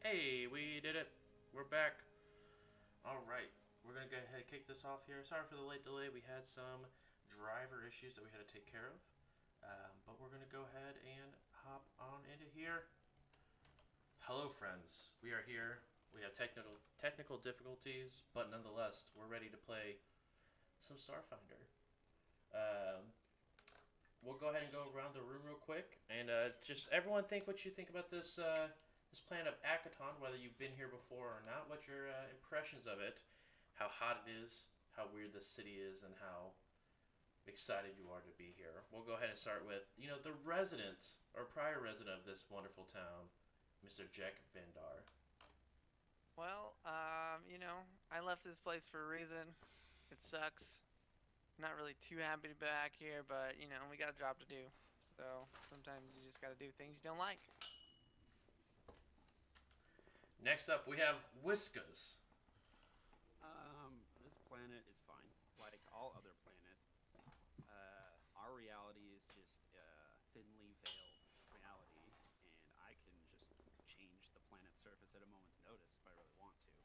Hey, we did it. We're back. All right. We're going to go ahead and kick this off here. Sorry for the late delay. We had some driver issues that we had to take care of. But we're going to go ahead and hop on into here. Hello, friends. We are here. We have technical difficulties, but nonetheless, we're ready to play some Starfinder. Um, we'll go ahead and go around the room real quick, and just everyone think what you think about this planet of Akaton, whether you've been here before or not. What's your impressions of it? How hot it is, how weird the city is, and how excited you are to be here. We'll go ahead and start with the resident or prior resident of this wonderful town, Mr. Jack Vandar. Well, I left this place for a reason. It sucks. Not really too happy to be back here, but we got a job to do. So sometimes you just gotta do things you don't like. Next up, we have Whiskas. This planet is fine. Like all other planets, our reality is just thinly veiled reality, and I can just change the planet's surface at a moment's notice if I really want to.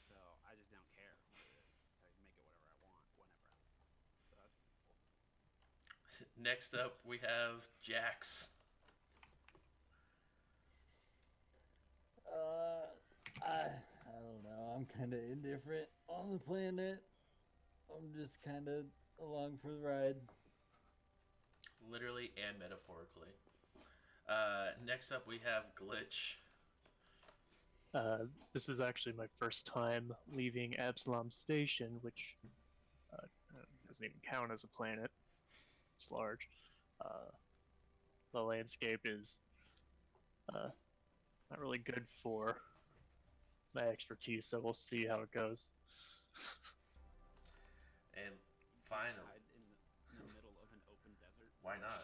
So I just don't care what it is. I can make it whatever I want, whenever I want. So that's cool. Next up, we have Jax. I don't know. I'm kind of indifferent on the planet. I'm just kind of along for the ride. Literally and metaphorically. Next up, we have Glitch. This is actually my first time leaving Absalom Station, which doesn't even count as a planet. It's large. The landscape is not really good for my expertise, so we'll see how it goes. And finally, Hide in the middle of an open desert. why not?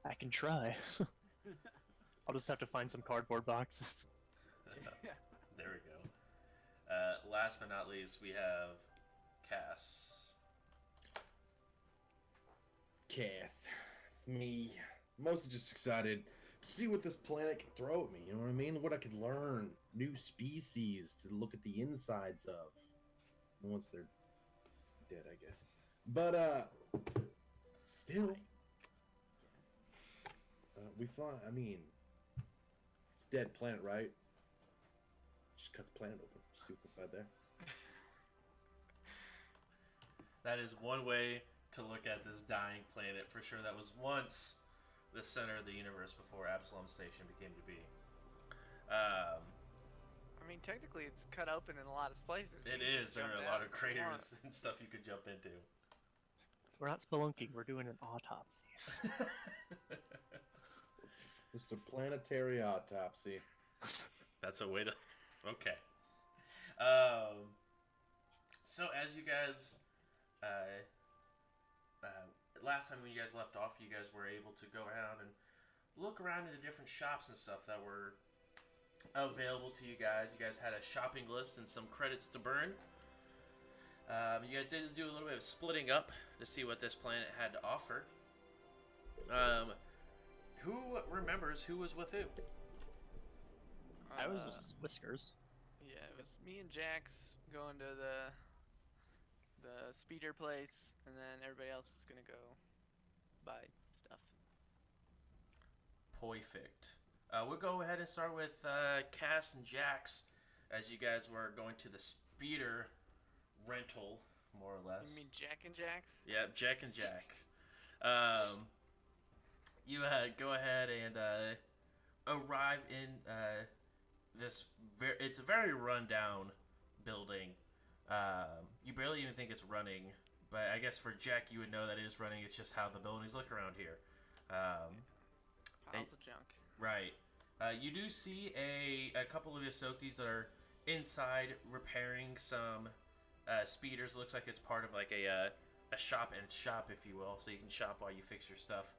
I can try. I'll just have to find some cardboard boxes. Yeah. There we go. Last but not least, we have Cass. Cast. It's me. Mostly just excited to see what this planet can throw at me. You know what I mean? What I could learn. New species to look at the insides of. Once they're dead, I guess. But, still. We find, I mean, it's a dead planet, right? Just cut the planet open. See what's inside there. That is one way to look at this dying planet for sure. That was once the center of the universe before Absalom Station became to be. I mean, technically, it's cut open in a lot of places. It You is. just There are jump a out lot of if you want. craters and stuff you could jump into. We're not spelunking, we're doing an autopsy. It's a planetary autopsy. That's a way to. Okay. So as you guys, last time when you guys left off, you guys were able to go around and look around into different shops and stuff that were available to you guys. You guys had a shopping list and some credits to burn. You guys did do a little bit of splitting up to see what this planet had to offer. Who remembers who was with who? I was with Whiskers. Yeah, it was me and Jax going to the speeder place, and then everybody else is gonna go buy stuff. Perfect. We'll go ahead and start with Cass and Jax as you guys were going to the speeder rental, more or less. You mean Jack and Jax? Yeah, Jack and Jack. You go ahead and arrive in this. It's a very rundown building. You barely even think it's running, but I guess for Jack, you would know that it is running. It's just how the buildings look around here. Piles of junk. Right. You do see a couple of Yosokis that are inside repairing some speeders. It looks like it's part of like a shop and shop, if you will, so you can shop while you fix your stuff.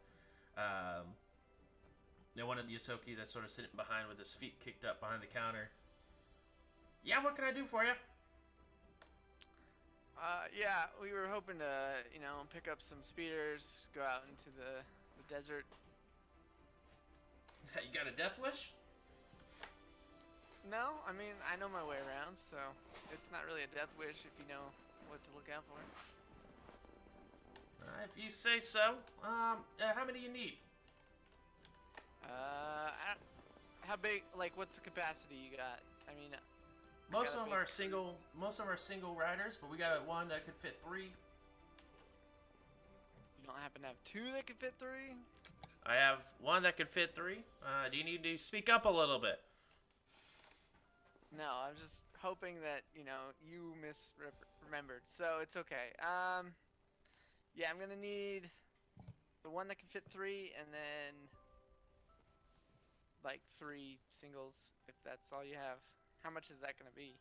Now one of the Yosoki that's sort of sitting behind with his feet kicked up behind the counter. Yeah, what can I do for you? Yeah, we were hoping to, pick up some speeders, go out into the desert. You got a death wish? No, I mean, I know my way around, so it's not really a death wish if you know what to look out for. If you say so. How many you need? How big? Like, what's the capacity you got? I mean, Most got of a them are big single. Most of them are single riders, but we got one that could fit 3. you don't happen to have 2 that can fit 3? I have one that could fit 3. Do you need to speak up a little bit? No, I'm just hoping that you misremembered, so it's okay. Yeah, I'm gonna need the one that can fit 3, and then like 3 singles, if that's all you have. How much is that gonna be?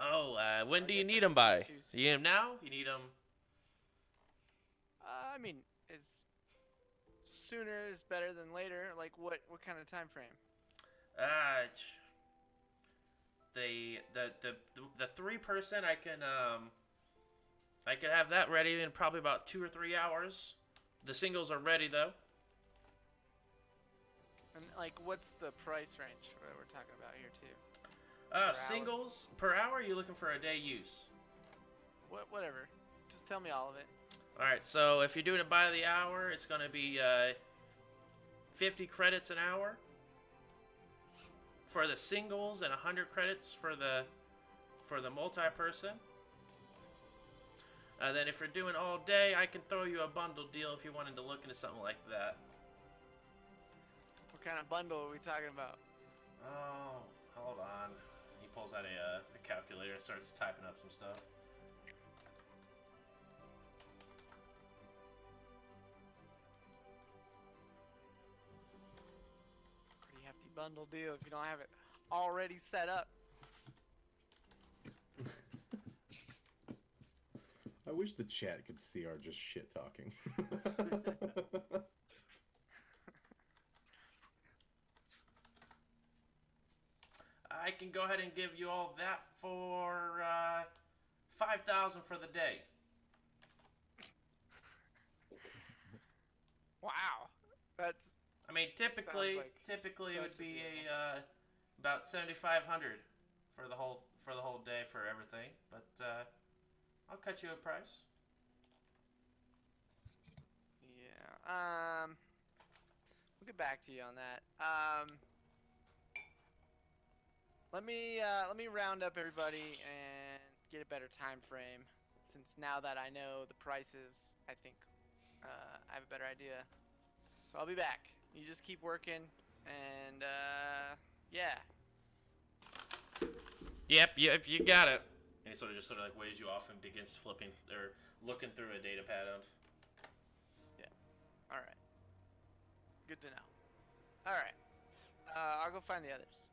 Oh, when I do you guess I need them just by? need 2 You need them now? You need them? I mean, is sooner is better than later. Like, what kind of time frame? The 3-person I can have that ready in probably about 2 or 3 hours. The singles are ready though. And like, what's the price range that we're talking about here too? hour? Singles per hour. You looking for a day use? Whatever. Just tell me all of it. All right. So if you're doing it by the hour, it's gonna be 50 credits an hour for the singles and 100 credits for the multi-person. Then if you're doing all day, I can throw you a bundle deal if you wanted to look into something like that. What kind of bundle are we talking about? Oh, hold on. He pulls out a calculator and starts typing up some stuff. Pretty hefty bundle deal if you don't have it already set up. I wish the chat could see our just shit talking. I can go ahead and give you all that for 5,000 for the day. Wow, that's I mean, typically it would be about 7,500 for the whole day for everything, but I'll cut you a price. yeah. We'll get back to you on that. Let me round up everybody and get a better time frame. Since now that I know the prices, I think I have a better idea. So I'll be back. You just keep working, and yeah. Yep, you got it. And he sort of like waves you off and begins flipping or looking through a data pad. Yeah. All right. Good to know. All right. I'll go find the others.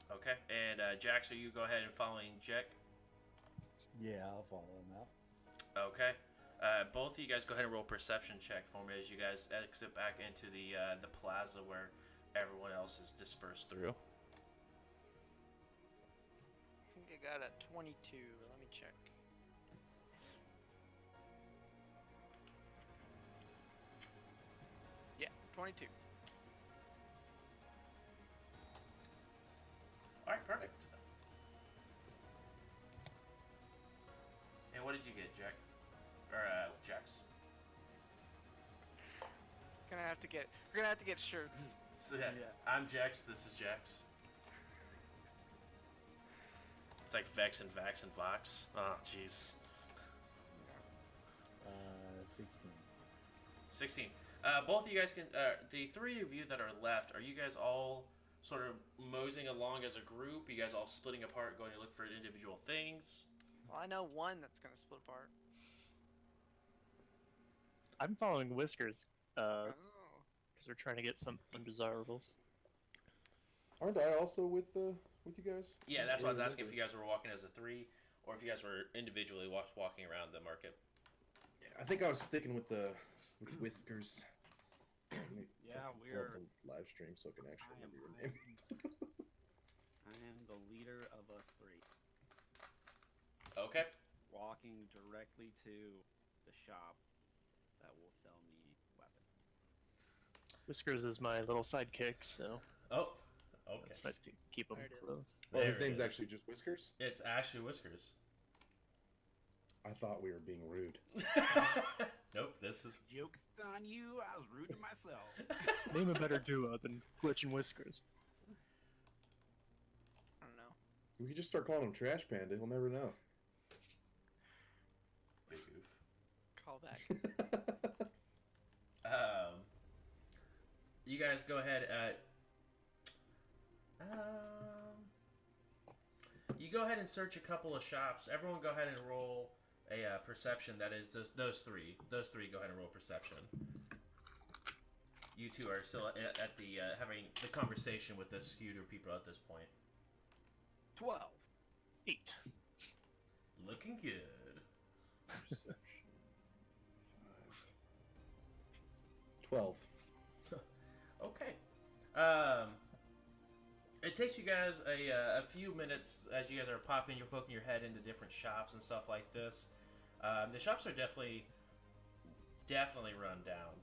Okay, and Jax, are you go ahead and following Jack? Yeah, I'll follow him out. Okay. Both of you guys go ahead and roll perception check for me as you guys exit back into the plaza where everyone else is dispersed through. I think I got a 22. Let me check. Yeah, 22. All right, perfect. And what did you get, Jack? Or Jax? We're gonna have to get shirts. So, yeah, I'm Jax. This is Jax. It's like Vex and Vax and Vox. Oh, jeez. 16. 16. Both of you guys can. The 3 of you that are left, are you guys all sort of moseying along as a group? You guys all splitting apart, going to look for individual things? Well, I know one that's gonna split apart. I'm following Whiskers, Oh. because we're trying to get some undesirables. Aren't I also with you guys? Yeah, that's why I was asking if you guys were walking as a 3, or if you guys were individually walking around the market. Yeah, I think I was sticking with Whiskers. Yeah, Pull up the live stream so I can actually remember your name. I am the leader of us 3. Okay. Walking directly to the shop that will sell me weapon. Whiskers is my little sidekick, so Oh, Okay. It's nice to keep them There it is. close. Oh, his There it name's is. actually just Whiskers? It's actually Whiskers. I thought we were being rude. Nope, this is... Joke's on you. I was rude to myself. Name a better duo than Glitch and Whiskers. I don't know. We could just start calling him Trash Panda. He'll never know. Big goof. Call back. You guys go ahead you go ahead and search a couple of shops. Everyone go ahead and roll a perception. That is those three. Those three go ahead and roll perception. You two are still at the having the conversation with the scooter people at this point. 12. 8. Looking good. 12. Okay. It takes you guys a few minutes as you guys are poking your head into different shops and stuff like this. The shops are definitely run down.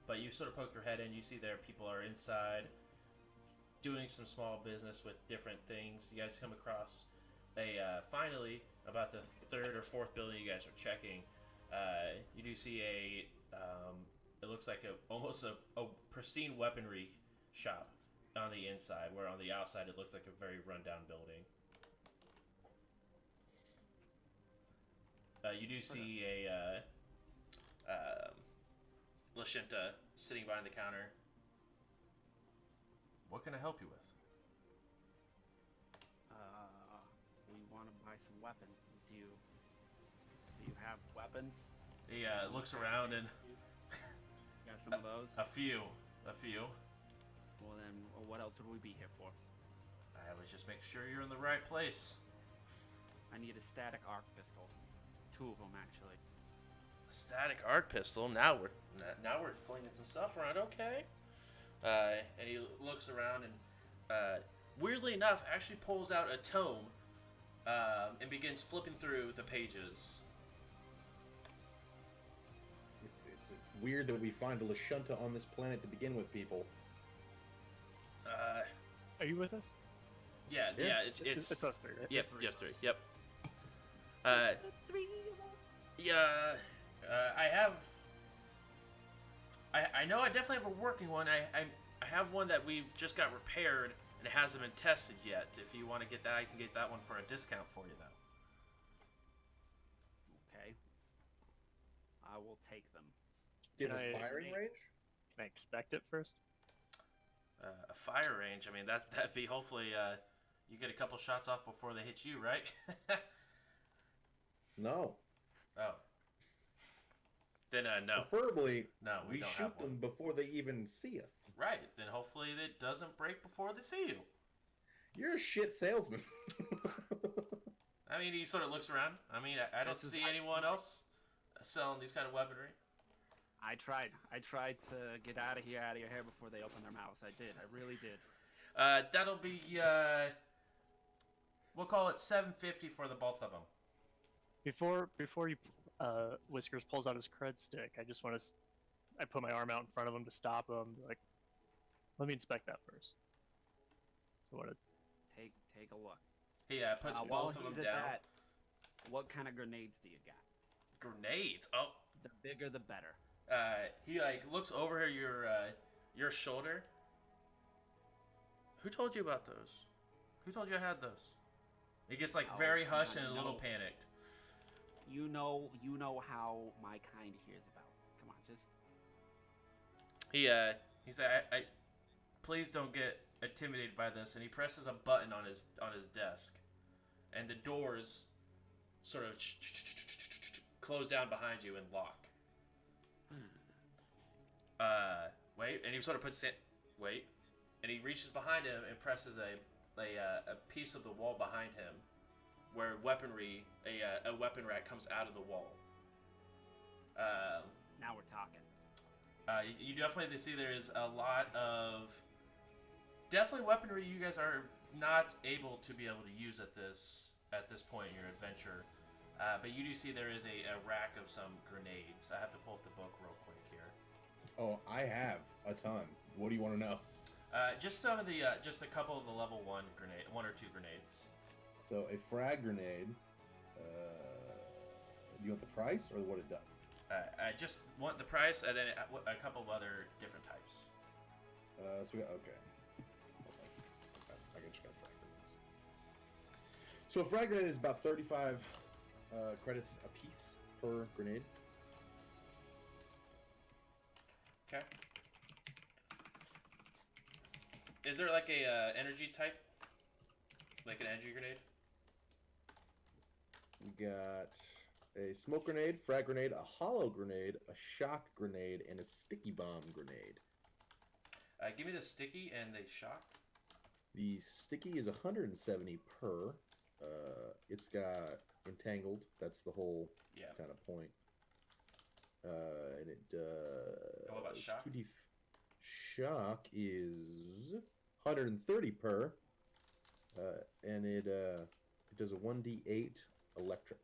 But you sort of poke your head in, you see there people are inside doing some small business with different things. You guys come across finally about the third or fourth building you guys are checking. You do see it looks like almost a pristine weaponry shop on the inside, where on the outside it looks like a very rundown building. You do see a Lashenta sitting behind the counter. What can I help you with? We want to buy some weapons. Do you have weapons? He looks around and You got some of those? a few. Well then, what else would we be here for? I was just making sure you're in the right place. I need a static arc pistol. 2 of them actually. Static arc pistol. Now we're flinging some stuff around. Okay. And he looks around and weirdly enough actually pulls out a tome and begins flipping through the pages. It's weird that we find a Lashunta on this planet to begin with, people. Are you with us? Yeah, it's It's us three, right? yep, yes, three, yep. Yeah, I know I definitely have a working one. I have one that we've just got repaired and it hasn't been tested yet. If you want to get that, I can get that one for a discount for you, though. Okay. I will take them. Do you have Can a I- firing range? Can I expect it first? A fire range. I mean, that'd be hopefully you get a couple shots off before they hit you, right? No. Oh. Then no. Preferably, No, we we don't shoot have one. them before they even see us. Right. Then hopefully it doesn't break before they see you. You're a shit salesman. I mean, he sort of looks around. I mean, I don't This is- see anyone else selling these kind of weaponry. I tried to get out of your hair before they opened their mouths. I did. I really did. That'll be we'll call it $750 for the both of them. Before you, Whiskers pulls out his cred stick. I just want to. I put my arm out in front of him to stop him. Like, let me inspect that first. So what? Take a look. He puts While both of them he's down. at that, what kind of grenades do you got? Grenades. Oh. The bigger, the better. He like looks over your shoulder. Who told you about those? Who told you I had those? He gets like Oh, very come hushed on, and a little no. panicked. You know how my kind hears about. Come on, just He said, I please don't get intimidated by this, and he presses a button on his desk, and the doors sort of close down behind you and lock. Wait, and he sort of puts it. Wait, and he reaches behind him and presses a piece of the wall behind him, where weaponry, a weapon rack comes out of the wall. now we're talking. You definitely see there is a lot of definitely weaponry you guys are not able to be able to use at this point in your adventure. But you do see there is a rack of some grenades. I have to pull up the book real quick here. Oh, I have a ton. What do you want to know? Just some of the, just a couple of the level 1 grenade, 1 or 2 grenades. So a frag grenade. Do you want the price or what it does? I just want the price and then a couple of other different types. So we got, okay. I just got frag grenades. So a frag grenade is about 35 credits a piece per grenade. Okay. Is there like a energy type? Like an energy grenade? We got a smoke grenade, frag grenade, a hollow grenade, a shock grenade, and a sticky bomb grenade. Give me the sticky and the shock. The sticky is 170 per. It's got entangled. That's the whole kind of point. And it what about shock? 2D shock is 130 per. And it does a 1d8 electric.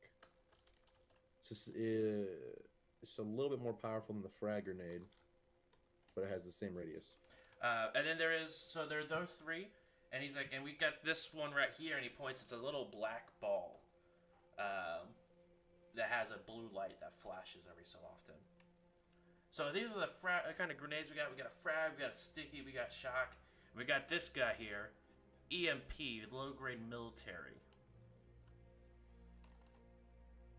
It's a little bit more powerful than the frag grenade, but it has the same radius. And then there are those 3, and he's like, and we got this one right here, and he points. It's a little black ball that has a blue light that flashes every so often. So these are the kind of grenades we got. We got a frag, we got a sticky, we got shock. We got this guy here, EMP, low-grade military.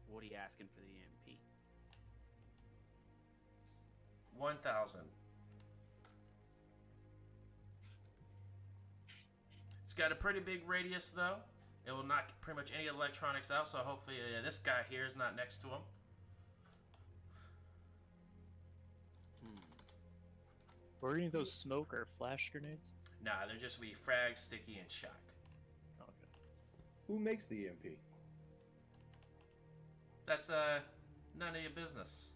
What are you asking for the EMP? 1,000. It's got a pretty big radius, though. It will knock pretty much any electronics out, so hopefully this guy here is not next to him. Were any of those smoke or flash grenades? Nah, they're just be frag, sticky, and shock. Okay. Who makes the EMP? That's none of your business.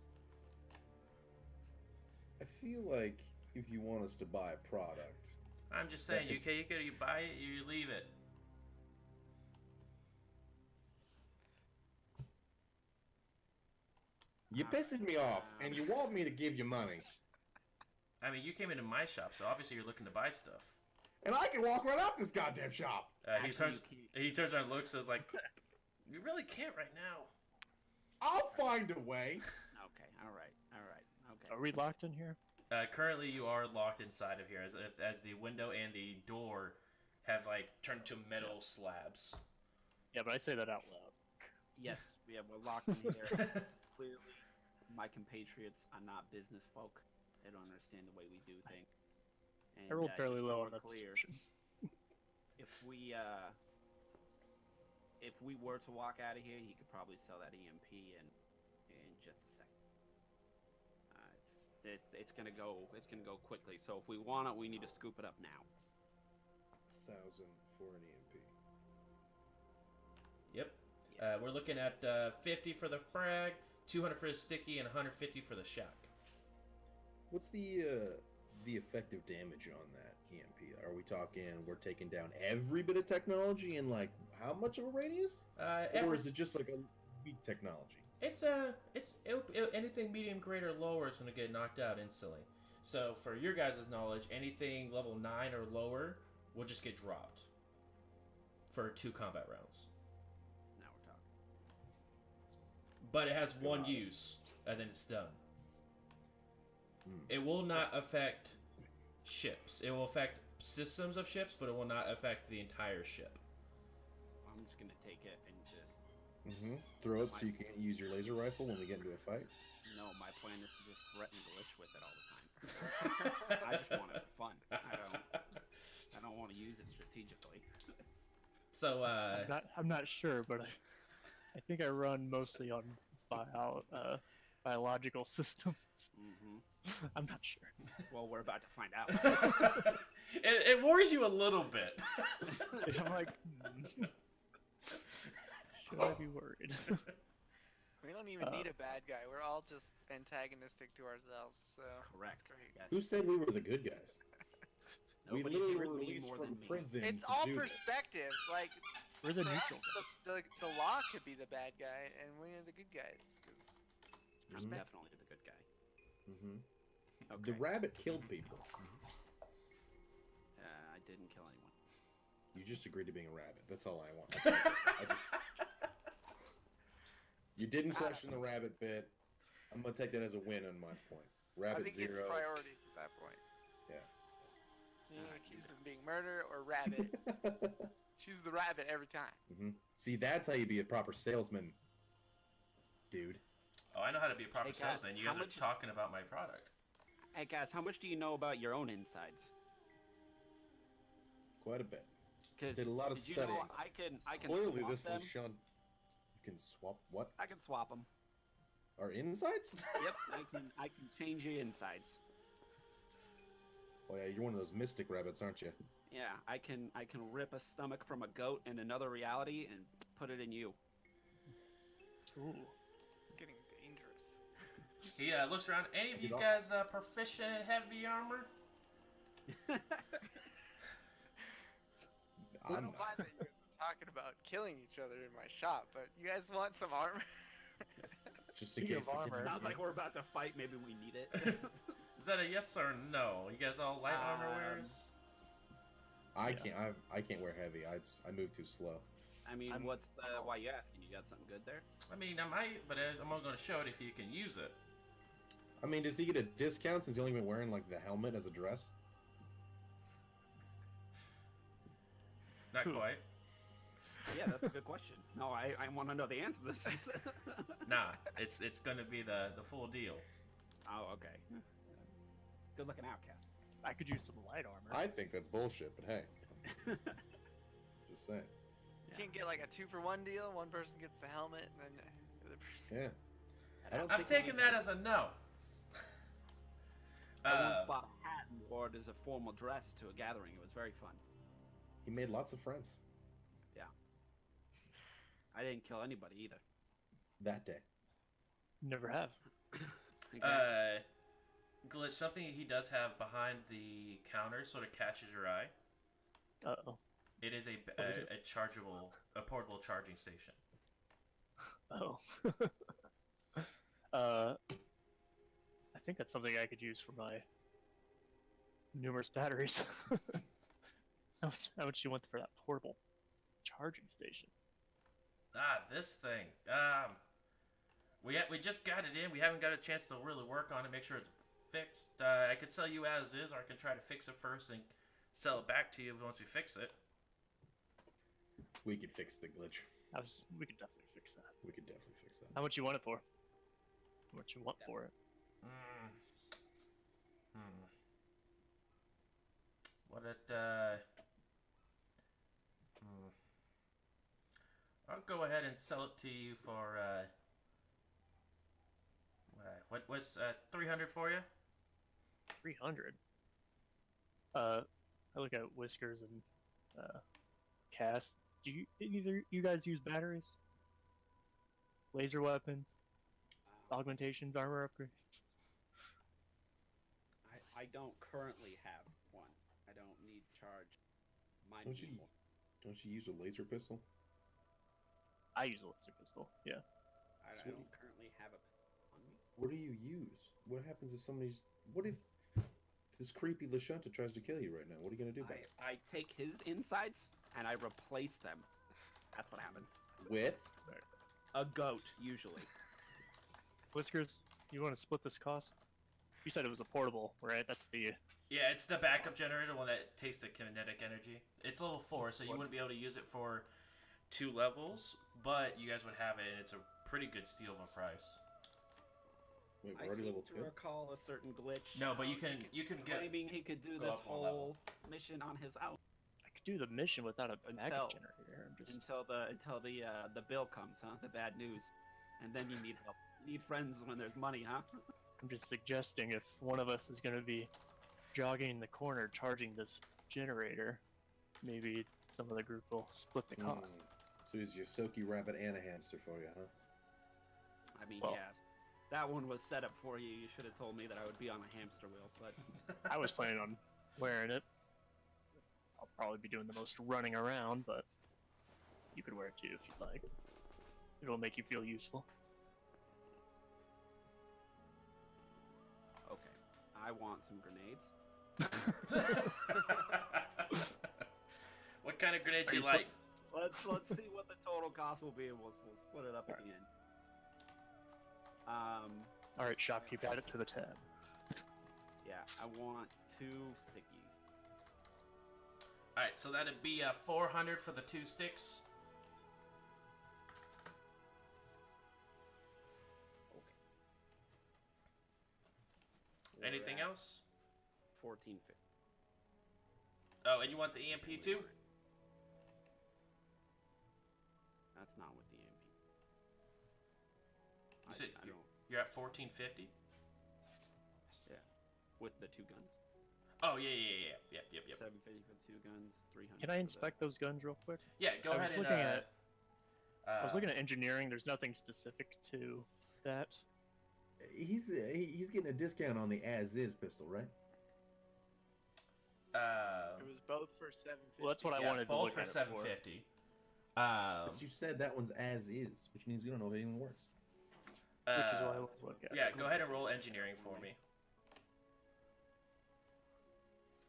I feel like if you want us to buy a product, I'm just saying, you buy it, you leave it. you're pissing me off, and you want me to give you money, I mean, you came into my shop, so obviously you're looking to buy stuff. and I can walk right out this goddamn shop. He Actually, turns around and looks, says like, you really can't right now. I'll find a way. Okay, all right, okay. Are we locked in here? Currently, you are locked inside of here, as the window and the door have like turned to metal slabs. Yeah, but I say that out loud. Yes, yeah, we're locked in here. Clearly, my compatriots are not business folk. They don't understand the way we do things. And, I rolled fairly just low so on we're that clear, perception. if we were to walk out of here, he could probably sell that EMP in just a second. It's gonna go quickly. So if we want it, we need to scoop it up now. 1,000 for an EMP. Yep. We're looking at 50 for the frag, 200 for the sticky, and 150 for the shock. What's the effective damage on that EMP? Are we talking we're taking down every bit of technology in like how much of a radius? Or is it just like a weak technology? It's anything medium, grade, or lower is going to get knocked out instantly. So for your guys' knowledge, anything level 9 or lower will just get dropped for 2 combat rounds. Now we're talking. But it has one use, and then it's done. It will not affect ships. It will affect systems of ships, but it will not affect the entire ship. I'm just gonna take it and just. Throw it so you can't use your laser rifle when we get into a fight. No, my plan is to just threaten Glitch with it all the time. I just want it for fun. I don't want to use it strategically. So I'm not sure, but I think I run mostly on biological systems. I'm not sure. Well, we're about to find out. it worries you a little bit. I'm like, should I be worried? We don't even need a bad guy. We're all just antagonistic to ourselves. So Correct. That's great. Yes. Who said we were the good guys? we Nobody literally here were would be released more from than me. prison. It's to all do this. perspective. Like We're the perhaps neutral. the law could be the bad guy, and we're the good guys. Cause it's I'm perspective. definitely the good guy. Mhm. Okay. The rabbit killed people. didn't kill anyone. You just agreed to being a rabbit. That's all I want. You didn't question the rabbit bit. I'm gonna take that as a win on my point. Rabbit I think 0. it's priorities at that point. Yeah. You accuse of being murder or rabbit. Choose the rabbit every time. See, that's how you be a proper salesman, dude. Oh, I know how to be a proper Hey, guys, salesman. You how guys much- are talking about my product. Hey guys, how much do you know about your own insides? Quite a bit. Because Did a lot of did you know studying. I can Clearly, swap this them? was Sean. You can swap what? I can swap them. Our insides? Yep, I can change your insides. Oh yeah, you're one of those mystic rabbits, aren't you? Yeah, I can rip a stomach from a goat in another reality and put it in you. Ooh. It's getting dangerous. He looks around. Any of you Get off. guys proficient in heavy armor? I I'm don't mind that you guys were talking about killing each other in my shop, but you guys want some armor? just in Speaking case of the armor- kids. Sounds like we're about to fight. Maybe we need it. Is that a yes or no? You guys all light armor wearers? I can't wear heavy. I move too slow. I mean, I'm- what's the? Why you asking? You got something good there? I mean, I might, but I'm only going to show it if you can use it. I mean, does he get a discount since he's only been wearing like the helmet as a dress? Not Who? quite. Yeah, that's a good question. No, I want to know the answer to this. Nah, it's going to be the full deal. Oh, okay. Good looking outcast. I could use some light armor. I think that's bullshit, but hey, just saying. You can't get like a 2-for-1 deal. One person gets the helmet, and then the other person. Yeah. I don't I'm think taking that as a no. I once bought a hat and wore it as a formal dress to a gathering. It was very fun. he made lots of friends I didn't kill anybody either. that day. Never have. Glitch, something he does have behind the counter sort of catches your eye. Uh-oh. It is What is it? a portable charging station. Oh. I think that's something I could use for my numerous batteries. How much do you want for that portable charging station? This thing. We just got it in. We haven't got a chance to really work on it, make sure it's fixed. I could sell you as is, or I can try to fix it first and sell it back to you once we fix it. We could fix the glitch. We could definitely fix that. We could definitely fix that. How much you want it for? How much you want for it? What it, I'll go ahead and sell it to you for, what was, 300 for you? 300. I look at Whiskers and Cass. Do either you guys use batteries? Laser weapons, augmentations, armor upgrades? I don't currently have one. I don't need charge. Mine Don't you, people. don't you use a laser pistol? I use a laser pistol. Yeah. I So- don't currently have a on me. What do you use? What happens if somebody's... What if this creepy Lashunta tries to kill you right now? What are you going to do about it? I take his insides and I replace them. That's what happens. With? A goat, usually. Whiskers, you want to split this cost? You said it was a portable, right? That's the... Yeah, it's the backup generator, one that takes the kinetic energy. It's level 4, so you wouldn't be able to use it for 2 levels, but you guys would have it, and it's a pretty good steal of a price. Wait, I we're already seem level to 2? recall a certain glitch. No, but you can get... claiming he could do go this up one level. whole mission on his own I could do the mission without a Until- backup generator. I'm just... until the bill comes, huh? The bad news, and then you need help. You need friends when there's money, huh? I'm just suggesting if one of us is going to be jogging in the corner charging this generator, maybe some of the group will split the cost. So he's your Soaky rabbit and a hamster for you, huh? I mean, Well- yeah, that one was set up for you. You should have told me that I would be on a hamster wheel, but I was planning on wearing it. I'll probably be doing the most running around, but you could wear it too if you'd like. It'll make you feel useful. okay. I want some grenades. kind of grenades Are you you like? Let's see what the total cost will be, and we'll split it up at the end. All right, shopkeep, add it to the tab. Yeah, I want 2 stickies. All right, so that'd be 400 for the 2 sticks. We're Anything at else? 14.50. Oh, and you want the EMP too? That's not with the EMP. You said I don't. you're at 1450. Yeah, with the 2 guns. Oh yep. 750 for 2 guns. 300. Can I for inspect those guns real quick? Yeah, go I ahead was and. looking at- I was uh, looking at engineering. There's nothing specific to that. He's getting a discount on the as-is pistol, right? It was both for 750. Well, that's what I yeah, wanted to both look for at it 750. But you said that one's as-is, which means we don't know if it even works. Which is why I want to look at Yeah, it. go ahead and roll engineering for me.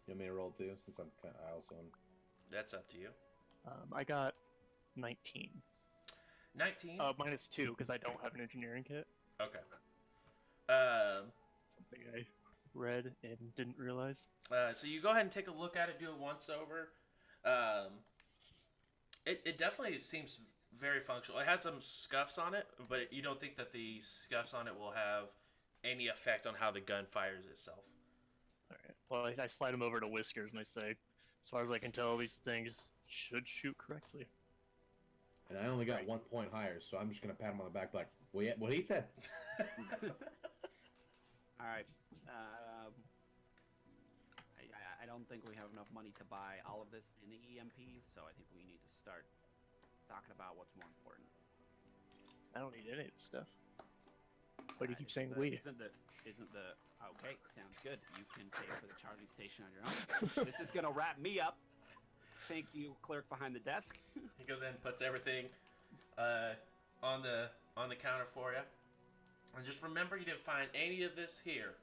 You want me to roll too, since I also am. That's up to you. I got 19. 19. Minus 2 because I don't have an engineering kit. Okay. Something I read and didn't realize. So you go ahead and take a look at it, do it once over. It definitely seems very functional. It has some scuffs on it, but you don't think that the scuffs on it will have any effect on how the gun fires itself. Alright. Well, I slide them over to Whiskers and I say, as far as I can tell, these things should shoot correctly. And I only got 1 point higher, so I'm just gonna pat him on the back like, well, yeah, what he said. All right. I don't think we have enough money to buy all of this in the EMP, so I think we need to start talking about what's more important. I don't need any of this stuff. Why do you keep Isn't saying the- we? Isn't the okay? Sounds good. You can pay for the charging station on your own. This is gonna wrap me up. Thank you, clerk behind the desk. He goes in and puts everything on the counter for you. And just remember, you didn't find any of this here.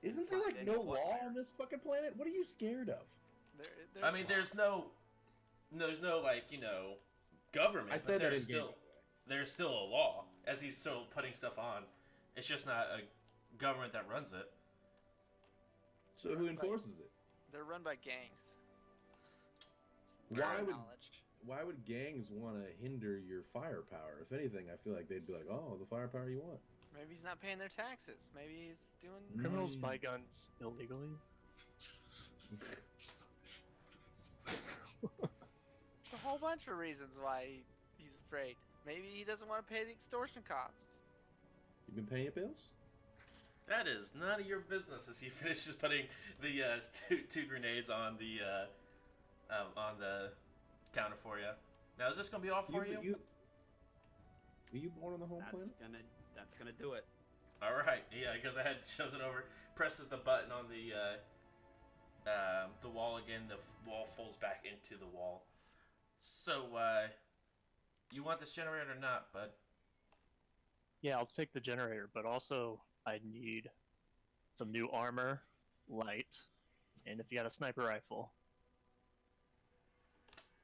Isn't there like no law on this fucking planet? What are you scared of? I mean, there's no like, government. I said but that there's in game. still there's still a law as he's still putting stuff on. It's just not a government that runs it. So who enforces it? They're run by gangs. Why Common would knowledge. why would gangs want to hinder your firepower? If anything, I feel like they'd be like, "Oh, the firepower you want." Maybe he's not paying their taxes. Maybe he's doing. Criminals buy guns illegally? A whole bunch of reasons why he's afraid. Maybe he doesn't want to pay the extortion costs. You been paying your bills? That is none of your business. As he finishes putting the two grenades on the counter for you. Now, is this gonna be all for you? Were you born on the home planet? That's gonna do it. All right. Yeah, he goes ahead, shoves it over, presses the button on the wall again. The wall folds back into the wall. So, you want this generator or not, bud? Yeah, I'll take the generator, but also I need some new armor, light, and if you got a sniper rifle.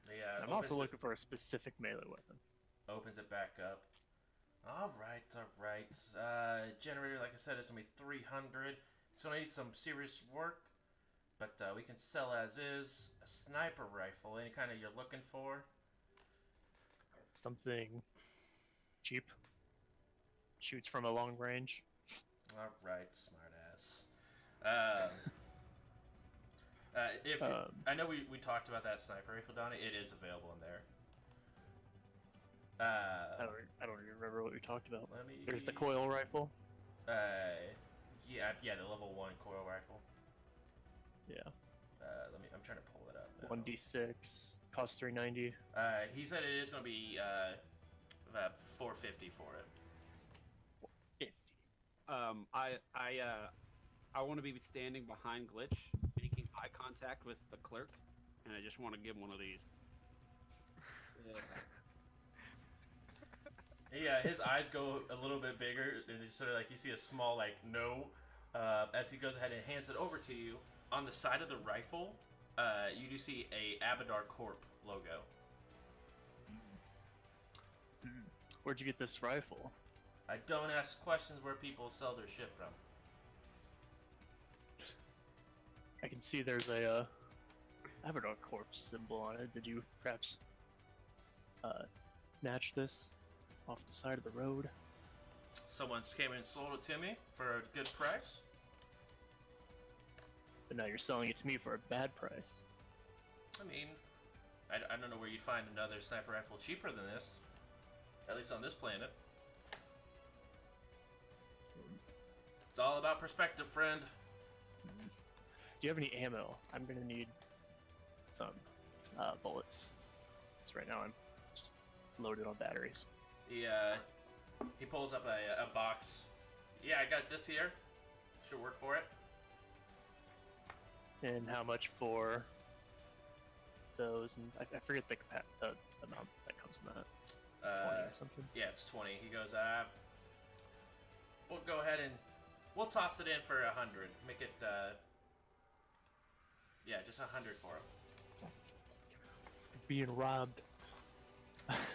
Yeah. I'm also looking for a specific melee weapon. Opens it back up. All right. Generator, like I said, is gonna be 300. It's gonna need some serious work, but we can sell as is. A sniper rifle, any kind of you're looking for. Something cheap. Shoots from a long range. All right, smartass. If I know we talked about that sniper rifle, Donnie, it is available in there. I don't even remember what we talked about. Let me. There's the coil rifle. Yeah, the level 1 coil rifle. Yeah. I'm trying to pull it up now. 1d6 costs 390. He said it is going to be 450 for it. 50. I want to be standing behind Glitch, making eye contact with the clerk, and I just want to give him one of these. Yeah, his eyes go a little bit bigger, and it's sort of like you see a small no as he goes ahead and hands it over to you. On the side of the rifle, You do see a Abadar Corp logo. Where'd you get this rifle? I don't ask questions where people sell their shit from. I can see there's a Aberdeen corpse symbol on it. Did you perhaps snatch this off the side of the road? Someone came and sold it to me for a good price. But now you're selling it to me for a bad price. I mean, I don't know where you'd find another sniper rifle cheaper than this. At least on this planet. It's all about perspective, friend. Do you have any ammo? I'm gonna need some bullets. So right now I'm just loaded on batteries. He pulls up a box. Yeah, I got this here. Should work for it. And how much for those? And I forget the amount that comes in that. 20 or something. Yeah, it's 20. He goes, we'll go ahead and we'll toss it in for 100. Make it, yeah, just 100 for him. Being robbed. Welcome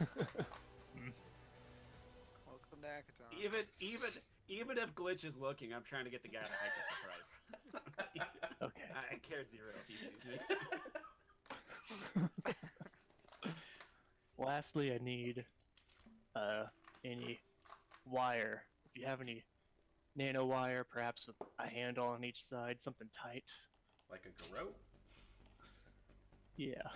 to Akaton. Even if Glitch is looking, I'm trying to get the guy to hike up the price. Okay. I care zero if he sees me. Lastly, I need any wire. If you have any nano wire, perhaps with a handle on each side, something tight. Like a garrote? Yeah.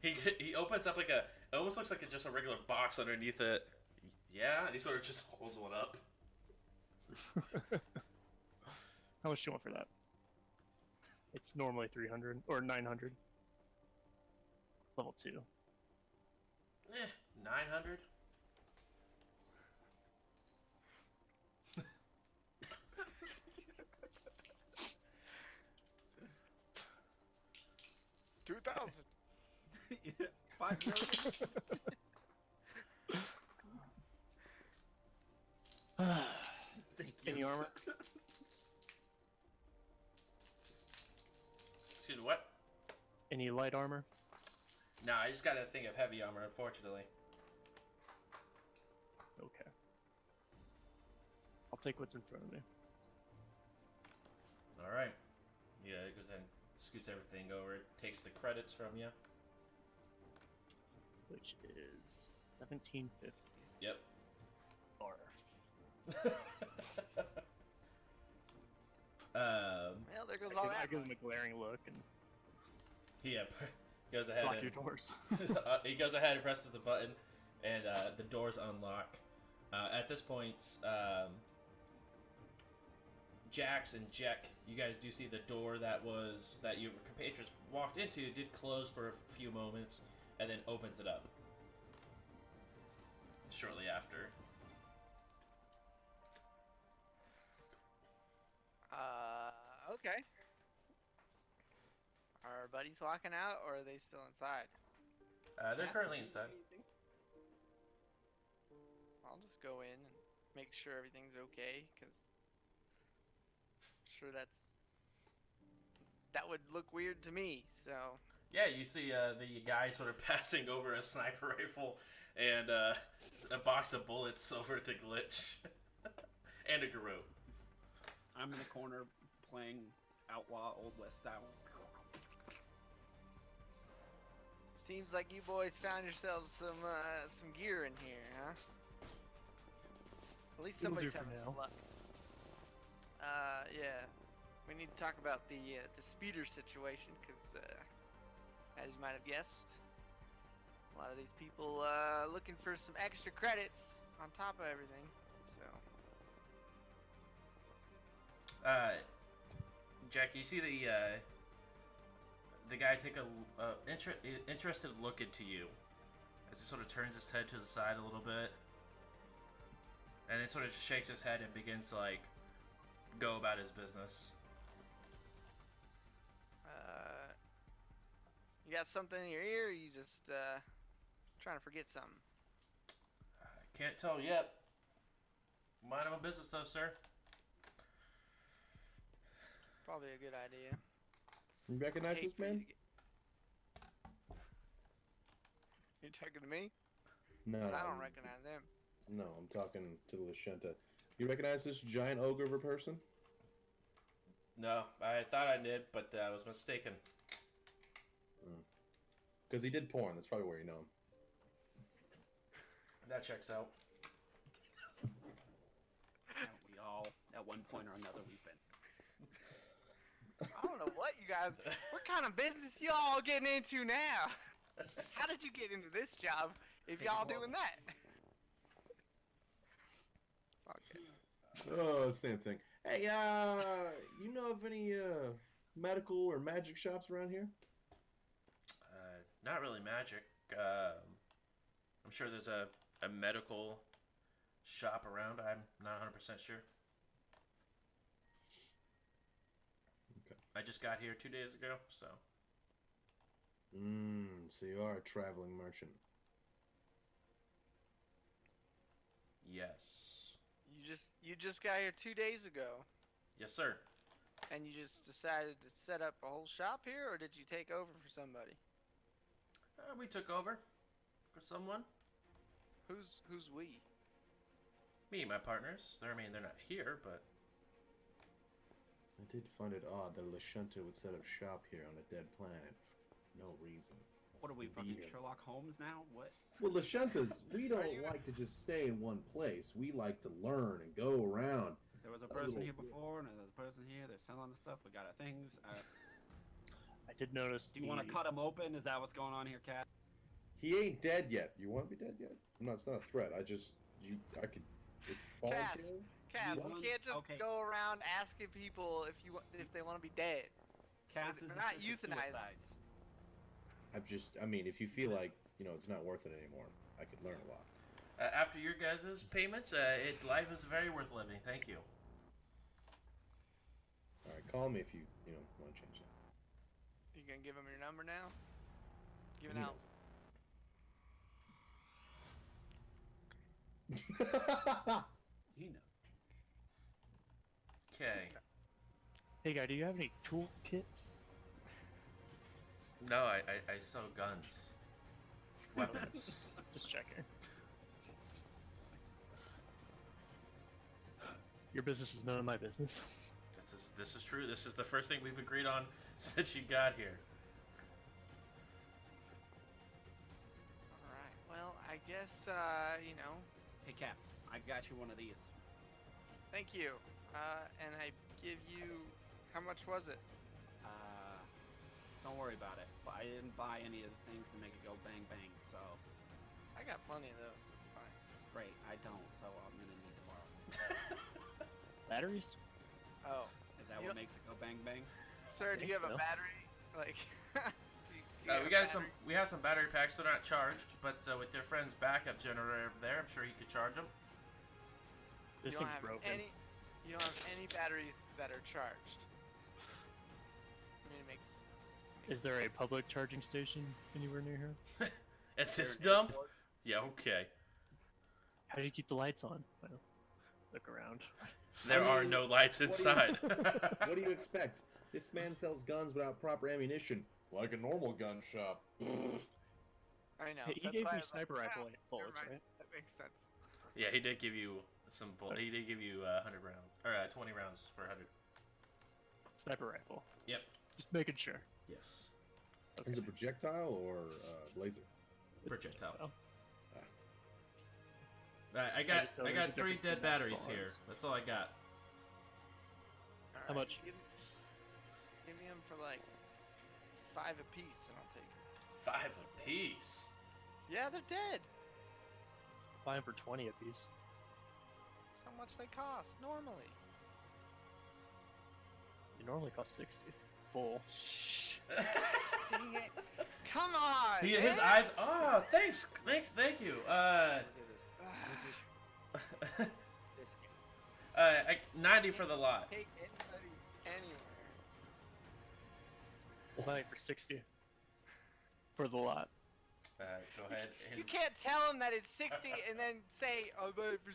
He opens up like it almost looks like just a regular box underneath it. Yeah, and he sort of just holds one up. How much do you want for that? It's normally 300 or 900. Level 2. 900? $2,000. Yeah, 5 million. Thank you. Any armor? Excuse me, what? Any light armor? No, I just got a thing of heavy armor, unfortunately. Okay. I'll take what's in front of me. Alright. Yeah, it goes ahead and scoots everything over. It takes the credits from you. Which is 1750. Yep. Barf. Well, there goes all I that. give him a glaring look and he goes ahead lock and your doors. he goes ahead and presses the button, and the doors unlock. At this point, Jax and Jack, you guys do see the door that your compatriots walked into did close for a few moments, and then opens it up shortly after. Okay. Are our buddies walking out, or are they still inside? They're currently inside. I'll just go in and make sure everything's okay, because I'm sure that would look weird to me, so... Yeah, you see the guy sort of passing over a sniper rifle and a box of bullets over to Glitch. And a garrote. I'm in the corner playing Outlaw Old West style. Seems like you boys found yourselves some gear in here, huh? At least It'll somebody's do for having now. some luck. Yeah. We need to talk about the speeder situation, because, as you might have guessed, a lot of these people looking for some extra credits on top of everything. So. Jack, you see the guy take a interested look into you as he sort of turns his head to the side a little bit, and then sort of just shakes his head and begins to like go about his business. You got something in your ear, or you just trying to forget something? I can't tell yet. Mind my business though, sir. Probably a good idea. You recognize Hate this for you man? to get- You talking to me? No, 'Cause no, I don't recognize him. no, I'm talking to the Lashenta. You recognize this giant ogre of a person? No, I thought I did, but I was mistaken. Because he did porn. That's probably where you know him. That checks out. Haven't we all, at one point or another, we've been. I don't know what you guys. What kind of business y'all getting into now? How did you get into this job if y'all doing that? It's all good. Oh, same thing. Hey, you know of any medical or magic shops around here? Not really magic. I'm sure there's a medical shop around. I'm not 100% sure. Okay. I just got here 2 days ago, so. So you are a traveling merchant. Yes. You just got here 2 days ago, Yes, sir. and you just decided to set up a whole shop here, or did you take over for somebody? We took over for someone. Who's we? Me and my partners. They're not here, but I did find it odd that Lashenta would set up shop here on a dead planet for no reason. What are we, Indeed. fucking Sherlock Holmes now? What? Well, Lashentas, we don't you- like to just stay in one place. We like to learn and go around. There was a A person little here bit. before, and there's a person here. They're selling the stuff. We got our things. I did notice. Do you want to cut him open? Is that what's going on here, Cat? He ain't dead yet. You want to be dead yet? No, it's not a threat. I could volunteer. Cass, He's you on- can't just okay. go around asking people if they want to be dead. Cass They're is not assisted euthanized. suicides. I mean, if you feel like, it's not worth it anymore, I could learn a lot. after your guys' payments, life is very worth living. Thank you. All right, call me if you, want to change that. You gonna give him your number now? Give it He out. knows. He knows. Okay. Hey guy, do you have any toolkits? No, I sell guns. Weapons. Just checking. Your business is none of my business. This is true. This is the first thing we've agreed on since you got here. Alright, well, I guess, Hey, Cap, I got you one of these. thank you. And I give you, how much was it? Don't worry about it. But I didn't buy any of the things to make it go bang bang, so I got plenty of those, that's fine. great. I don't, so I'm gonna need to borrow. Batteries? Oh, Is that You what don't- makes it go bang bang? sir, do you think have a so. battery? Like, do you have We a got battery? we have some battery packs. They're not charged, but with your friend's backup generator over there, I'm sure you could charge them. This You don't thing's have broken. you don't have any batteries that are charged. I mean, it makes Is there a public charging station anywhere near here? At this Is there an dump? airport? Yeah, okay. How do you keep the lights on? Well, look around. There are no lights What do you- inside. What do you expect? This man sells guns without proper ammunition, like a normal gun shop. I know. He that's gave why me I was like, sniper rifle "Ah, never bullets, mind, right? That makes sense. Yeah, he did give you some He did give you 100 rounds, or 20 rounds for 100. Sniper rifle. Yep. Just making sure. Yes. Okay. Is it projectile or laser? Projectile. Oh, I just know got there's a 3 difference dead in batteries martial here. arts. That's all I got. How Alright, much? Give me them for like 5 apiece, and I'll take them. 5 apiece. Yeah, they're dead. buy them for 20 apiece. That's how much they cost normally. They normally cost 60. Full. Shh. Dang it. Come on. His man. eyes. Oh, thanks, thank you. Look at this. This is 90 for the lot. Take anybody anywhere. We'll buy it for 60. For the lot. Go ahead. You can't tell them that it's 60 and then say, "Oh, but for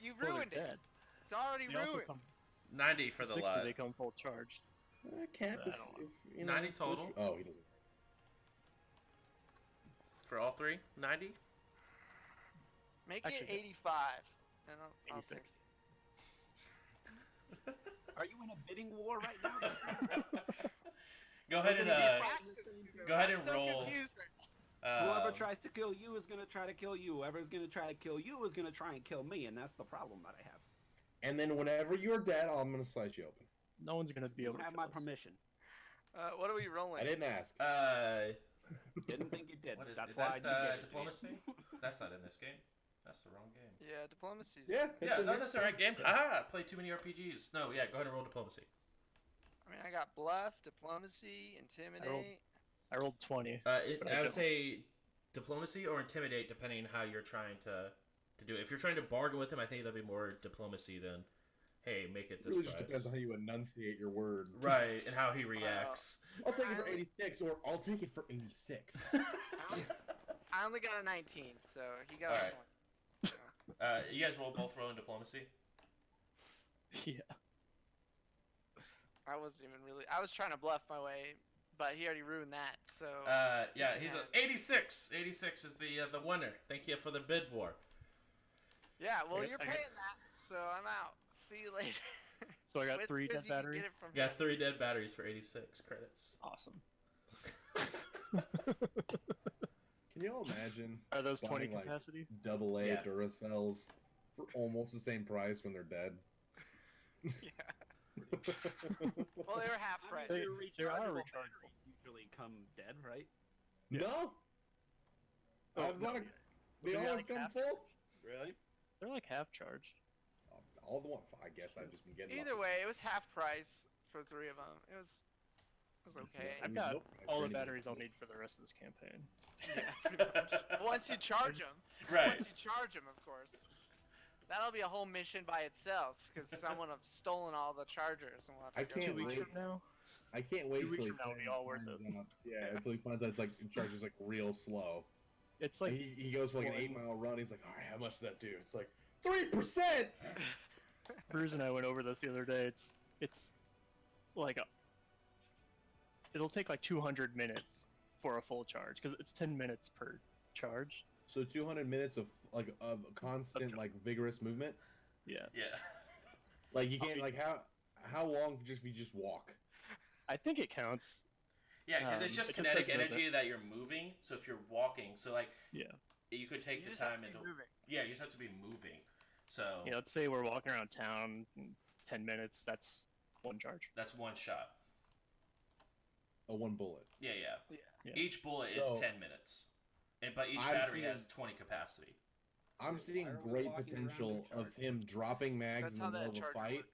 you Well, they're ruined it. dead. It's already They also ruined." come 90 for the 60, lot. they come full charged. Cap, I if, don't if, you know, 90 total. Oh, he doesn't. For all three, 90. Make Actually, it 85, and I'll take 86. it. Are you in a bidding war right now? Go ahead and go ahead and I'm so roll. confused right Whoever Um, tries to kill you is gonna try to kill you. Whoever's gonna try to kill you is gonna try and kill me, and that's the problem that I have. And then whenever you're dead, I'm gonna slice you open. No one's gonna be You able to have kill my us. permission. What are we rolling? I didn't ask. Didn't think you did. What is, That's is why I that did get it. diplomacy? That's not in this game. That's the wrong game. Yeah, diplomacy's. Yeah, it's Yeah, in no, here. that's the right game. Ah, play too many RPGs. No, yeah, go ahead and roll diplomacy. I mean, I got bluff, diplomacy, intimidate. I rolled 20. I But I would don't. say diplomacy or intimidate, depending on how you're trying to do it. If you're trying to bargain with him, I think that'd be more diplomacy than, hey, make it It this really just price. depends on how you enunciate your word. Right, and how he reacts. I'll take it for 86, or I'll take it for 86. I only got a 19, so he got Alright. a 20. You guys both roll in diplomacy. Yeah. I wasn't even really. I was trying to bluff my way, but he already ruined that. So. Yeah, he's a 86. 86 is the winner. Thank you for the bid war. Yeah, well, I you're got- paying that, so I'm out. See you later. So I got With 3 Chris, dead you can batteries. get it from You got him. 3 dead batteries for 86 credits. Awesome. Can you all imagine Are those 20 Buying, like, capacity? double A Yeah. Duracells for almost the same price when they're dead? Yeah. Well, they were half I price. mean, They- your they are rechargeable rechargeable. batteries usually come dead, right? Yeah. No, Oh, I've no, got a, yeah. they They're always like come half full. charged. Really? They're like half charged. All the one, I guess I've just been getting. Either lucky. way, it was half price for 3 of them. It was okay. I've got Nope, all the I've batteries I'll need for the rest of this campaign. Yeah, pretty much. Once you charge them. Right. Once you charge them, of course. That'll be a whole mission by itself, because someone have stolen all the chargers and we'll have to I go 2 can't find weeks wait. from now. I can't wait 2 weeks till he from now will be finds all worth it. out. Yeah, until he finds out it's like it charges like real slow. It's like He goes for like an one- 8-mile run. He's like, all right, how much does that do? It's like 3%. Bruce and I went over this the other day. It's like it'll take like 200 minutes for a full charge because it's 10 minutes per charge. So 200 minutes of constant like vigorous movement. Yeah, Yeah. Like you can't like how long just if you just walk? I think it counts. Yeah, because it's It just just kinetic says movement. energy that you're moving. So if you're walking, so like Yeah, you could take You the just have time to be into. moving. Yeah, you just have to be moving. So yeah. Let's say we're walking around town, 10 minutes. That's one charge. that's one shot. One bullet. Yeah, yeah. Yeah. Each bullet So- is 10 minutes, but each I'm battery seeing- has 20 capacity. I'm Wait, seeing why are we great walking around potential and of charging? him dropping mags That's in the how middle that of a charger fight, works.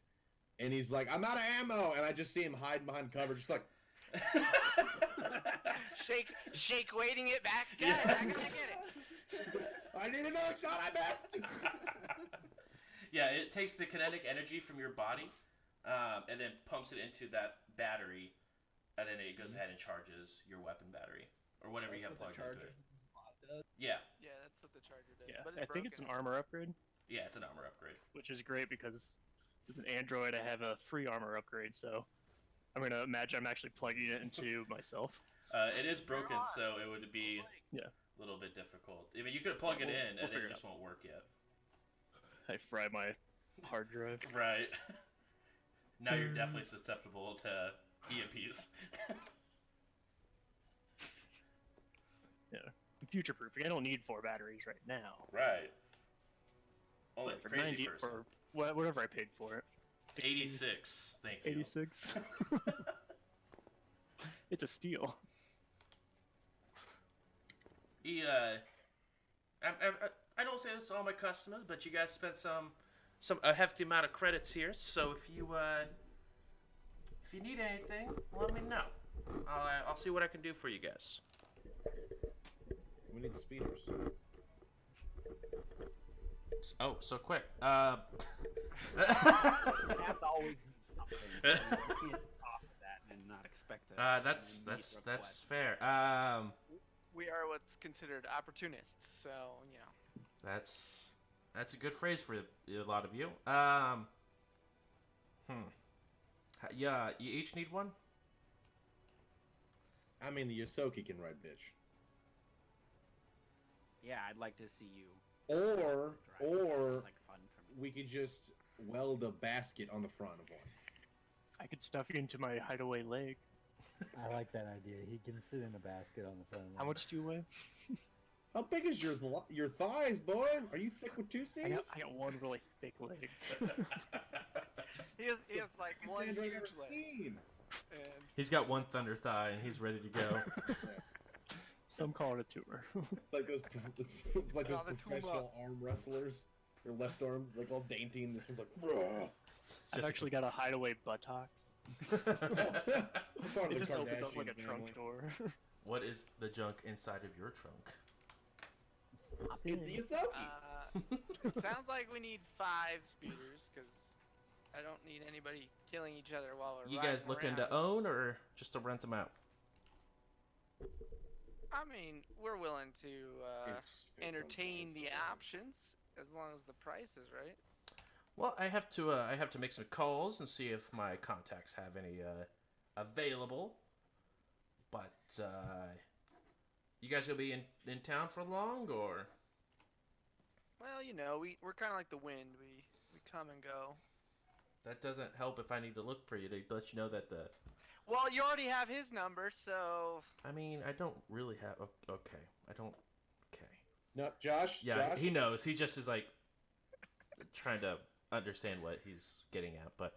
and he's like, "I'm out of ammo," and I just see him hiding behind cover, just like, Shake weighting it back. Good, I'm gonna Yes. get it. "I need another shot. I missed." Yeah, it takes the kinetic energy from your body, and then pumps it into that battery, and then it goes ahead and charges your weapon battery or whatever you have plugged into it. Yeah, Yeah, that's what the charger does. Yeah, but I think it's an broken. armor upgrade, yeah, it's an armor upgrade. which is great because with an Android I have a free armor upgrade. So I'm gonna imagine I'm actually plugging it into myself. It is broken, so it would be Yeah. a little bit difficult. I mean, you could plug it We'll- in, we'll and then figure it it just won't work yet. I fry my hard drive. Right. Now you're definitely susceptible to EMPs. Yeah, future proofing. I don't need 4 batteries right now. Right. Only a But for crazy 90 person. or whatever I paid for it. 60, 86. Thank you. 86. It's a steal. I don't say this to all my customers, but you guys spent a hefty amount of credits here. So if you need anything, let me know. I'll see what I can do for you guys. We need speeders. Oh, so quick. That's always something. You can't offer that and not expect it. That's fair. We are what's considered opportunists, so you know. That's a good phrase for a lot of you. Yeah, you each need one. I mean, the Yosoki can ride bitch. Yeah, I'd like to see you. Or drive. Sounds like fun for me. we could just weld a basket on the front of one. I could stuff you into my hideaway leg. I like that idea. He can sit in a basket on the front of How one. much do you weigh? How big is your thighs, boy? Are you thick with two C's? I got one really thick leg. He has like one I've never huge leg. seen. And He's got one thunder thigh and he's ready to go. Some call it a tumor. It's like those, it's like those not a professional arm wrestlers. Their left arm like all dainty, and this one's like. "Bruh." I've Just- actually got a hideaway buttocks. Part of It the just opens up Kardashian like a family. trunk door. What is the junk inside of your trunk? It's the Yosoki. it sounds like we need 5 speeders because I don't need anybody killing each other while we're You riding guys looking around. to own or just to rent them out? I mean, we're willing to It's entertain on the price. options as long as the price is right. Well, I have to make some calls and see if my contacts have any available. But you guys gonna be in town for long or? Well, you know, we're kind of like the wind. We come and go. That doesn't help if I need to look for you to let you know that the. Well, you already have his number, so I mean, I don't really have. Okay, I don't. Okay. No, Josh. Yeah, Josh? he knows. He just is like trying to understand what he's getting at. But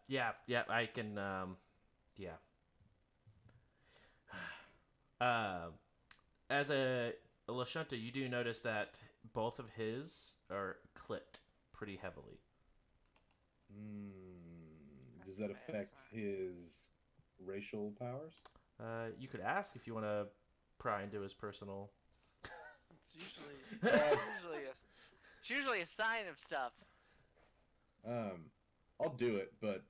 yeah, I can. Yeah. As a Lashunta, you do notice that both of his are clipped pretty heavily. Does that affect his racial powers? You could ask if you want to pry into his personal. it's usually a sign of stuff. I'll do it, but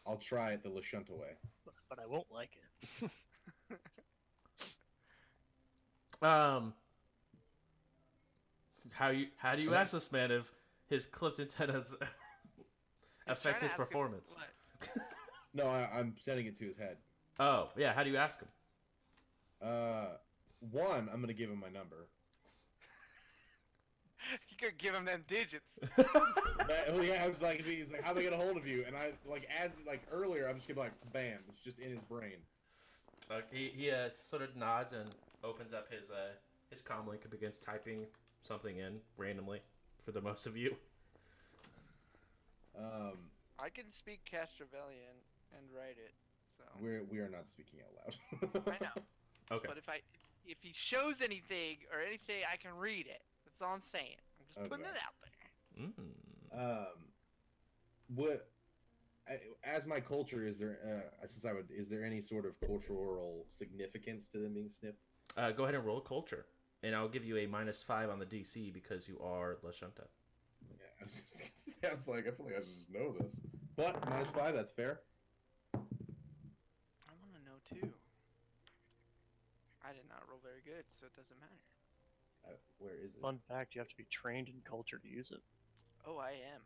I'll try it the Lashunta way. But I won't like it. How do you ask this man if his clipped antennas affect Trying his to ask him performance? what- No, I'm sending it to his head. Oh yeah, how do you ask him? One, I'm gonna give him my number. You could give him them digits. Yeah, I was like, he's like, how do I get a hold of you? And I earlier, I'm just gonna be like, bam, it's just in his brain. He sort of nods and opens up his comm link and begins typing something in randomly for the most of you. I can speak Castrovelian and write it. So We are not speaking out loud. I know. Okay. But if he shows anything or anything, I can read it. That's all I'm saying. I'm just putting Okay. it out there. As my culture, is there any sort of cultural significance to them being snipped? Go ahead and roll culture, and I'll give you a -5 on the DC because you are Lashunta. Yeah, I was like, I feel like I should just know this. But -5, that's fair. I want to know too. I did not roll very good, so it doesn't matter. Where is it? Fun fact: you have to be trained in culture to use it. Oh, I am.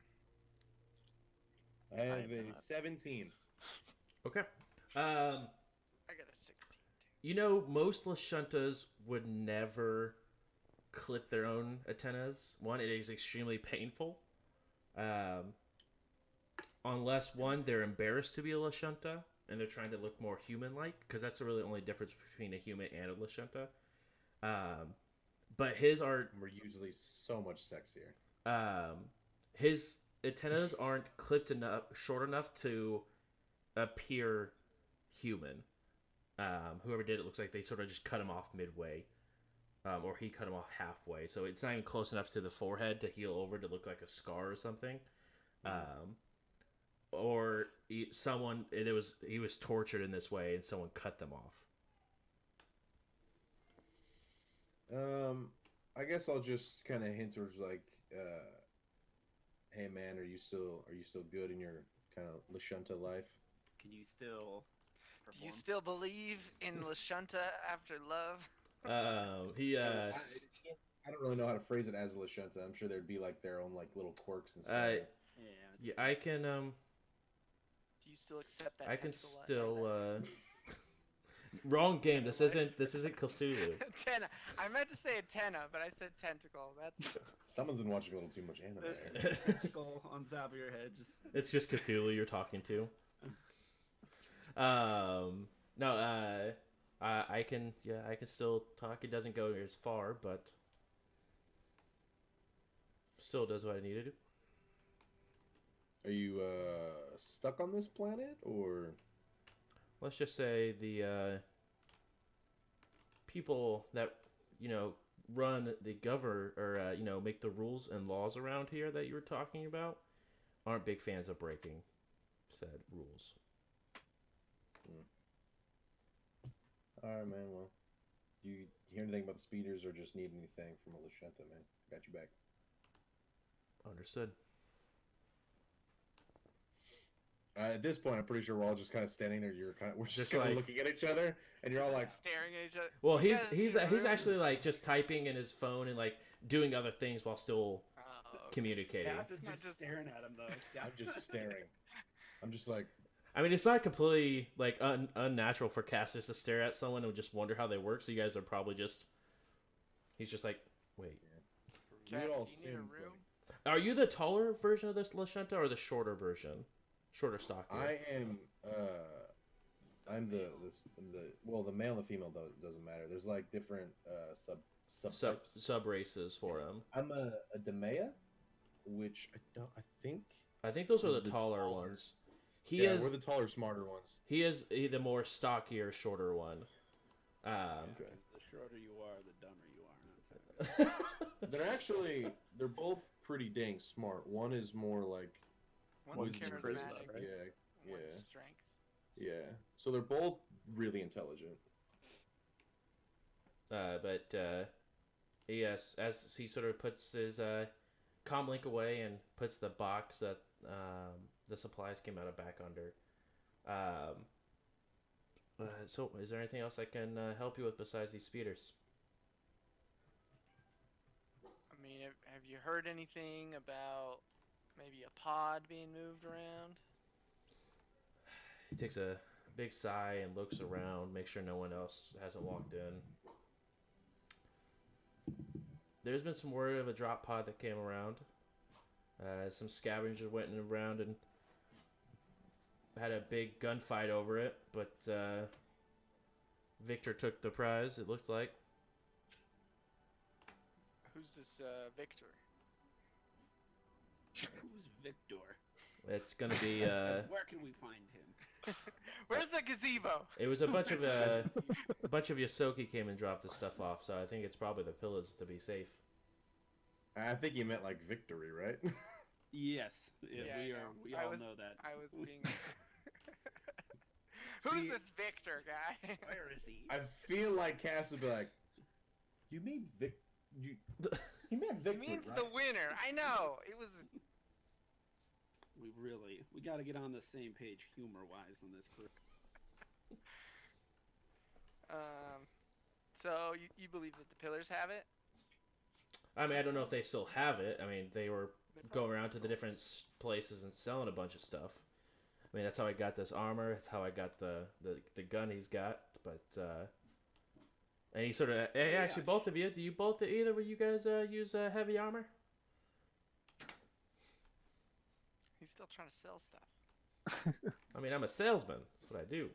I have am a not. 17. Okay. I got a 16 too. Most Lashuntas would never clip their own antennas. One, it is extremely painful. Unless one, they're embarrassed to be a Lashunta and they're trying to look more human-like, because that's the really only difference between a human and a Lashunta. But his are We're usually so much sexier. his antennas aren't clipped enough, short enough to appear human. Whoever did it looks like they sort of just cut him off midway, or he cut him off halfway. So it's not even close enough to the forehead to heal over to look like a scar or something. Or he was tortured in this way and someone cut them off. I guess I'll just kind of hint towards like, hey man, are you still good in your kind of Lashunta life? Can you still Do perform? you still believe in Lashunta after love? I don't really know how to phrase it as a Lashunta. I'm sure there'd be like their own like little quirks and stuff. Yeah, Yeah, I can Do you still accept that? I can tentacle still Wrong game. This isn't Cthulhu. Antenna. I meant to say antenna, but I said tentacle. That's Someone's been watching a little too much anime. This tentacle on top of your head just. It's just Cthulhu you're talking to. No, I can still talk. It doesn't go as far, but still does what I need to do. Are you stuck on this planet, or Let's just say the people that run the govern or make the rules and laws around here that you were talking about aren't big fans of breaking said rules. all right, man? Well, do you hear anything about the speeders, or just need anything from Lashenta, man? Got you back. Understood. At this point, I'm pretty sure we're all just kind of standing there. We're just Just kind of like- looking at each other, and you're all like, staring at each other. Well, You he's guys he's need a he's room? actually like just typing in his phone and like doing other things while still Oh, okay. communicating. Cass is Not just just- staring at him though. I'm just staring. I'm just like, I mean, it's not completely like unnatural for casters to stare at someone and just wonder how they work. So you guys are probably just. He's just like, wait. you Cass, it all do you need a seems room? Are you the taller version of this Lashenta or the shorter version? Shorter stock. I am. I'm the male and the female doesn't matter. There's like different sub races for him. I'm a Demea, which I think those are Those the are the taller taller. ones. we're the taller, smarter ones. He is the more stockier, shorter one. Okay. The shorter you are, the dumber you are. They're both pretty dang smart. One is more like One's Poison charismatic, charisma, right? yeah, one's strength. yeah. So they're both really intelligent. But yes, as he sort of puts his comm link away and puts the box that the supplies came out of back under. So, is there anything else I can help you with besides these speeders? I mean, have you heard anything about maybe a pod being moved around? He takes a big sigh and looks around, make sure no one else hasn't walked in. There's been some word of a drop pod that came around. Some scavengers went around and had a big gunfight over it, but Victor took the prize, it looked like. Who's this Victor? Who's Victor? It's gonna be Where can we find him? Where's the gazebo? it was a bunch of Yosoki came and dropped this stuff off, so I think it's probably the pillars to be safe. I think you meant like victory, right? Yes, Yeah, we I all was- know that. I was being. Who's See- this Victor guy? Where is he? I feel like Cass would be like, "You mean Vic? You meant He Victor, means right?" the winner. I know. It was. We got to get on the same page humor-wise in this group. So you believe that the pillars have it? I mean, I don't know if they still have it. I mean, they were They going probably around to the sold different places and selling a bunch of stuff. I mean, that's how I got this armor. That's how I got the gun he's got. But and he sort of hey, actually, both of you, do you both either of you guys use heavy armor? He's still trying to sell stuff. I mean, I'm a salesman. That's what I do.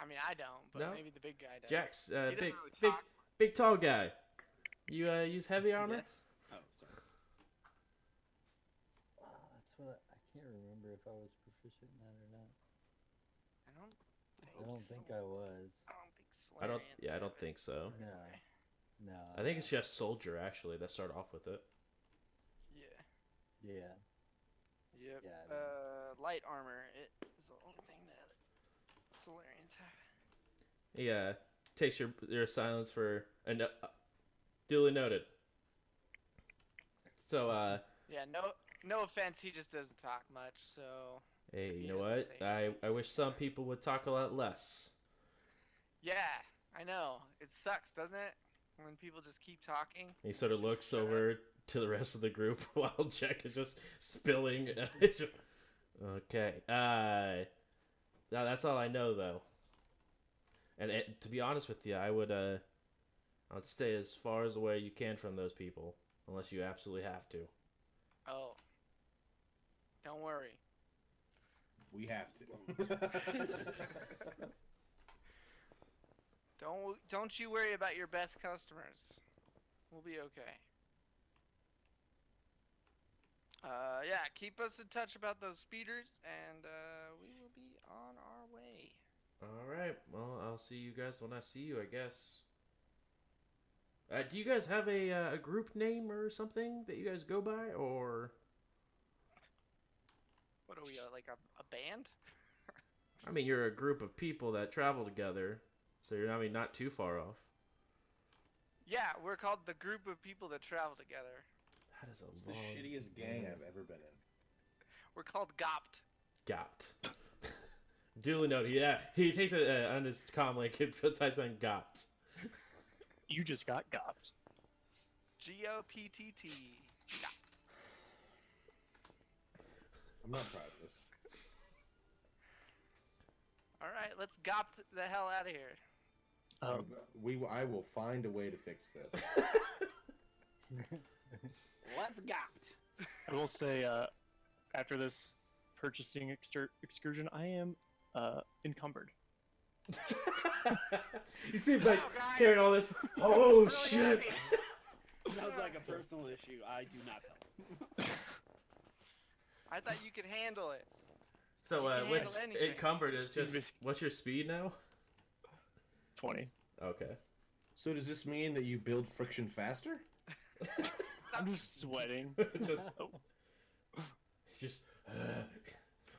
I mean, I don't, but No? maybe the big guy does. Jack's he doesn't big really talk. big tall guy. You use heavy armor? Yes. Oh, sorry. That's what I can't remember if I was proficient in that or not. I don't I don't think I was. I don't think I don't. Solarians Yeah, I have don't it. think so. No. No. I think it's just soldier actually that start off with it. Yeah. Yeah. Yep. Yeah, I know. Light armor. It is the only thing that Solarians have. Yeah, takes your silence for duly noted. So Yeah. No offense. He just doesn't talk much. So. hey, If he you know doesn't what? say I wish some people would talk a lot less. Yeah. I know. It sucks, doesn't it? When people just keep talking. He sort of Should looks shut up. over to the rest of the group while Jack is just spilling. Okay. Now that's all I know though. And to be honest with you, I would stay as far as away you can from those people, unless you absolutely have to. Oh. Don't worry. We have to. Don't you worry about your best customers. We'll be okay. Yeah, keep us in touch about those speeders, and we will be on our way. All right. Well, I'll see you guys when I see you, I guess. Do you guys have a group name or something that you guys go by, or? What are we, like a band? I mean, you're a group of people that travel together, so you're not too far off. Yeah, we're called the group of people that travel together. That is It's a the long shittiest gang name. I've ever been in. We're called Gopt. Gopt. Duly noted. Yeah, he takes it on his comm link and types on Gopt. You just got gopped. G-O-P-T-T. Gopt. I'm not proud of this. All right, let's Gopt the hell out of here. I will find a way to fix this. Let's gopt. I will say, after this purchasing excursion, I am encumbered. You seem like Wow, guys. carrying all this. Oh Really shit! heavy. Sounds like a personal issue. I do not help. I thought you could handle it. So You can with handle anything. encumbered is just what's your speed now? 20. Okay. So does this mean that you build friction faster? I'm just sweating. just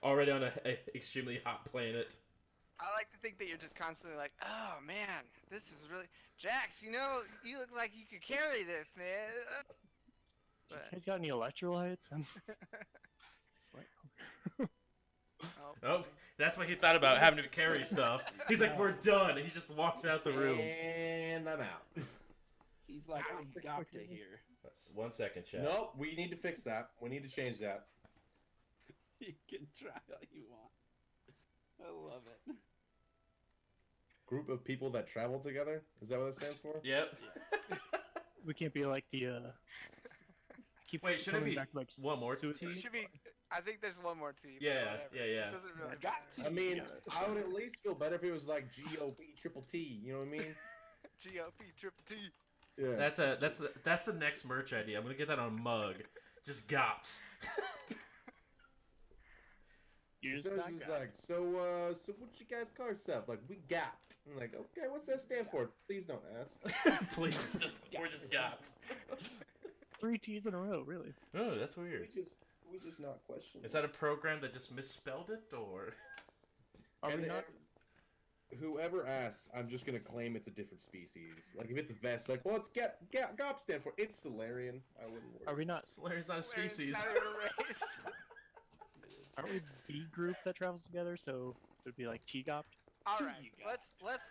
already on a extremely hot planet. I like to think that you're just constantly like, oh man, this is really Jax. You know, you look like you could carry this, man. You But, guys got any electrolytes? Sweat. Oh, that's what he thought about having to carry stuff. He's like, we're done. And he just walks out the room. And I'm out. He's like, I'm gopta here. That's 1 second, chat. Nope, we need to fix that. We need to change that. You can try all you want. I love it. Group of people that travel together? Is that what that stands for? Yep. We can't be like the. I keep Wait, should it coming be back to, like, one more suicide T? it should be. I think there's one more team. Yeah, Whatever. yeah. It doesn't really Got matter. I mean, I would at least feel better if it was like GOP triple T. You know what I mean? GOP triple T. Yeah. That's the next merch idea. I'm gonna get that on a mug. Just gops. You just So got it's just got. like, so what you guys call yourself? Like, we gapped. I'm like, okay, what's that stand for? Please don't ask. Please, we're just gopped. 3 T's in a row, really. Oh, that's weird. We just not question. Is that a program that just misspelled it, or? Are And we not? whoever asks, I'm just gonna claim it's a different species. Like if it's a vest, like, well, it's GOP stand for. It's Solarian. I wouldn't worry. Are we not? Solarian's not a Swear it's species. not even a race. Aren't we the group that travels together? So it would be like T-Gopt. All right, let's let's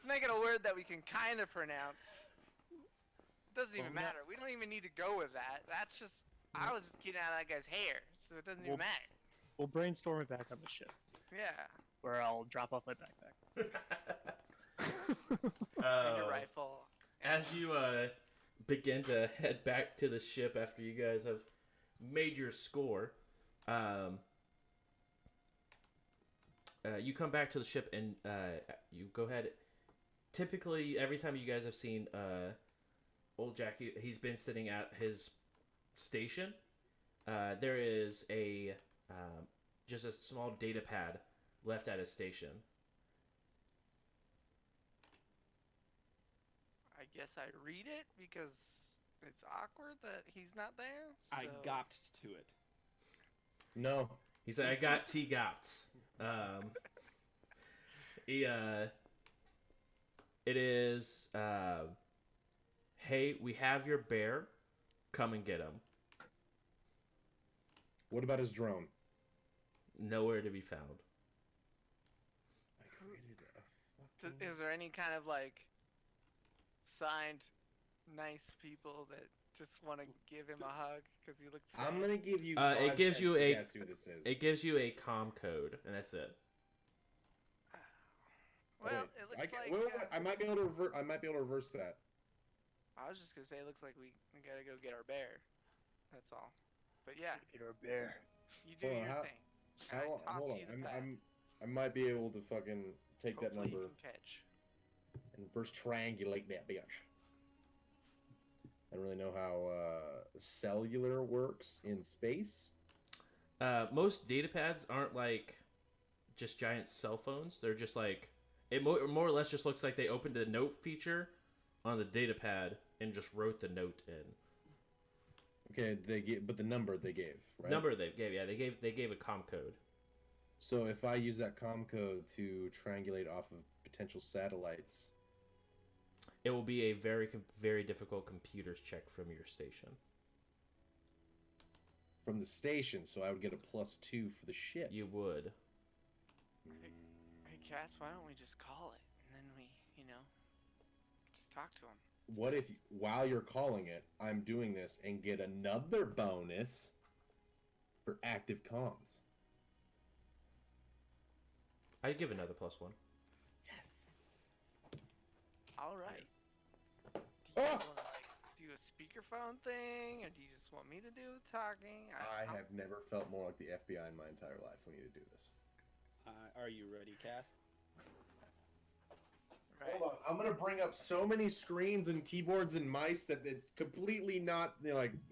make it a word that we can kind of pronounce. It doesn't even Well, matter. We don't even need to go with that. That's just I was just getting out of that guy's hair, so it doesn't Well, even matter. We'll brainstorm it back on the ship, Yeah, where I'll drop off my backpack. and your rifle. As you begin to head back to the ship after you guys have made your score, you come back to the ship and you go ahead. Typically, every time you guys have seen old Jack, he's been sitting at his station. There is a just a small data pad left at his station. I guess I read it because it's awkward that he's not there. So. I gopped to it. No. He said, "I got T-Gops." It is. Hey, we have your bear. Come and get him. What about his drone? Nowhere to be found. I created a fucking... Is there any kind of like signed nice people that just want to give him a hug because he looks sad. I'm gonna give you. It 5 gives cents you to a- guess who this is. It gives you a comm code, and that's it. Well, Wait, it looks like. wait, I might be able to revert. I might be able to reverse that. I was just gonna say it looks like we gotta go get our bear. That's all. But yeah, Get our bear. you do Hold on, your how- thing. And I toss Hold you the on. pet. I might be able to fucking take that Hopefully number you can catch. and reverse triangulate that bitch. I don't really know how cellular works in space. Most data pads aren't like just giant cell phones. They're just like it more or less just looks like they opened the note feature on the data pad and just wrote the note in. Okay, but the number they gave, right? Number they gave, yeah, they gave a comm code. So if I use that comm code to triangulate off of potential satellites, It will be a very difficult computers check from your station. from the station, so I would get a +2 for the ship. You would. Hey, Cass, why don't we just call it and then we, just talk to him. What if, while you're calling it, I'm doing this and get another bonus for active comms? I'd give another +1. Yes. All right. Do you Ah! want to do a speakerphone thing, or do you just want me to do the talking? I have never felt more like the FBI in my entire life. We need to do this. Are you ready, Cass? Right. Hold on, I'm gonna bring up so many screens and keyboards and mice that it's completely not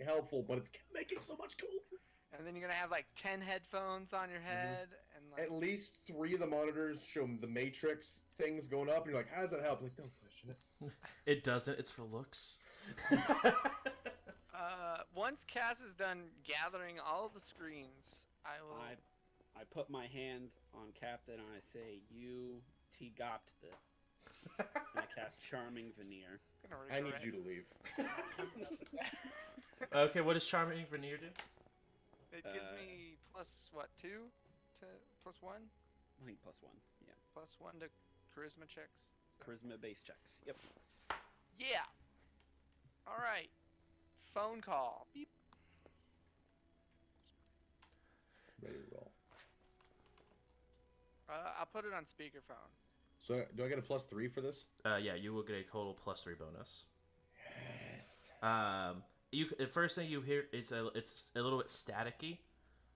helpful, but it's making so much cooler. And then you're gonna have like 10 headphones on your head, and like. At least 3 of the monitors show the Matrix things going up, and you're like, "How does that help?" Like, don't question it. It doesn't. It's for looks. Once Cass is done gathering all of the screens, I will. I put my hand on Captain and I say, "You T-gopt the." And I cast Charming Veneer. I need you to leave. Okay, what does Charming Veneer do? It gives me plus what, 2 to plus 1, I think +1. Yeah. plus 1 to charisma checks. So. Charisma-based checks. Yep. Yeah. All right. Phone call. Beep. Ready to roll. I'll put it on speakerphone. So, do I get a +3 for this? Yeah, you will get a total +3 bonus. Yes. The first thing you hear it's a little bit staticky,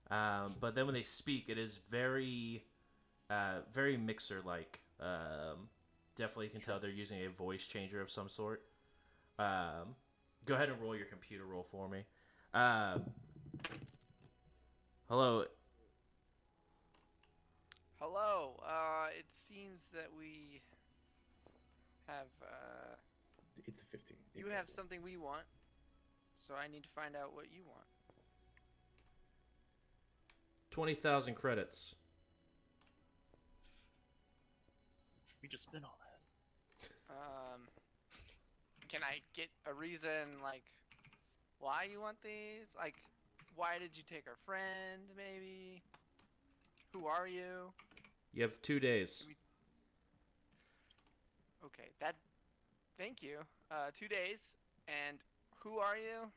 but then when they speak, it is very mixer like. Definitely can tell they're using a voice changer of some sort. Go ahead and roll your computer roll for me. Hello. Hello. It seems that we have. It's a 15. You have something we want, so I need to find out what you want. 20,000 credits. We just spent all that. Can I get a reason, like, why you want these? Like, why did you take our friend, maybe? Who are you? You have 2 days. Okay, thank you. 2 days, and who are you?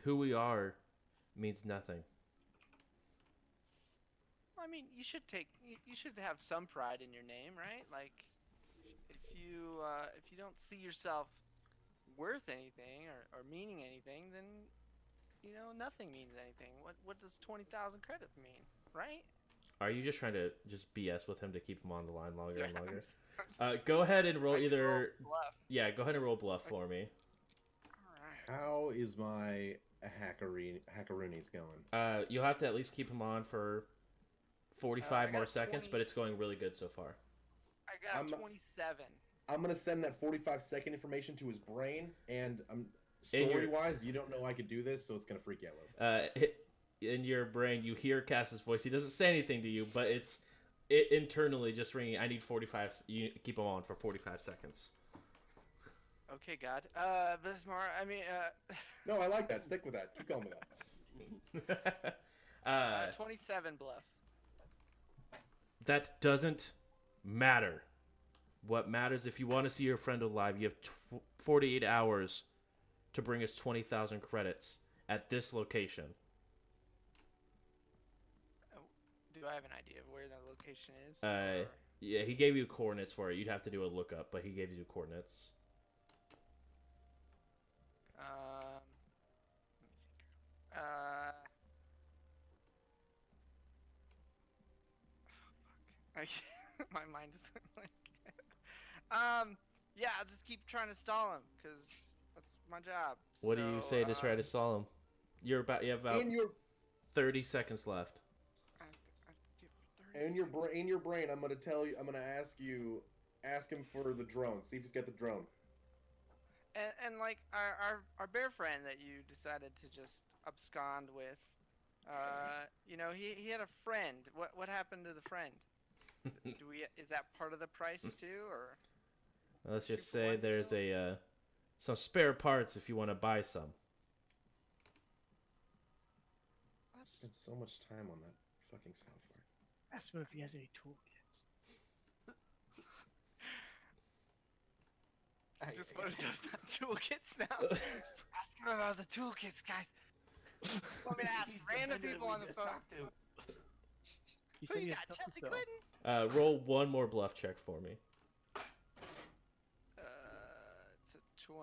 Who we are means nothing. I mean, you should have some pride in your name, right? Like, if you don't see yourself worth anything or meaning anything, then nothing means anything. What does 20,000 credits mean, right? Are you just trying to just BS with him to keep him on the line longer and Yeah, longer? I'm Go ahead and roll I can either. roll bluff. Yeah, go ahead and roll bluff for me. All right. How is my hackaroonies going? You'll have to at least keep him on for 45 I more got seconds, 20. but it's going really good so far. I got I'm- 27. I'm gonna send that 45-second information to his brain, and In your- story-wise, you don't know I could do this, so it's gonna freak you out a little bit. In your brain, you hear Cass's voice. He doesn't say anything to you, but it internally just ringing. I need 45. You keep him on for 45 seconds. Okay, God. Bismarck, I mean, No, I like that. Stick with that. Keep going with that. 27 bluff. That doesn't matter. What matters, if you want to see your friend alive, you have 48 hours to bring us 20,000 credits at this location. Do I have an idea of where that location is? Yeah, he gave you coordinates for it. You'd have to do a lookup, but he gave you coordinates. Let me think. My mind just went blank. Yeah, I'll just keep trying to stall him because that's my job. What do you say to try to stall him? You have about In your 30 seconds left. I have to do it for 30 in your brain, I'm gonna tell you. I'm gonna ask him for the drone. See if he's got the drone. And like our bear friend that you decided to just abscond with, he had a friend. What happened to the friend? Is that part of the price too, or? Let's just say there's some spare parts if you want to buy some. I spent so much time on that fucking software. Ask him if he has any toolkits. I just wanted to know about toolkits now. Ask him about the toolkits, guys. Want me to ask random people on the phone? Who you got, Chelsea Clinton? Roll one more bluff check for me. It's a 26.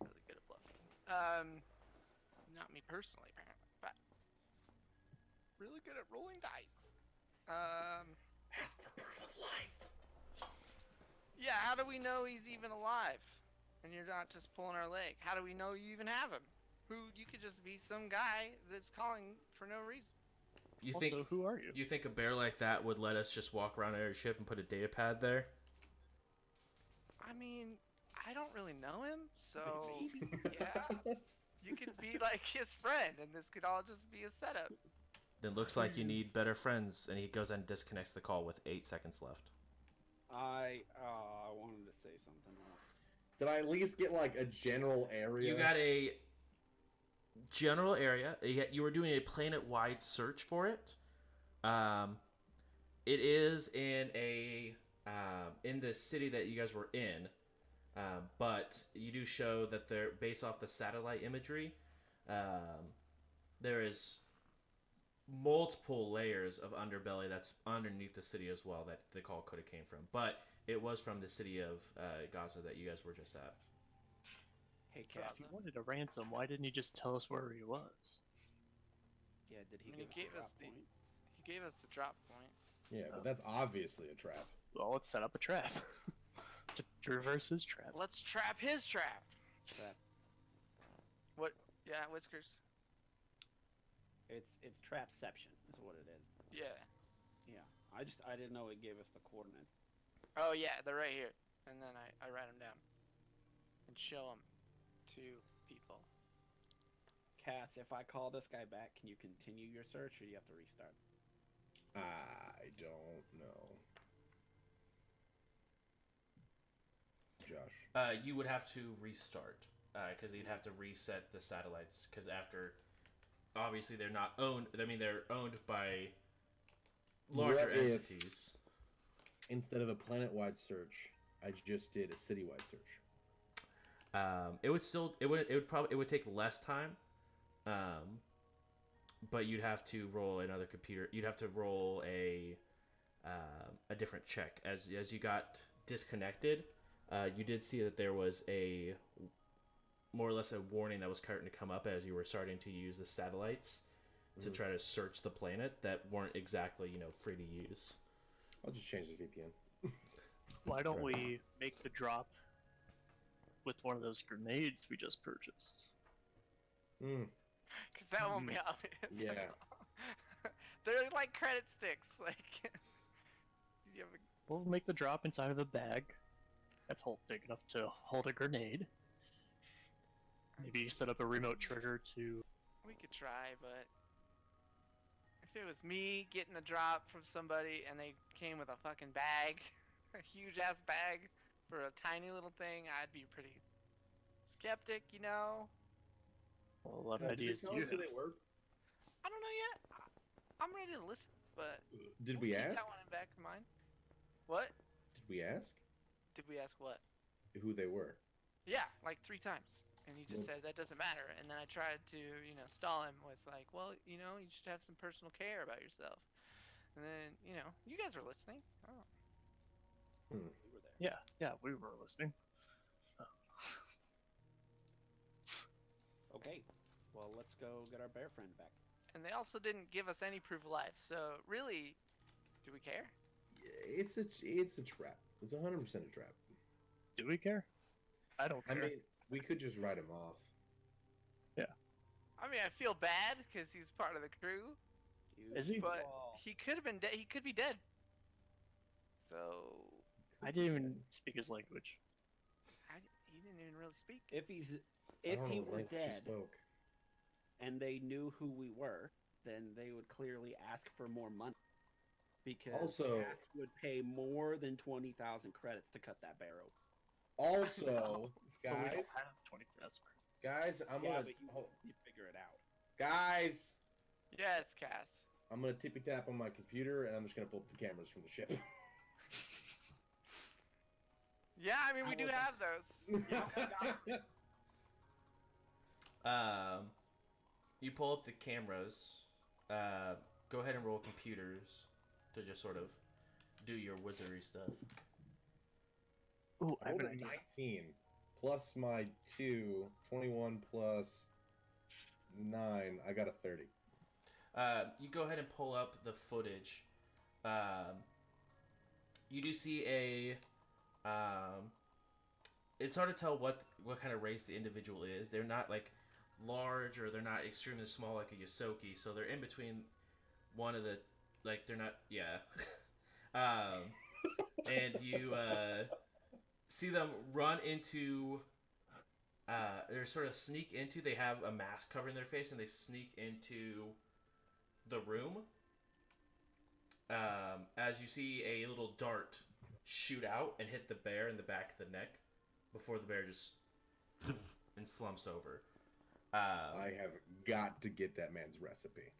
Really good at bluffing. Not me personally, apparently, but really good at rolling dice. Ask for proof of life. Yeah, how do we know he's even alive? And you're not just pulling our leg. How do we know you even have him? You could just be some guy that's calling for no reason. You Also, think who are you? you think a bear like that would let us just walk around our ship and put a data pad there? I mean, I don't really know him, so yeah. You could be like his friend, and this could all just be a setup. Then looks like you need better friends, and he goes and disconnects the call with 8 seconds left. I wanted to say something. Did I at least get like a general area? You got a general area. You were doing a planet-wide search for it. It is in the city that you guys were in, but you do show that they're based off the satellite imagery. There is multiple layers of underbelly that's underneath the city as well that the call could have came from, but it was from the city of Gaza that you guys were just at. Hey, If Cat. he wanted a ransom, why didn't he just tell us where he was? Yeah, did he I mean, give us a drop point? He gave us the drop point. Yeah, but that's obviously a trap. Well, let's set up a trap. to reverse his trap. Let's trap his trap. Trap. What? Yeah, Whiskers. It's trapception is what it is. Yeah. Yeah. I didn't know it gave us the coordinates. Oh yeah, they're right here. And then I write them down and show them to people. Cass, if I call this guy back, can you continue your search, or do you have to restart? I don't know. Josh. You would have to restart because you'd have to reset the satellites because after, obviously they're not owned. I mean, they're owned by larger What if, entities. instead of a planet-wide search, I just did a city-wide search? It would take less time, but you'd have to roll another computer. You'd have to roll a different check as you got disconnected. You did see that there was a more or less a warning that was starting to come up as you were starting to use the satellites to try to search the planet that weren't exactly free to use. I'll just change the VPN. Why don't we make the drop with one of those grenades we just purchased? Because that won't be obvious. Yeah. They're like credit sticks. Like, you have We'll make the drop inside of a bag that's big enough to hold a grenade. Maybe set up a remote trigger to... we could try, but if it was me getting a drop from somebody and they came with a fucking bag, a huge ass bag for a tiny little thing, I'd be pretty skeptic, Well, a lot of ideas do you have? They work? I don't know yet. I'm ready to listen, but Did we'll we keep ask? that one in back of mind. What? Did we ask? Did we ask what? who they were. Yeah, like 3 times. And he just Well- said that doesn't matter. And then I tried to, stall him with like, well, you should have some personal care about yourself. And then, you guys were listening. Oh. We were there. Yeah, we were listening. Okay. Well, let's go get our bear friend back. And they also didn't give us any proof of life. So really, do we care? It's a trap. It's 100% a trap. Do we care? I don't I care. mean, we could just write him off. I mean, I feel bad because he's part of the crew, Is he? but Well, he could have been dead. He could be dead. So I didn't even speak his language. he didn't even really speak. if I if don't he know what were language he dead spoke. and they knew who we were, then they would clearly ask for more money. Because Also- Cass would pay more than 20,000 credits to cut that bear open. Also, But we guys, don't have 20,000. guys, I'm Yeah, gonna but you figure it out. guys, Yes, Cass. I'm gonna tippy tap on my computer, and I'm just gonna pull up the cameras from the ship. Yeah, I mean, we do have those. You pull up the cameras. Go ahead and roll computers to just sort of do your wizardry stuff. Ooh, I I have rolled an a idea. 19 plus my 2, 21 plus 9. I got a 30. You go ahead and pull up the footage. You do see a. It's hard to tell what kind of race the individual is. They're not like large or they're not extremely small like a Yosoki, so they're in between one of the they're not and you see them run into they sort of sneak into, they have a mask covering their face and they sneak into the room as you see a little dart shoot out and hit the bear in the back of the neck before the bear just and slumps over. I have got to get that man's recipe.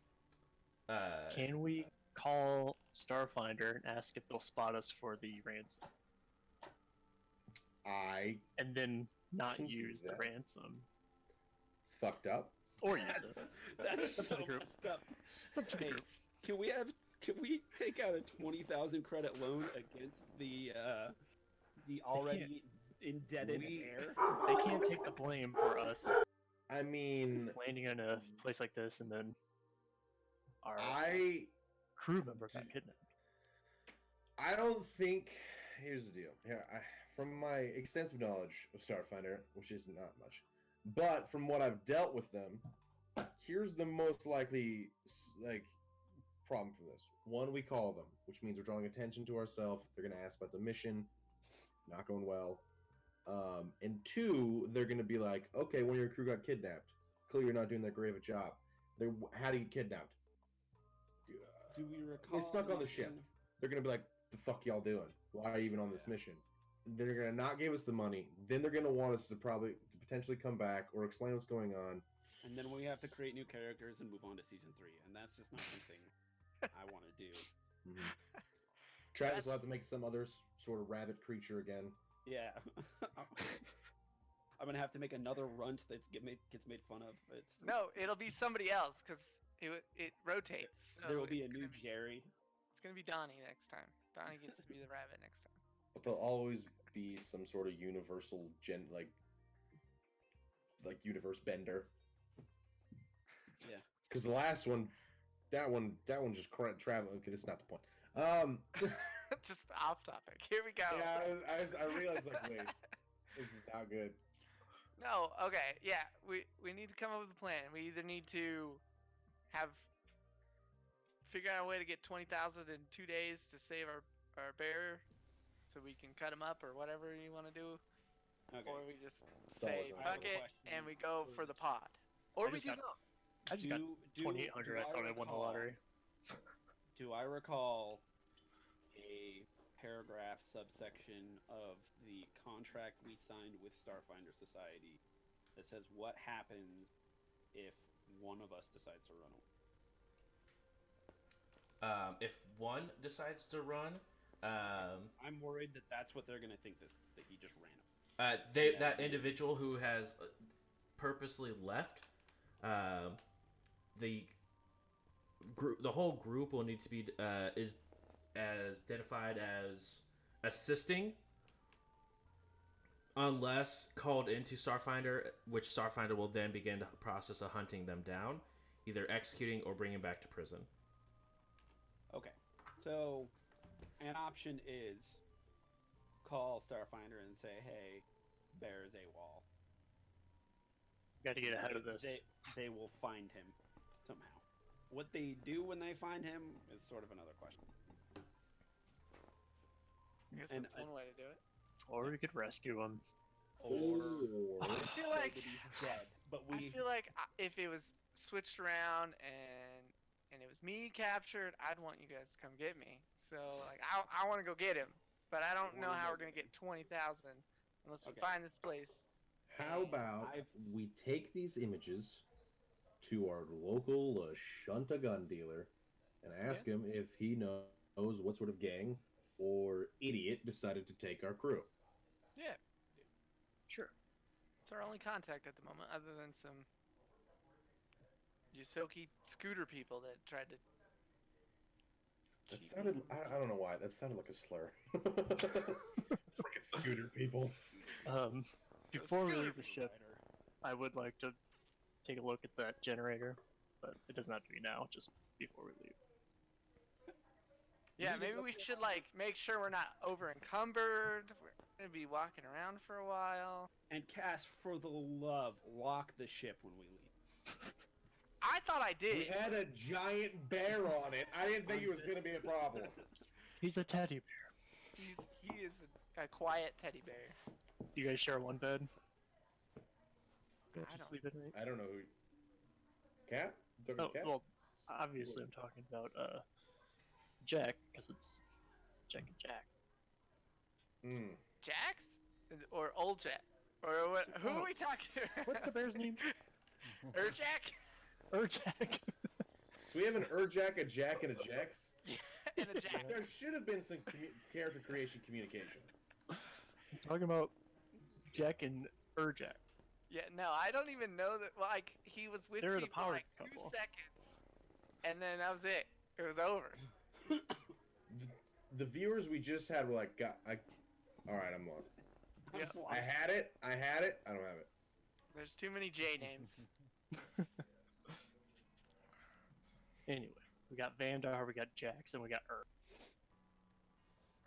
Can we call Starfinder and ask if they'll spot us for the ransom? And then not Can do use the that. ransom. it's fucked up. Or use it. That's Up to so the group. messed up. It's up to the Hey, group. can we take out a 20,000 credit loan against the already indebted We- heir? They can't take the blame for us I mean, landing in a place like this and then our crew member got kidnapped. I don't think. Here's the deal. Here, from my extensive knowledge of Starfinder, which is not much, but from what I've dealt with them, here's the most likely problem for this. One, we call them, which means we're drawing attention to ourselves. They're gonna ask about the mission, not going well. And 2, they're gonna be like, okay, one of your crew got kidnapped. Clearly, you're not doing that great of a job. How do you get kidnapped? Do we recall? Get stuck on the ship. anything- They're gonna be like, "The fuck y'all doing? Why are you even on this mission?" They're gonna not give us the money. Then they're gonna want us to potentially come back or explain what's going on. And then we have to create new characters and move on to season 3, and that's just not something I want to do. Travis will have to make some other sort of rabbit creature again. Yeah. I'm gonna have to make another runt that gets made fun of. No, it'll be somebody else because it rotates. So There will be a it's new gonna be- Jerry. It's gonna be Donnie next time. Donnie gets to be the rabbit next time. But there'll always be some sort of universal like universe bender. Yeah. Because the last one, that one just travel. Okay, that's not the point. Just off topic. Here we go. Yeah, I realized wait, this is not good. No, okay, yeah. We need to come up with a plan. We either need to figure out a way to get 20,000 in 2 days to save our bear, so we can cut him up or whatever you want to do, Okay. or we just Solid. say I have fuck a it question and we go for the pod, or I we just do got- both. I just got 2,800. I thought I won the lottery. Do I recall a paragraph subsection of the contract we signed with Starfinder Society that says what happens if one of us decides to run away? If one decides to run, I'm worried that that's what they're gonna think that he just ran. that individual who has purposely left, the group, the whole group will need to be is as identified as assisting, unless called into Starfinder, which Starfinder will then begin the process of hunting them down, either executing or bringing back to prison. Okay, so an option is call Starfinder and say, "Hey, there's a wall." Got to get ahead of this. They will find him somehow. What they do when they find him is sort of another question. I guess And that's one way to do it. Or we could rescue him. Or I feel like that he's dead. But I feel like if it was switched around and it was me captured, I'd want you guys to come get me. So like I want to go get him, but I don't know how we're gonna get 20,000 unless we Okay. find this place. How about we take these images to our local Shunta gun dealer and ask him if he knows what sort of gang or idiot decided to take our crew. Yeah, Sure. it's our only contact at the moment, other than some Yosoki scooter people that tried to. That cheat sounded, me. I don't know why, that sounded like a slur. Freaking scooter people. Before we Scooter leave the ship, I would like to take a look at that generator, but it doesn't have to be now, just before we leave. Yeah, maybe we should like make sure we're not over encumbered. We're gonna be walking around for a while. And Cass, for the love, lock the ship when we leave. I thought I did. We had a giant bear on it. I didn't think it was going to be a problem. He's a teddy bear. He is a quiet teddy bear. Do you guys share one bed? I Just don't- leave it in. I don't know who. Cat? You talking Oh, to Cat? well, obviously I'm talking about Jack, because it's Jack and Jack. Hmm. Jax or old Jack or what? Who are we talking to? What's the bear's name? Jack Jack. So we have an Jack, a Jack, and a Jax? and a Jack. There should have been some character creation communication. I'm talking about Jack and Jack. Yeah, no, I don't even know that. Well, like he was with They're me the for power like 2 couple. seconds, and then that was it. It was over. The viewers we just had were like, all right, I'm lost. Yeah. I had it. I don't have it. There's too many J names. Anyway, we got Vandar, we got Jax, and we got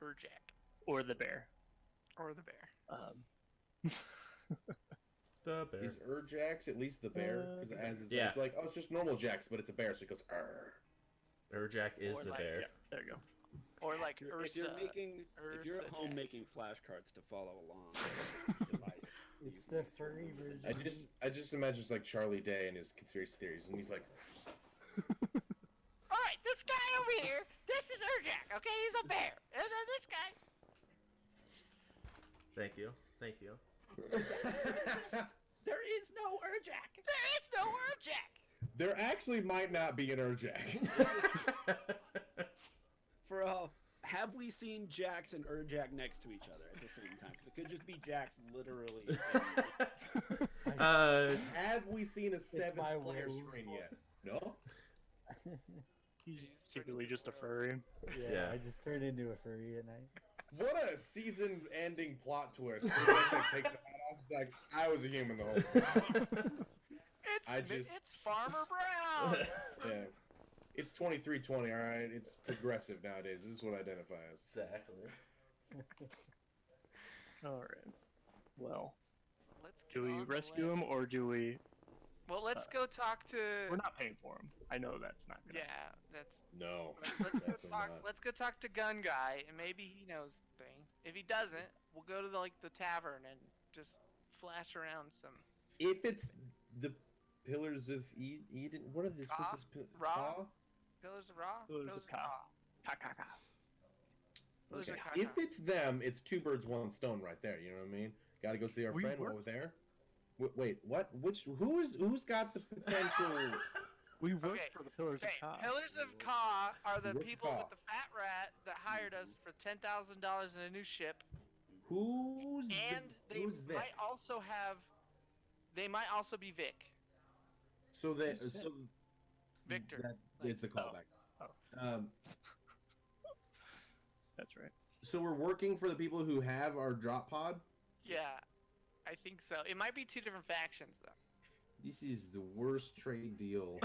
Or Jack or the bear. or the bear. The bear. Is Jax at least the bear? Because as it's like, oh, it's just normal Jax, but it's a bear, so he goes, Urjak is Or the like- bear. Yeah, there you go. Or like If Ursa. you're at home Jack. making flashcards to follow along, advice. It's the furry version. I just imagine it's like Charlie Day and his conspiracy theories, and he's like, All right, this guy over here. This is Urjak. Okay, he's a bear. And then this guy. Thank you. Thank you. There is no Urjak. There is no Urjak. there actually might not be an Jack. For have we seen Jax and Urjak next to each other at the same time? 'Cause it could just be Jax literally. Have we seen a my seventh player werewolf. screen yet? No. He's secretly just a furry. Yeah. I just turned into a furry at night. What a season-ending plot twist! He actually takes the hat off. He's like, I was a human the whole time. It's Farmer Brown. Yeah. It's 2320, all right. It's progressive nowadays. This is what I identify as. Exactly. All right. Well, Let's do get we on the rescue way. him or do we? Well, let's go talk to. We're not paying for him. I know that's not gonna. Yeah, that's. No. Let's go Definitely talk. not. Let's go talk to Gun Guy, and maybe he knows the thing. If he doesn't, we'll go to the tavern and just flash around some. If it's the Pillars of Eden, what are this? Ka? What's this? Ra? Ka? Pillars of Ra. Pillars of Ka. Ka. Pillars of Okay. Ka. If it's them, it's two birds, one stone right there. You know what I mean? Got to go see our We friend work- over there. Wait, what? Who's got the potential? We work Okay, for the Pillars Okay, of Ka. Pillars of Ka are the Work people Ka. with the fat rat that hired us for $10,000 in a new ship. Who's And they who's Vic? might also have. They might also be Vic. So that Who's Vic? so Victor. that Like- it's the callback. Oh. That's right. So we're working for the people who have our drop pod. Yeah, I think so. It might be two different factions though. This is the worst trade deal.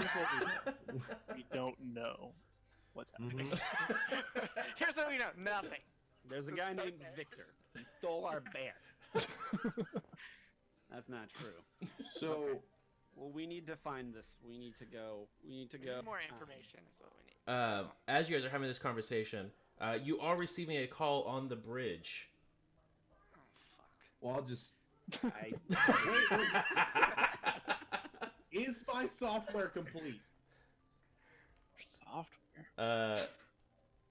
We don't know what's happening. Here's what we know: nothing. There's a guy named Victor. He stole our bear. That's not true. So Well, we need to find this. We need to go. We need to We go. need more information is what we need. As you guys are having this conversation, you are receiving a call on the bridge. Oh fuck. well, I'll just I, is my software complete? Software.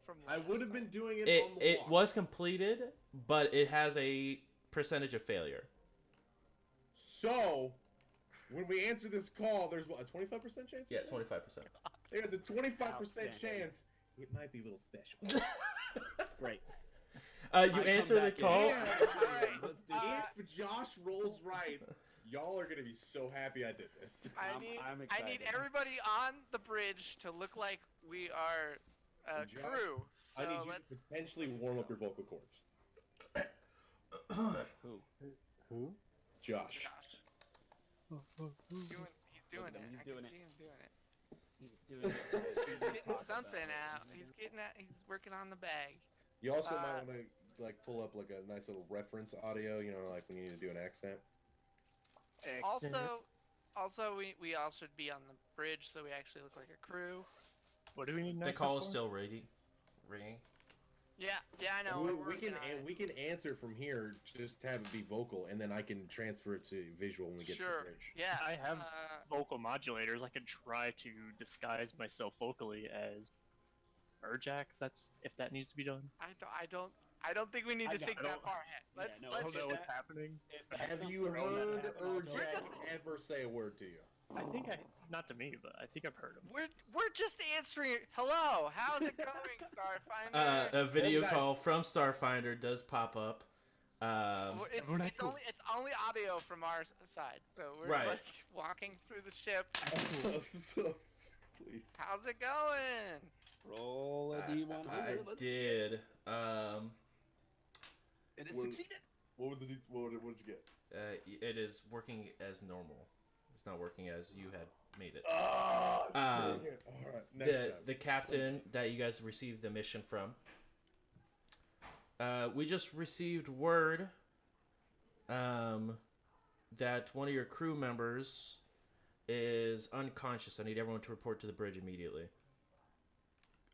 From I would have last been time. doing it It on the it block. was completed, but it has a percentage of failure. So when we answer this call, there's what, a 25% chance? Yeah, you said? 25%. There's a 25% Outstanding. chance it might be a little special. great. You come answer the back in. call. Yeah. Let's do it. If Josh rolls right, y'all are gonna be so happy I did this. I I'm need excited. everybody on the bridge to look like we are a Josh, crew. So I need you let's. to potentially warm up your vocal cords. Who? Who? Josh. He's doing Look at him, it. he's I doing can it. see him doing it. He's doing it. He's getting something out. He's getting out. He's working on the bag. You also Uh, might want to like pull up like a nice little reference audio, you know, like when you need to do an accent. Also, we all should be on the bridge so we actually look like a crew. What do we need The next? call is still ringing. Yeah, I know. we, we're we working can on it. we can answer from here, just have it be vocal, and then I can transfer it to visual when we get to Sure. the bridge. Yeah. I have vocal modulators. I could try to disguise myself vocally as Urjak. That's if that needs to be done. I don't think we need I to got- think I that don't- far ahead. Yeah, Let's no, I let's don't know that- what's happening. If Have something you like that heard happened, I'll go Urjack vocal. ever say a word to you? I think not to me, but I think I've heard him. we're just answering. Hello, how's it going, Starfinder? A video guys. call from Starfinder does pop up. It's Everyone act cool. only audio from our side, so we're Right. like walking through the ship. Please. How's it going? Roll a D100. I Let's see did. it. It has Well- succeeded. What was the what did you get? It is working as normal. It's not working as you had made it. Oh, Um, dang it. All right, next The time. the captain that you guys received the mission from. We just received word. That one of your crew members is unconscious. I need everyone to report to the bridge immediately.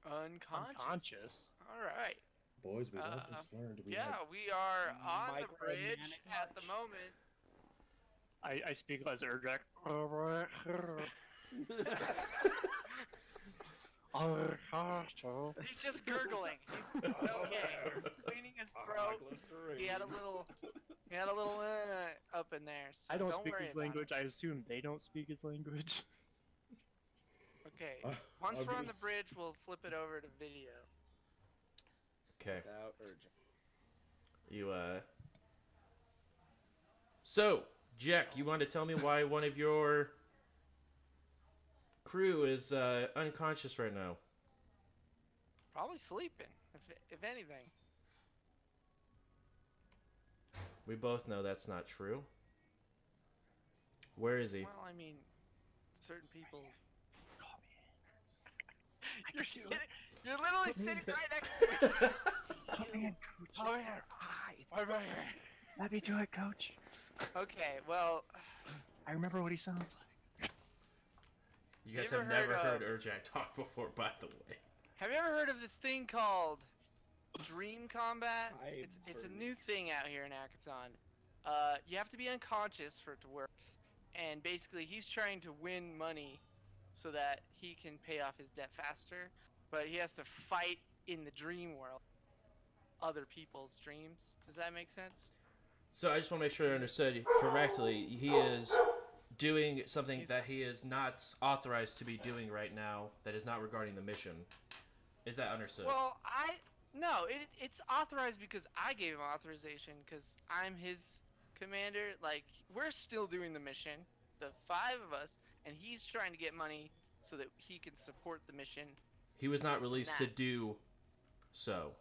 Unconscious. All right. Boys, we all just learned. We Yeah, had- we are on the bridge Micromanic at the touch. moment. I speak as Urjak. He's just gurgling. He's okay. Cleaning his throat. He had a little up in there. So I don't speak worry his about it. language. I assume they don't speak his language. Okay. Uh, Once I'm we're on gonna the bridge, we'll flip it over to video. Okay. Without urging. You So, Jack, you want to tell me why one of your crew is unconscious right now? Probably sleeping, if anything. We both know that's not true. Where is he? Well, I mean, certain people. I You're can do sitting. it. You're literally sitting right next to me. Come in, coach. Over here. Over here. Let me do it, coach. Okay. Well, I remember what he sounds like. You guys You have ever never heard heard of- Urjak talk before, by the way. have you ever heard of this thing called Dream Combat? I've It's a heard. new thing out here in Akaton. You have to be unconscious for it to work, and basically he's trying to win money so that he can pay off his debt faster, but he has to fight in the dream world, other people's dreams. Does that make sense? So I just want to make sure I understood correctly. He is doing something that he is not authorized to be doing right now that is not regarding the mission. Is that understood? Well, No, it's authorized because I gave him authorization because I'm his commander. Like, we're still doing the mission, the 5 of us, and he's trying to get money so that he can support the mission. He was not released to Nah. do so.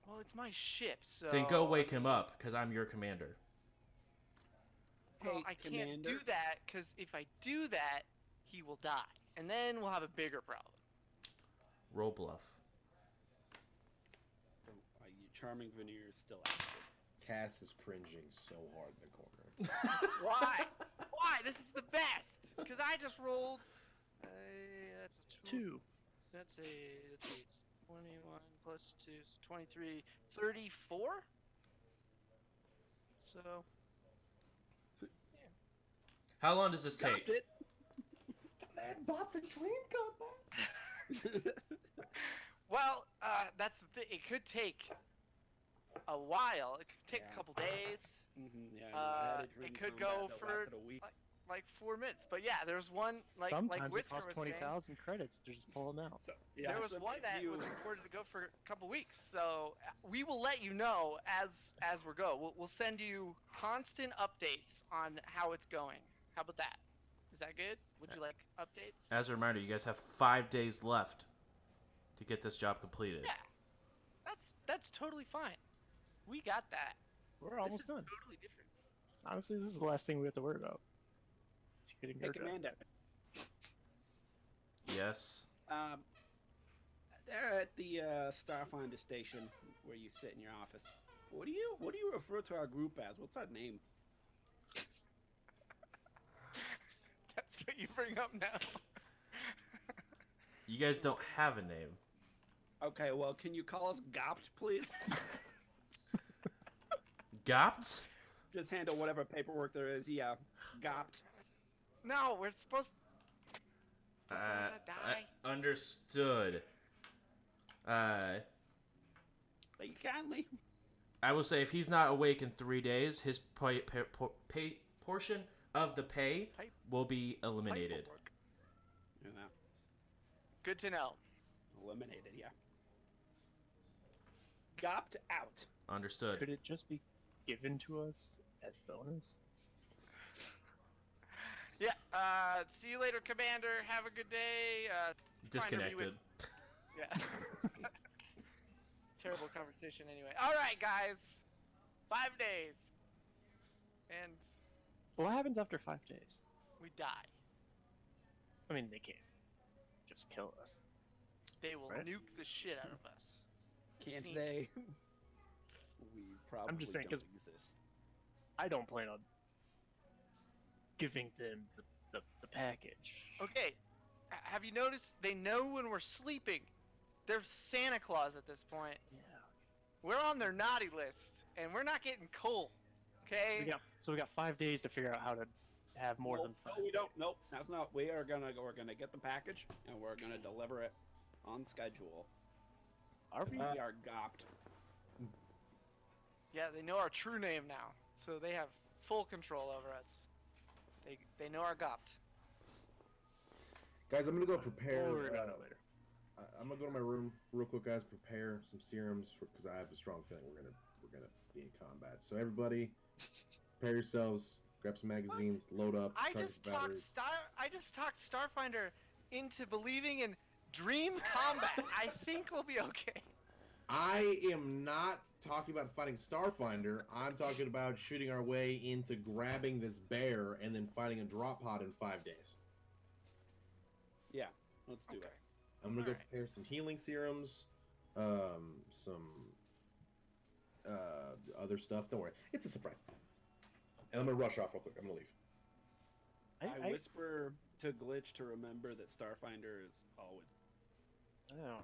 Well, it's my ship, so... Then go wake him up, because I'm your commander. Well, Hey, I can't Commander. do that, because if I do that, he will die. And then we'll have a bigger problem. Roll bluff. Your charming veneer is still active. Cass is cringing so hard in the corner. Why? Why? This is the best! Because I just rolled... that's a 2. That's a... Let's see, it's 21 plus 2, so 23. 34? So... How long does this Got take? it. The man bought the dream combat. Well, that's the thing. It could take a while. It could take Yeah. a couple days. Yeah, I had a It dream could combat go that for lasted a week. like 4 minutes. But yeah, there's one like Sometimes it Whisker costs was saying. 20,000 credits to just pull them out. So, yeah, There was so one if that you- was reported to go for a couple weeks. So we will let you know as we go. We'll send you constant updates on how it's going. How about that? Is that good? Would you like updates? As a reminder, you guys have 5 days left to get this job completed. Yeah, that's totally fine. We got that. We're almost this is done. Totally different. Honestly, this is the last thing we have to worry about. It's getting Hey, Urgot. Commander. Yes. There at the Starfinder station where you sit in your office. What do you refer to our group as? What's our name? That's what you bring up now. You guys don't have a name. Okay, well, can you call us Gopt, please? Gopt? Just handle whatever paperwork there is. Yeah, Gopt. No, we're supposed. Just gonna die. Understood. Thank you kindly. I will say if he's not awake in 3 days, his portion of the pay Pipe- will be eliminated. Paperwork. You know, Good to know. eliminated. Yeah. Gopt out. Understood. Could it just be given to us as bonus? Yeah. See you later, Commander. Have a good day. Disconnected. Yeah. Terrible conversation. Anyway. All right, guys. 5 days. And What happens after 5 days? we die. I mean, they can't just kill us. They will Right. nuke the shit out of us. Can't Sneak. they? We probably just saying, don't 'cause- exist. I don't plan on giving them the package. Okay. Have you noticed they know when we're sleeping? They're Santa Claus at this point. Yeah. We're on their naughty list, and we're not getting coal. Okay? So we got 5 days to figure out how to have more Nope, than 5. No, we don't. Nope, that's not. We're gonna get the package and we're gonna deliver it on schedule. Are we? We are Gopt. Yeah, they know our true name now, so they have full control over us. They know our gopt. Guys, I'm gonna go prepare. We'll worry about it later. I'm gonna go to my room real quick, guys. Prepare some serums because I have a strong feeling we're gonna be in combat. So everybody, prepare yourselves. Grab some magazines. Load up. I charge just the talked batteries. Starfinder into believing in dream combat. I think we'll be okay. I am not talking about fighting Starfinder. I'm talking about shooting our way into grabbing this bear and then fighting a drop pod in 5 days. Yeah, let's do Okay. it. I'm gonna go Alright. prepare some healing serums, some other stuff. Don't worry, it's a surprise. And I'm gonna rush off real quick. I'm gonna leave. I whisper to Glitch to remember that Starfinder is always. I don't know.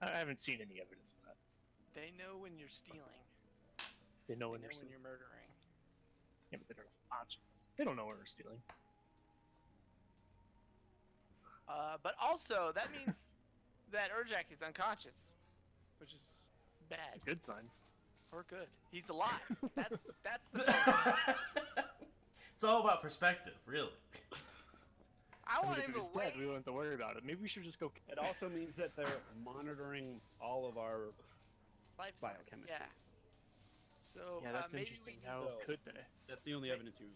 I haven't seen any evidence of that. They know when you're stealing. They know They when know you're when you're murdering. Yeah, but they don't have options. They don't know when we're stealing. But also that means that Urjak is unconscious, which is bad Good sign. or good. He's alive. That's the thing. It's all about perspective, really. I don't want if him he was to dead, wait. we wouldn't have to worry about it. Maybe we should just go. It also means that they're monitoring all of our Life science, biochemistry. yeah. So Yeah, that's maybe interesting. We, How So- could they? That's the only evidence you.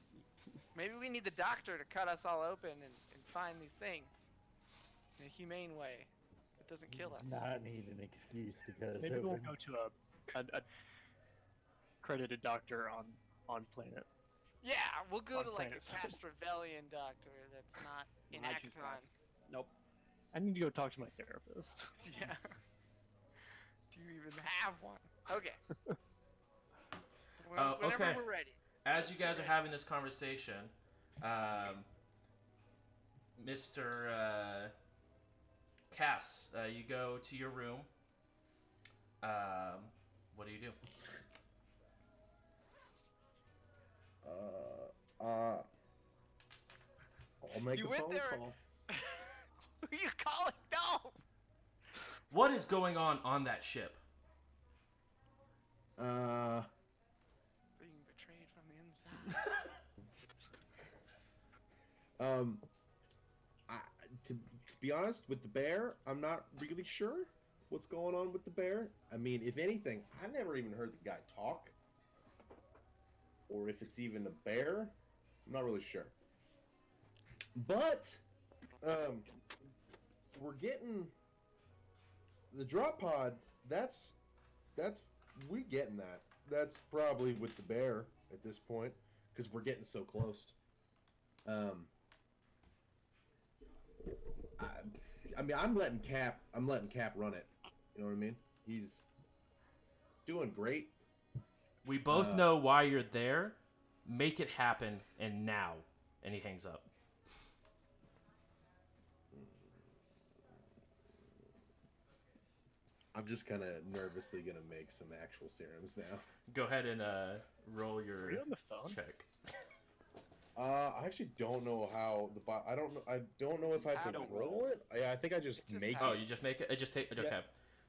maybe we need the doctor to cut us all open and find these things in a humane way that doesn't kill us. Does not need an excuse to cut us Maybe we'll open. go to a credited doctor on planet. Yeah, we'll go On to like a planets. Castravellian doctor that's not in I choose Acton. class. Nope. I need to go talk to my therapist. Yeah. Do you even have one? Okay. Whenever okay. we're ready. As you guys are having this conversation, Mr. Cass, you go to your room. What do you do? I'll make You a went phone there- call. Who you calling? No! What is going on that ship? Being betrayed from the inside. To be honest, with the bear, I'm not really sure what's going on with the bear. I mean, if anything, I never even heard the guy talk, or if it's even a bear. I'm not really sure. But we're getting the drop pod. That's we getting that. That's probably with the bear at this point because we're getting so close. I mean, I'm letting Cap run it. You know what I mean? He's doing great. We both know why you're there. Make it happen, and now. And he hangs up. I'm just kind of nervously gonna make some actual serums now. Go ahead and roll your Are you on the phone? check. I actually don't know how the I don't know. I don't know if I have to don't roll it. Yeah, I think I just Just make have Oh, it. you just make it? I just take it? Yeah. Okay.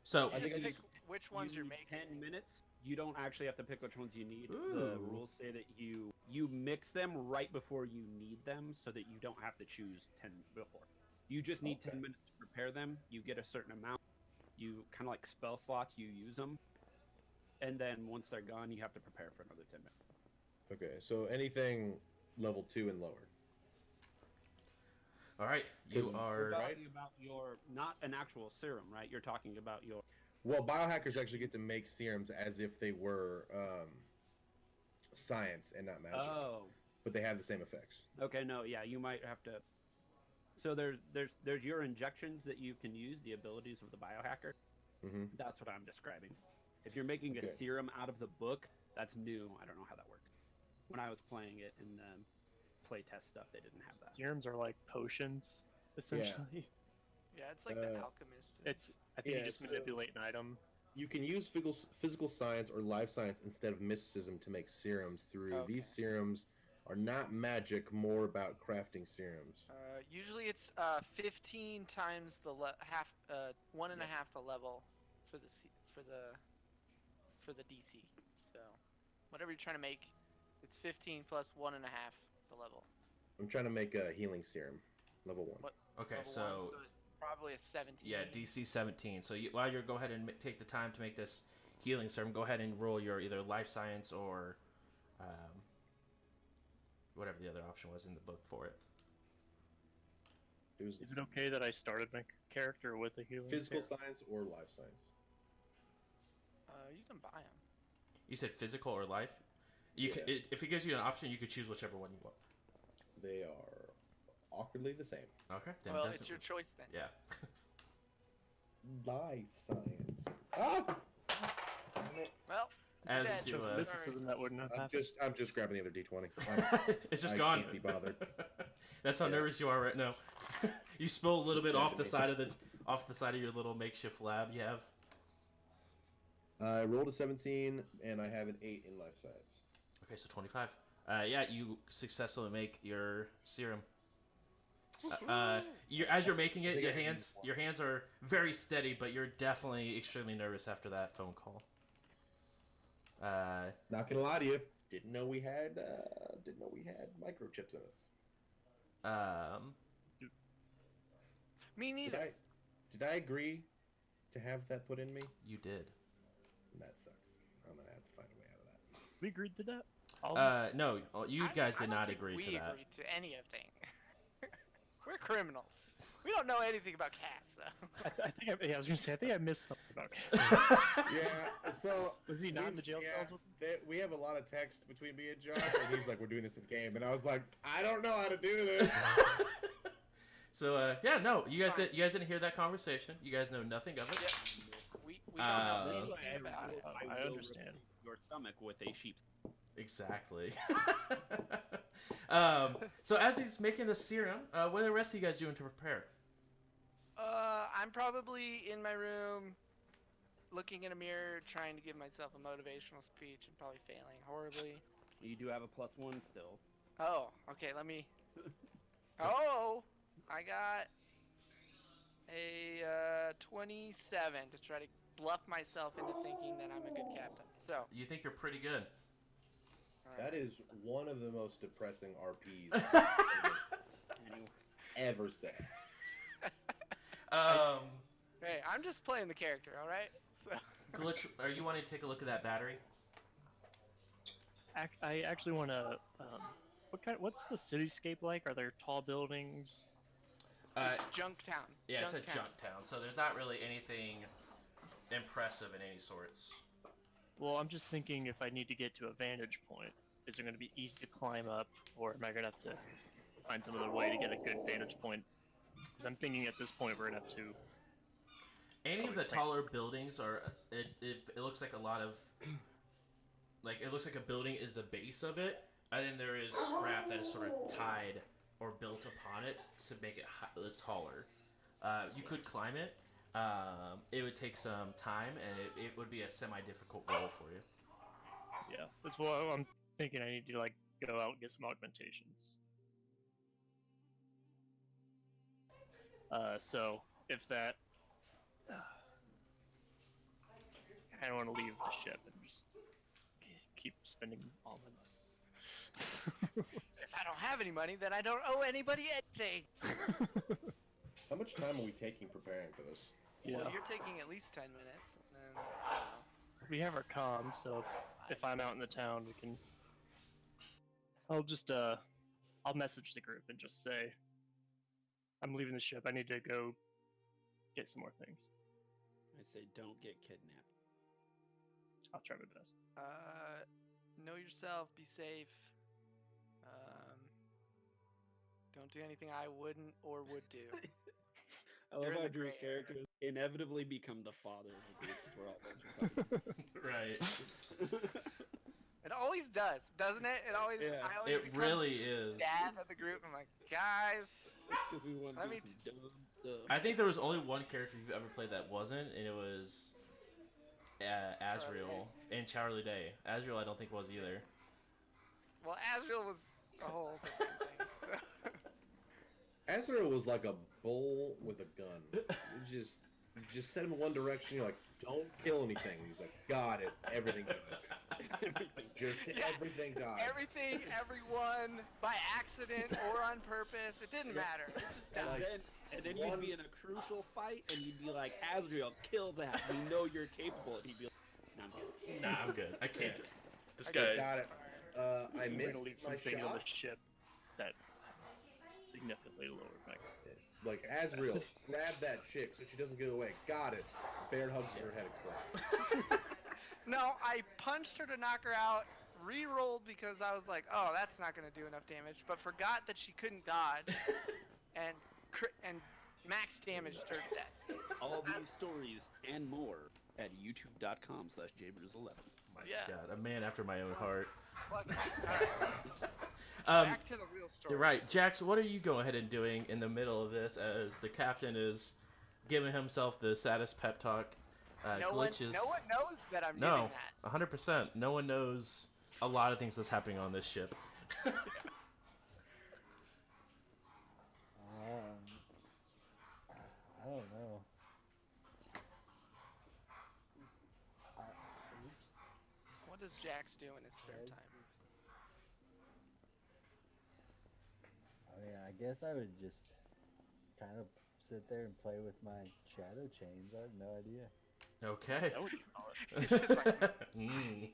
So, I You think just I pick which ones you're need making. 10 minutes. You don't actually have to pick which ones you need. The Ooh. rules say that you mix them right before you need them, so that you don't have to choose 10 before. You just need Okay. 10 minutes to prepare them. You get a certain amount. You kind of like spell slots. You use them, and then once they're gone, you have to prepare for another 10 minutes. Okay, so anything level 2 and lower. all right. You Because- are. You're talking about your not an actual serum, right? You're talking about your Well, biohackers actually get to make serums as if they were science and not magic, but they have the same effects. Okay, no, yeah, you might have to. So there's your injections that you can use, the abilities of the biohacker. Mm-hmm. That's what I'm describing. If you're making Okay. a serum out of the book, that's new. I don't know how that works. When I was playing it in the playtest stuff, they didn't have that. Serums are like potions, essentially. Yeah, it's like the Uh, alchemist. It's I think Yeah, you just so- manipulate an item. You can use physical science or life science instead of mysticism to make serums. Okay. These serums are not magic, more about crafting serums. Usually it's 15 times the half, 1.5 the level for the for the DC. So whatever you're trying to make, it's 15 plus 1.5 the level. I'm trying to make a healing serum, level 1. What? Okay, Level so. one, so it's probably a 17. Yeah, DC 17. So while you're go ahead and take the time to make this healing serum, go ahead and roll your either life science or whatever the other option was in the book for it. It was Is it okay that I started my character with a healing? physical serum? science or life science. You can buy them. You said physical or life? You Yeah. if it gives you an option, you could choose whichever one you want. They are awkwardly the same. Okay. Then Well, it it's doesn't- your choice then. Yeah. Life science. Ah! Damn it. Well, As That's you, So Sorry. mysticism that wouldn't have I'm happened. just grabbing the other D20. it's just I gone. can't be bothered. That's how Yeah. nervous you are right now. You spill a little Just bit off the grabbing side of your little makeshift lab you have. I rolled a 17 and I have an 8 in life science. Okay, so 25. Yeah, you successfully make your serum. As you're making it, think your I can hands use one. your hands are very steady, but you're definitely extremely nervous after that phone call. Not gonna lie to you, didn't know we had microchips in us. Me neither. Did I agree to have that put in me? You did. That sucks. I'm gonna have to find a way out of that. We agreed to that. All of us? No, you guys I did don't not think agree we to that. agreed to anything. We're criminals. We don't know anything about Cass, though. I think I was gonna say I think I missed something about Cat. Yeah. So Was he not in the jail cells with him? we have a lot of text between me and Josh, and he's like, "We're doing this in game," and I was like, "I don't know how to do this." So yeah, no, you guys didn't hear that conversation. You guys know nothing of it. We don't know Uh, anything about it. I understand. Your stomach with a sheep's. Exactly. So as he's making the serum, what are the rest of you guys doing to prepare? I'm probably in my room, looking in a mirror, trying to give myself a motivational speech, and probably failing horribly. You do have a +1 still. Oh, okay, let me... Oh! I got a 27 to try to bluff myself into thinking that I'm a good captain. So, You think you're pretty good. That is one of the most depressing RPs ever said. hey, I'm just playing the character, all right? So, Glitch, are you wanting to take a look at that battery? I actually want to. What's the cityscape like? Are there tall buildings? it's Junktown. Yeah, it's a junk town, so there's not really anything impressive in any sorts. Well, I'm just thinking if I need to get to a vantage point, is it going to be easy to climb up, or am I going to have to find some other way to get a good vantage point? Because I'm thinking at this point we're going to have to. Any of the taller buildings are. It looks like a lot of. Like, it looks like a building is the base of it, and then there is scrap that is sort of tied or built upon it to make it taller. You could climb it. It would take some time, and it would be a semi-difficult roll for you. Yeah, that's what I'm thinking. I need to like go out and get some augmentations. So if that, I don't want to leave the ship and just keep spending all my money. If I don't have any money, then I don't owe anybody anything. How much time are we taking preparing for this? Yeah, Well, you're taking at least 10 minutes, and then, I don't know. we have our comms, so if I'm out in the town, we can. I'll just I'll message the group and just say, I'm leaving the ship. I need to go get some more things. I say don't get kidnapped. I'll try my best. Know yourself, be safe. Don't do anything I wouldn't or would do. I love You're in how the Drew's gray area. characters inevitably become the father of the group because we're all Right. It always does, doesn't it? It always. Yeah. I always It become really is. dad of the group. I'm like, guys. because we want to Let do me some dumb stuff. I think there was only one character you've ever played that wasn't, and it was Azriel and Charlie Day. Azriel, I don't think was either. Well, Azrael was a whole different thing. So. Azrael was like a bull with a gun. You just set him in one direction. You're like, don't kill anything. He's like, got it. Everything died. Just everything died. Everything, everyone, by accident or on purpose, it didn't matter. It just died. And then you'd be in a crucial fight, and you'd be like, Azrael, kill that. We know you're capable. And he'd be like, Nah, I'm good. I can't. This Okay, guy. Got it. I I'm missed gonna leave my something on shot. the ship that significantly lowered my. Like, Azrael, grab that chick so she doesn't get away. Got it. Baird hugs her head explodes. No, I punched her to knock her out, re-rolled because I was like, oh, that's not going to do enough damage, but forgot that she couldn't dodge, and max damaged her to death. all these stories and more at youtube.com/jabers11. My Yeah. God, a man after my own heart. Back to the real story. You're right, Jax. What are you going ahead and doing in the middle of this as the captain is giving himself the saddest pep talk? No one Glitches. knows that I'm No, doing that. 100%. No one knows a lot of things that's happening on this ship. I don't know. What does Jax do in his spare time? I mean, I guess I would just kind of sit there and play with my shadow chains. I have no idea. Okay. Is that what you call it? It's just like, Mm.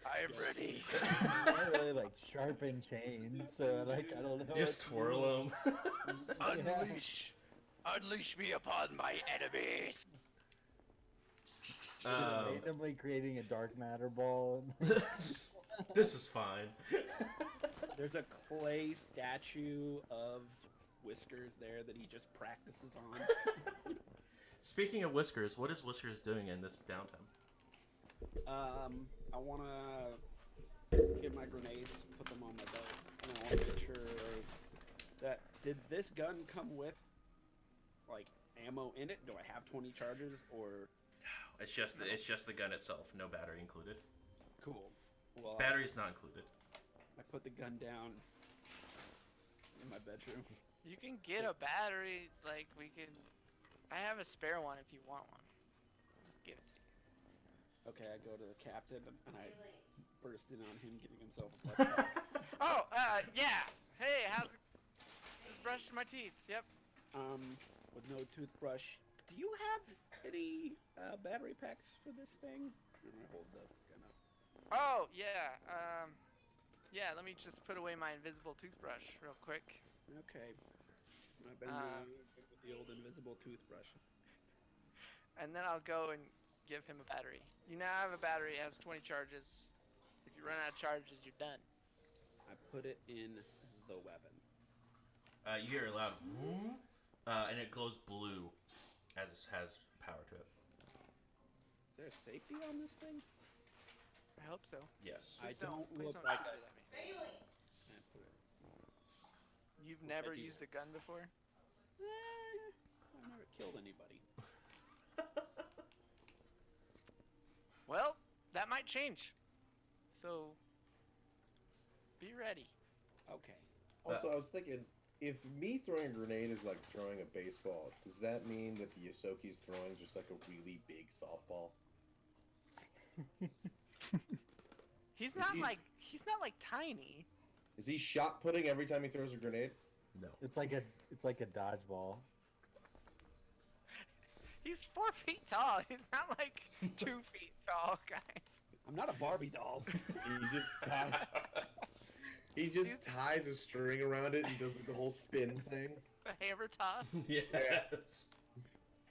I'm ready. I don't really like sharpen chains, so like I don't know. Just twirl them. Unleash me upon my enemies. Just randomly creating a dark matter ball. This is fine. There's a clay statue of Whiskers there that he just practices on. Speaking of Whiskers, what is Whiskers doing in this downtime? I want to get my grenades, put them on my belt, and I want to make sure that did this gun come with like ammo in it? Do I have 20 charges or? It's just the gun itself, no battery included. Cool. Well, Battery's not included. I put the gun down in my bedroom. You can get a battery, like, I have a spare one if you want one. Just give it to you. Okay, I go to the captain and I burst in on him getting himself a butt pack. Oh, yeah. Hey, how's it? Just brushed my teeth. Yep. With no toothbrush. Do you have any battery packs for this thing? I'm gonna hold the gun up. Oh, yeah. Yeah, let me just put away my invisible toothbrush real quick. Okay. I've been with the old invisible toothbrush. And then I'll go and give him a battery. You now have a battery, it has 20 charges. If you run out of charges, you're done. I put it in the weapon. You hear a loud vroom, and it glows blue as it has power to it. Is there a safety on this thing? I hope so. Yes. I Please don't please look don't like shoot a... it at me. I put it... You've Which I never do. used a gun before? I've never killed anybody. Well, that might change. So, be ready. Okay. Also, I was thinking, if me throwing a grenade is like throwing a baseball, does that mean that the Yosoki's throwing just like a really big softball? He's Is not he- like tiny. Is he shot putting every time he throws a grenade? No. It's like a dodgeball. He's 4 feet tall. He's not like 2 feet tall, guys. I'm not a Barbie doll. He just ties a string around it and does like the whole spin thing. The hammer toss. Yes.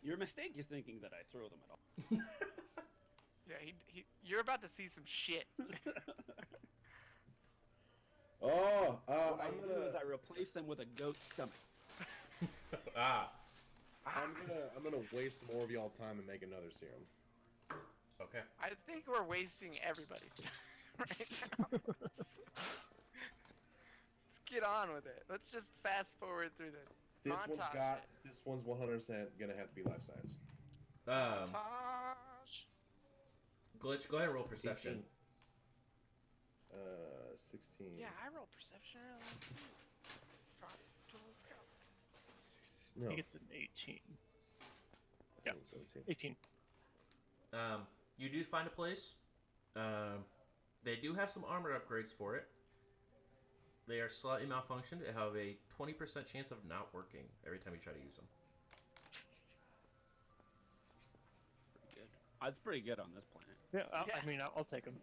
Your mistake is thinking that I throw them at all. Yeah, you're about to see some shit. Oh, What I I'm do gonna is I replace them with a goat's stomach. I'm gonna waste more of y'all time and make another serum. Okay. I think we're wasting everybody's time right now. Let's get on with it. Let's just fast forward through the montage. This one's 100% gonna have to be life science. Montage. Glitch, go ahead and roll perception. 16. Yeah, I roll perception early. Let's go. No. I think it's an 18. Yeah, 17. 18. You do find a place. They do have some armor upgrades for it. They are slightly malfunctioned and have a 20% chance of not working every time you try to use them. Pretty good. It's pretty good on this planet. Yeah, Yeah. I mean, I'll take them.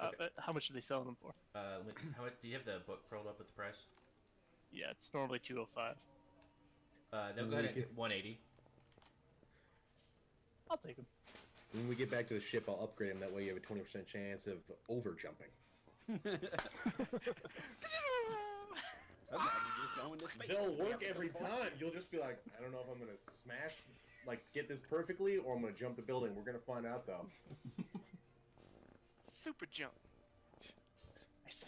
Okay. But how much are they selling them for? How much, do you have the book pulled up with the price? Yeah, it's normally 205. They'll go ahead and get 180. I'll take them. When we get back to the ship, I'll upgrade him. That way you have a 20% chance of over jumping. Sometimes you just go into space. They'll work every time. You'll just be like, I don't know if I'm gonna smash, like, get this perfectly, or I'm gonna jump the building. We're gonna find out though. Super jump.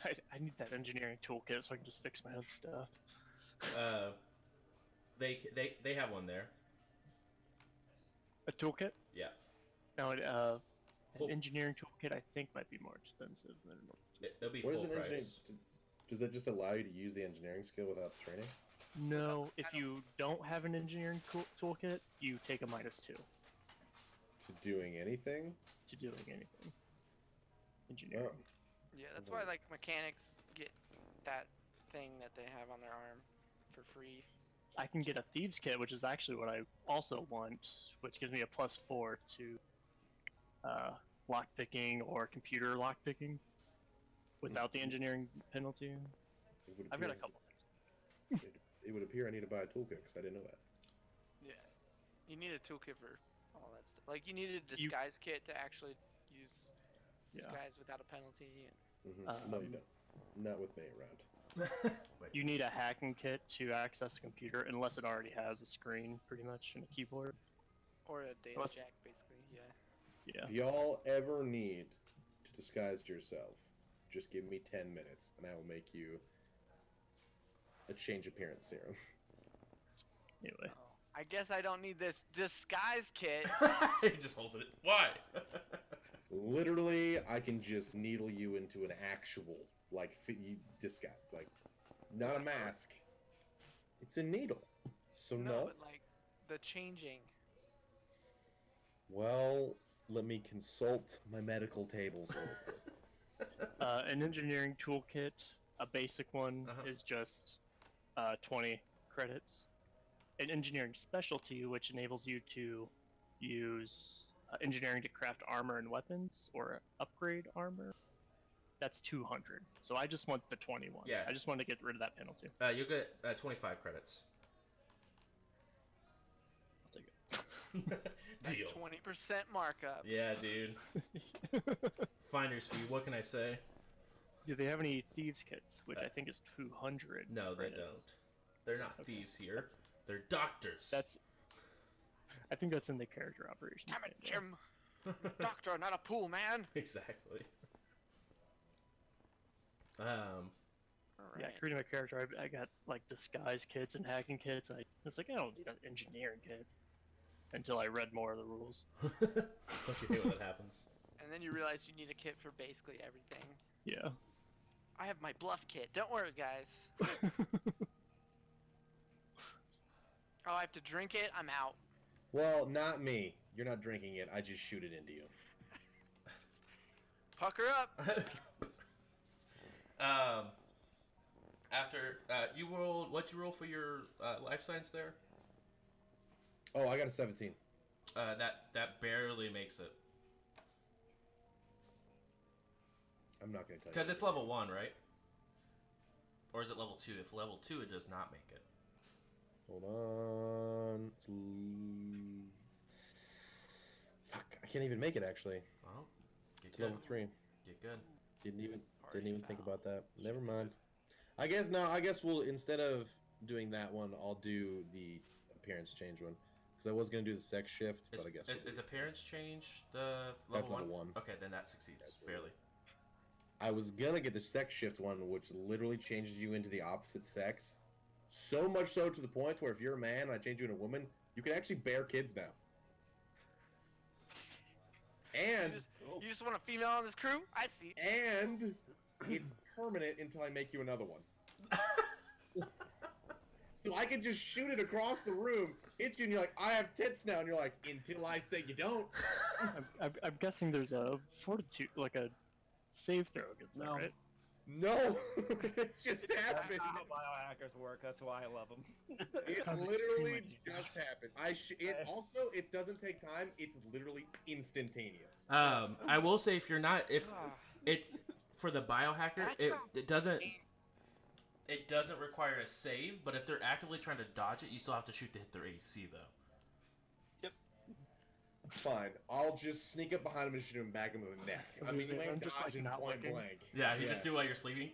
I need that engineering toolkit so I can just fix my own stuff. They have one there. A toolkit? Yeah. Now, Full- an engineering toolkit I think might be more expensive than. It'll be What is full an engineering? price. Does that just allow you to use the engineering skill without training? No, if you don't have an engineering toolkit, you take a -2 To doing anything? to doing anything. Engineering. Oh. Yeah, that's why like mechanics get that thing that they have on their arm for free. I can get a thieves kit, which is actually what I also want, which gives me a +4 to lockpicking or computer lockpicking without the engineering penalty. It would I've got a appear- couple things. It would appear I need to buy a toolkit because I didn't know that. Yeah. You need a toolkit for all that stuff. Like, you need a disguise kit to actually use disguise without a penalty. And... No, you don't. Not with me around. Wait. You need a hacking kit to access the computer, unless it already has a screen, pretty much, and a keyboard. Or a data Unless- jack, basically. Yeah. Yeah. If y'all ever need to disguise yourself, just give me 10 minutes and I will make you a change appearance serum. Anyway. Oh, I guess I don't need this disguise kit. He just holds it. Why? Literally, I can just needle you into an actual, like, disguise. Like, not a mask. It's a needle. So no. But like the changing. Well, let me consult my medical tables real quick. An engineering toolkit, a basic one, Uh-huh. is just 20 credits. An engineering specialty, which enables you to use engineering to craft armor and weapons, or upgrade armor, that's 200. So I just want the 21. Yeah. I just want to get rid of that penalty. You'll get 25 credits. I'll take it. Deal. 20% markup. Yeah, dude. Finder's fee. What can I say? Do they have any thieves kits, which I think is 200? No, they credits? don't. They're not Okay. thieves here. That's- They're doctors. That's. I think that's in the character operations. Damn it, manual. Jim. Doctor, not a pool man. Exactly. Yeah, creating my character, I got like disguise kits and hacking kits. I was like, I don't need an engineering kit until I read more of the rules. Don't you hate when that happens? And then you realize you need a kit for basically everything. Yeah. I have my bluff kit. Don't worry, guys. Oh, I have to drink it? I'm out. Well, not me. You're not drinking it. I just shoot it into you. Pucker up. After you rolled, what'd you roll for your life science there? Oh, I got a 17. That barely makes it I'm not going to tell you. because it's level 1, right? Or is it level 2? If level 2, it does not make it. Hold on. Fuck, I can't even make it actually. Well, get It's good. level 3. Get good. Didn't even Already think foul. about that. Never mind. I guess we'll, instead of doing that one, I'll do the appearance change one. Because I was gonna do the sex shift, but I guess we'll do Is it. appearance change the That's level level 1. Okay, then that succeeds That's barely. I was gonna get the sex shift one, which literally changes you into the opposite sex. So much so to the point where if you're a man and I change you into a woman, you can actually bear kids now. And You just want a female on this crew? I see. and it's permanent until I make you another one. So I can just shoot it across the room, hit you, and you're like, I have tits now, and you're like, until I say you don't. I'm guessing there's a fortitude, like a save throw against that, No. right? No, it just That's happened. not how biohackers work. That's why I love them. It Sounds literally extremely just happened. It doesn't take time. It's literally instantaneous. I will say if you're not Ah, it's for the biohacker, That it sounds doesn't require a save, but if they're actively trying to dodge it, you still have to shoot to hit their AC though. Fine. I'll just sneak up behind him and shoot him back in the neck. I mean, you I'm ain't just, like, dodging not point looking. blank. Yeah, you just do while you're sleeping.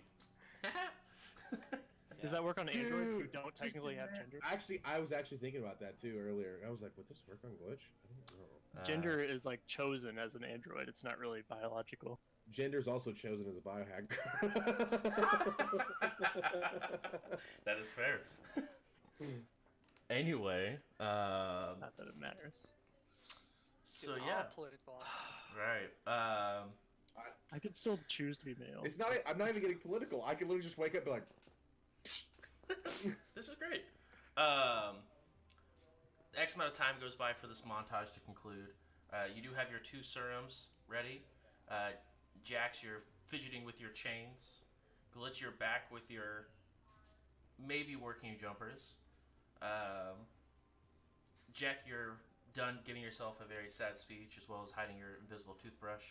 Does that work on androids who Dude, don't just technically have imagine- gender? Actually, I was actually thinking about that too earlier. I was like, would this work on Glitch? I don't know. Gender is like chosen as an android. It's not really biological. Gender's also chosen as a biohacker. That is fair. Anyway, Not that it matters. so get yeah, all political. right. I could still choose to be male. It's not. I'm not even getting political. I could literally just wake up and be like, This is great. X amount of time goes by for this montage to conclude. You do have your 2 serums ready. Jax, you're fidgeting with your chains. Glitch, you're back with your maybe working jumpers. Jack, you're done giving yourself a very sad speech as well as hiding your invisible toothbrush.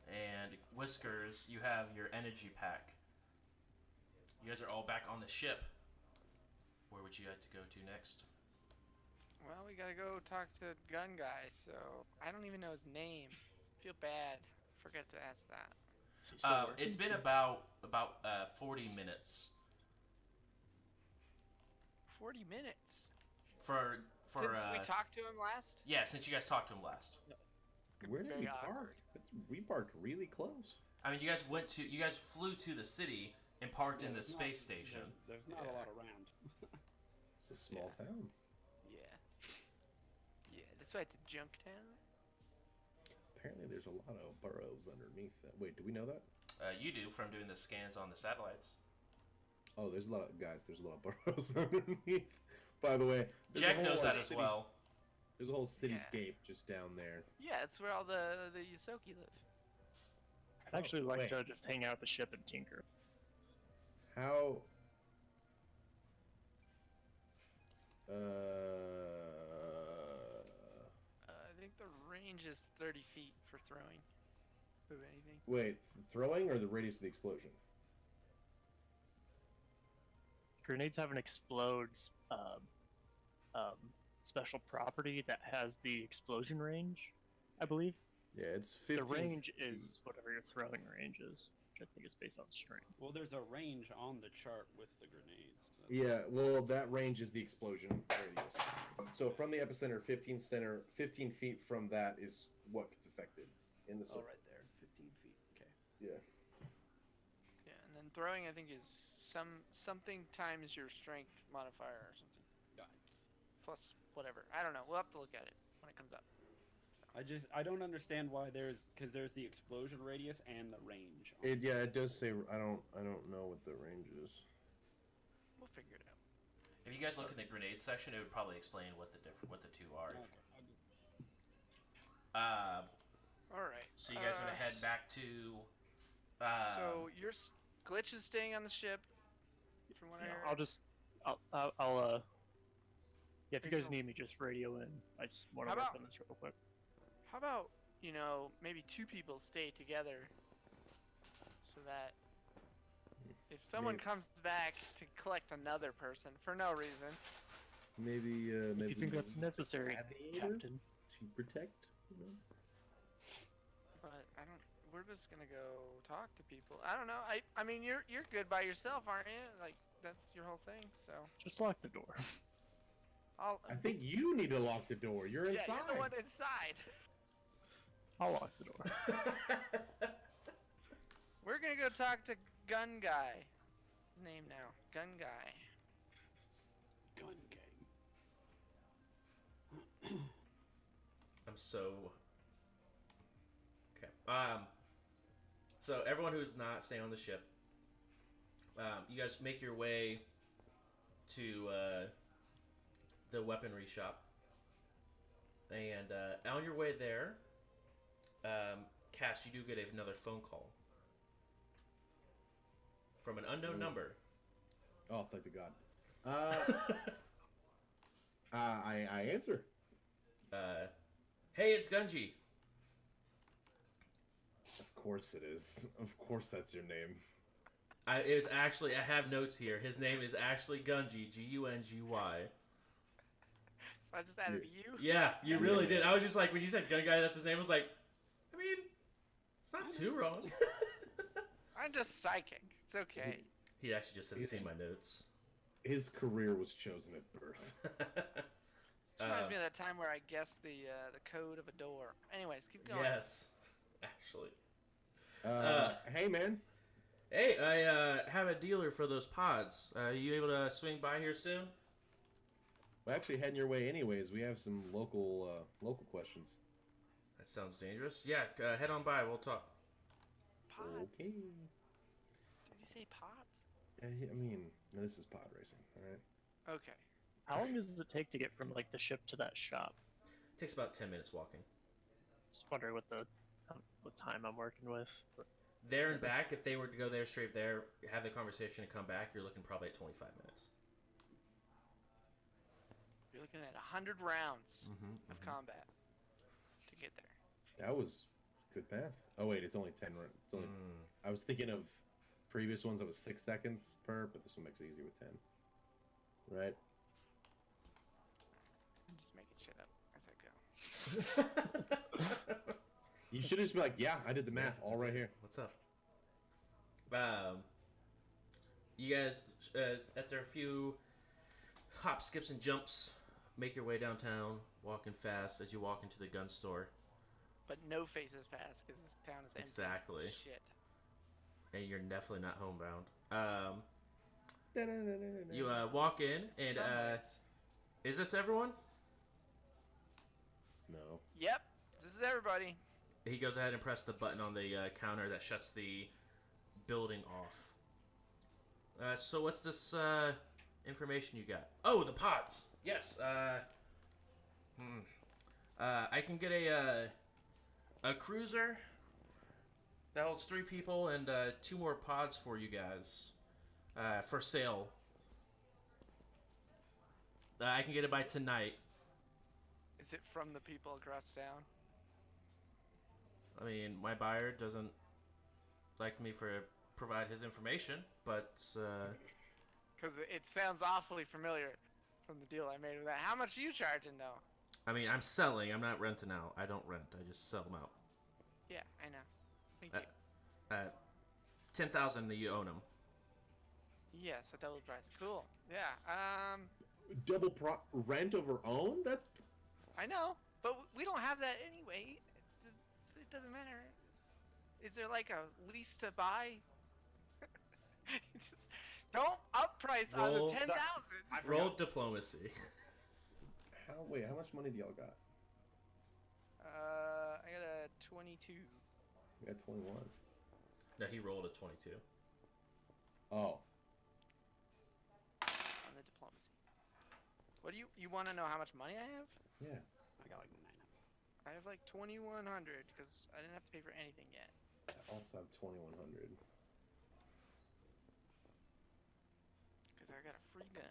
And Whiskers, you have your energy pack. You guys are all back on the ship. Where would you like to go to next? Well, we gotta go talk to Gun Guy, so I don't even know his name. Feel bad. Forget to ask that. Is he still working? It's been about 40 minutes 40 minutes. for Since we talked to him last? yeah, since you guys talked to him last. Where did Very we awkward. park? We parked really close. I mean, you guys flew to the city and parked in the space station. There's not a lot around. It's a small town. Yeah. Yeah, that's why it's a junk town. Apparently, there's a lot of burrows underneath that. Wait, do we know that? You do from doing the scans on the satellites. Oh, there's a lot of guys. There's a lot of burrows underneath. By the way, there's a Jack whole, knows like, that as city- well. There's a whole cityscape just down there. Yeah, it's where all the Yosoki live. I'd actually like wait. to just hang out at the ship and tinker. How? I think the range is 30 feet for throwing. Of anything. Wait, throwing or the radius of the explosion? Grenades have an explodes special property that has the explosion range, I believe. Yeah, it's 15. The range is whatever your throwing range is, which I think is based on strength. Well, there's a range on the chart with the grenades. Yeah, well, that range is the explosion radius. So from the epicenter, 15 feet from that is what gets affected in the Oh, circle. right there, 15 feet. Okay. Yeah. Yeah, and then throwing I think is something times your strength modifier or something. Got it. Plus whatever. I don't know. We'll have to look at it when it comes up. I don't understand why because there's the explosion radius and the range. It does say I don't know what the range is. We'll figure it out. If you guys look in the grenade section, it would probably explain what the two are. Okay. All right. So you guys are gonna head back to. So your glitch is staying on the ship. From what I heard. I'll yeah, if you Okay, guys cool. need me, just radio in. I just want How to work about- on this real quick. How about maybe two people stay together, so that if someone Maybe. comes back to collect another person for no reason, Maybe If maybe you think that's necessary, Gladiator Captain. to protect. You know? but I don't. We're just gonna go talk to people. I don't know. I mean you're good by yourself, aren't you? Like that's your whole thing. So Just lock the door. I think you need to lock the door. You're yeah, inside. you're the one inside. I'll lock the door. We're gonna go talk to Gun Guy. His name now, Gun Guy. Gun gang. I'm so. Okay. So everyone who's not staying on the ship, you guys make your way to the weaponry shop, and on your way there, Cass, you do get another phone call from an unknown number. Oh, thank the God. I answer. Hey, it's Gunji. Of course it is. Of course that's your name. I have notes here. His name is actually Gunji, Gungy. So I just added you. Yeah, you really did. I was just like, when you said Gun Guy, that's his name. I was like, I mean, it's not too wrong. I'm just psychic. It's okay. He actually just says, "See my notes." His career was chosen at birth. This reminds me of that time where I guessed the code of a door. Anyways, keep going. Yes, actually. Hey man. Hey, I have a dealer for those pods. You able to swing by here soon? We're actually heading your way anyways. We have some local questions. That sounds dangerous. Yeah, head on by. We'll talk. Pods. Okay. Did you say pods? I mean, this is pod racing, all right? Okay. How long does it take to get from like the ship to that shop? Takes about 10 minutes walking. Just wondering what time I'm working with. But There and back, if they were to go there straight there, have the conversation and come back, you're looking probably at 25 minutes. You're looking at 100 rounds Mm-hmm, of combat to get there. That was good math. Oh wait, it's only 10 rounds. It's only. I was thinking of previous ones that was 6 seconds per, but this one makes it easy with 10. Right? I'm just making shit up as I go. You should just be like, yeah, I did the math all right here. What's up? You guys, after a few hops, skips, and jumps, make your way downtown, walking fast as you walk into the gun store. But no faces pass because this town is empty. Exactly. Shit. And you're definitely not homebound. You walk in, and Somewhat. is this everyone? No. Yep. This is everybody. He goes ahead and presses the button on the counter that shuts the building off. So what's this information you got? Oh, the pods. Yes. I can get a cruiser that holds 3 people and 2 more pods for you guys for sale. I can get it by tonight. Is it from the people across town? I mean, my buyer doesn't like me for provide his information, but Because it sounds awfully familiar from the deal I made with that. How much are you charging, though? I mean, I'm selling. I'm not renting out. I don't rent. I just sell them out. Yeah, I know. Thank you. 10,000 that you own them. Yes, a double price. Cool. Yeah. Double rent over own? That's. I know, but we don't have that anyway. It doesn't matter. Is there like a lease to buy? Just don't up price on Roll- the 10,000. Roll diplomacy. Wait, how much money do y'all got? I got a 22. We got 21. No, he rolled a 22. Oh. On the diplomacy. What do you want to know how much money I have? Yeah. I got like 900. I have like 2,100 because I didn't have to pay for anything yet. I also have 2100. Because I got a free gun.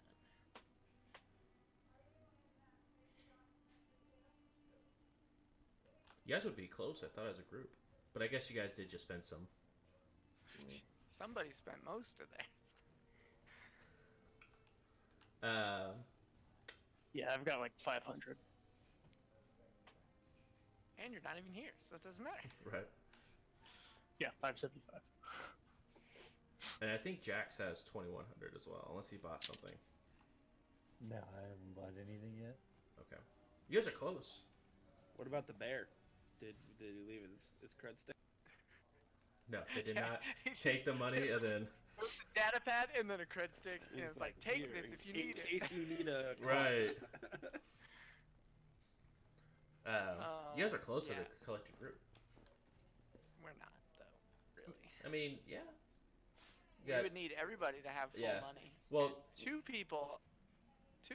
You guys would be close, I thought, as a group. But I guess you guys did just spend some. Somebody spent most of theirs. Yeah, I've got like 500. And you're not even here, so it doesn't matter. Right. Yeah, 575. And I think Jax has 2,100 as well, unless he bought something. No, I haven't bought anything yet. Okay. You guys are close. What about the bear? Did he leave his cred stick? No, they did Yeah, not he just- take the money and then... With the data pad and then a cred stick. He And was it's like, take "Here, this if you in need it. case you need a Right. You guys are close yeah. as a collective group. We're not, though. Really. I mean, yeah. We would need everybody to have full Yeah. money. Well- And two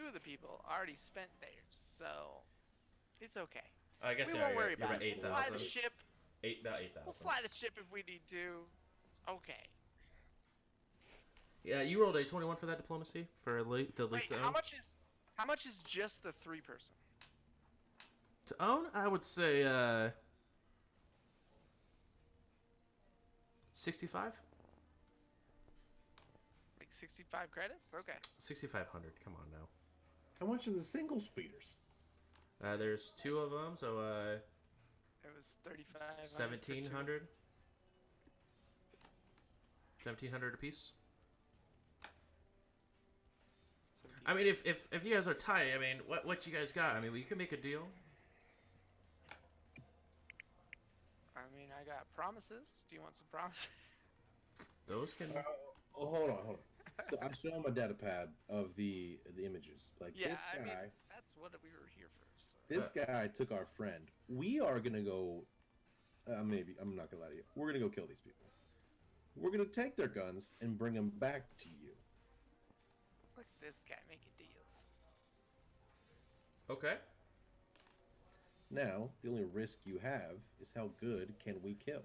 of the people already spent theirs, so it's okay. I guess We yeah, won't worry you're about about it. We'll fly the 8,000. ship. About We'll 8,000. fly the ship if we need to. Okay. Yeah, you rolled a 21 for that diplomacy for the Wait, lease to how own. much is just the 3-person? To own, I would say 65, Like 65 credits? Okay. 6,500. Come on now. How much is the single speeders? There's 2 of them, so It was 35. 1,700. 1,700 a piece. I mean, if you guys are tight, I mean, what you guys got? I mean, we can make a deal. I mean, I got promises. Do you want some promises? Those can. Hold on. So I show him a data pad of the images. Like Yeah, this I guy, mean, that's what we were here for. So. this guy took our friend. We are gonna go. Maybe I'm not gonna lie to you. We're gonna go kill these people. We're gonna take their guns and bring them back to you. Look at this guy making deals. Okay. Now, the only risk you have is how good can we kill?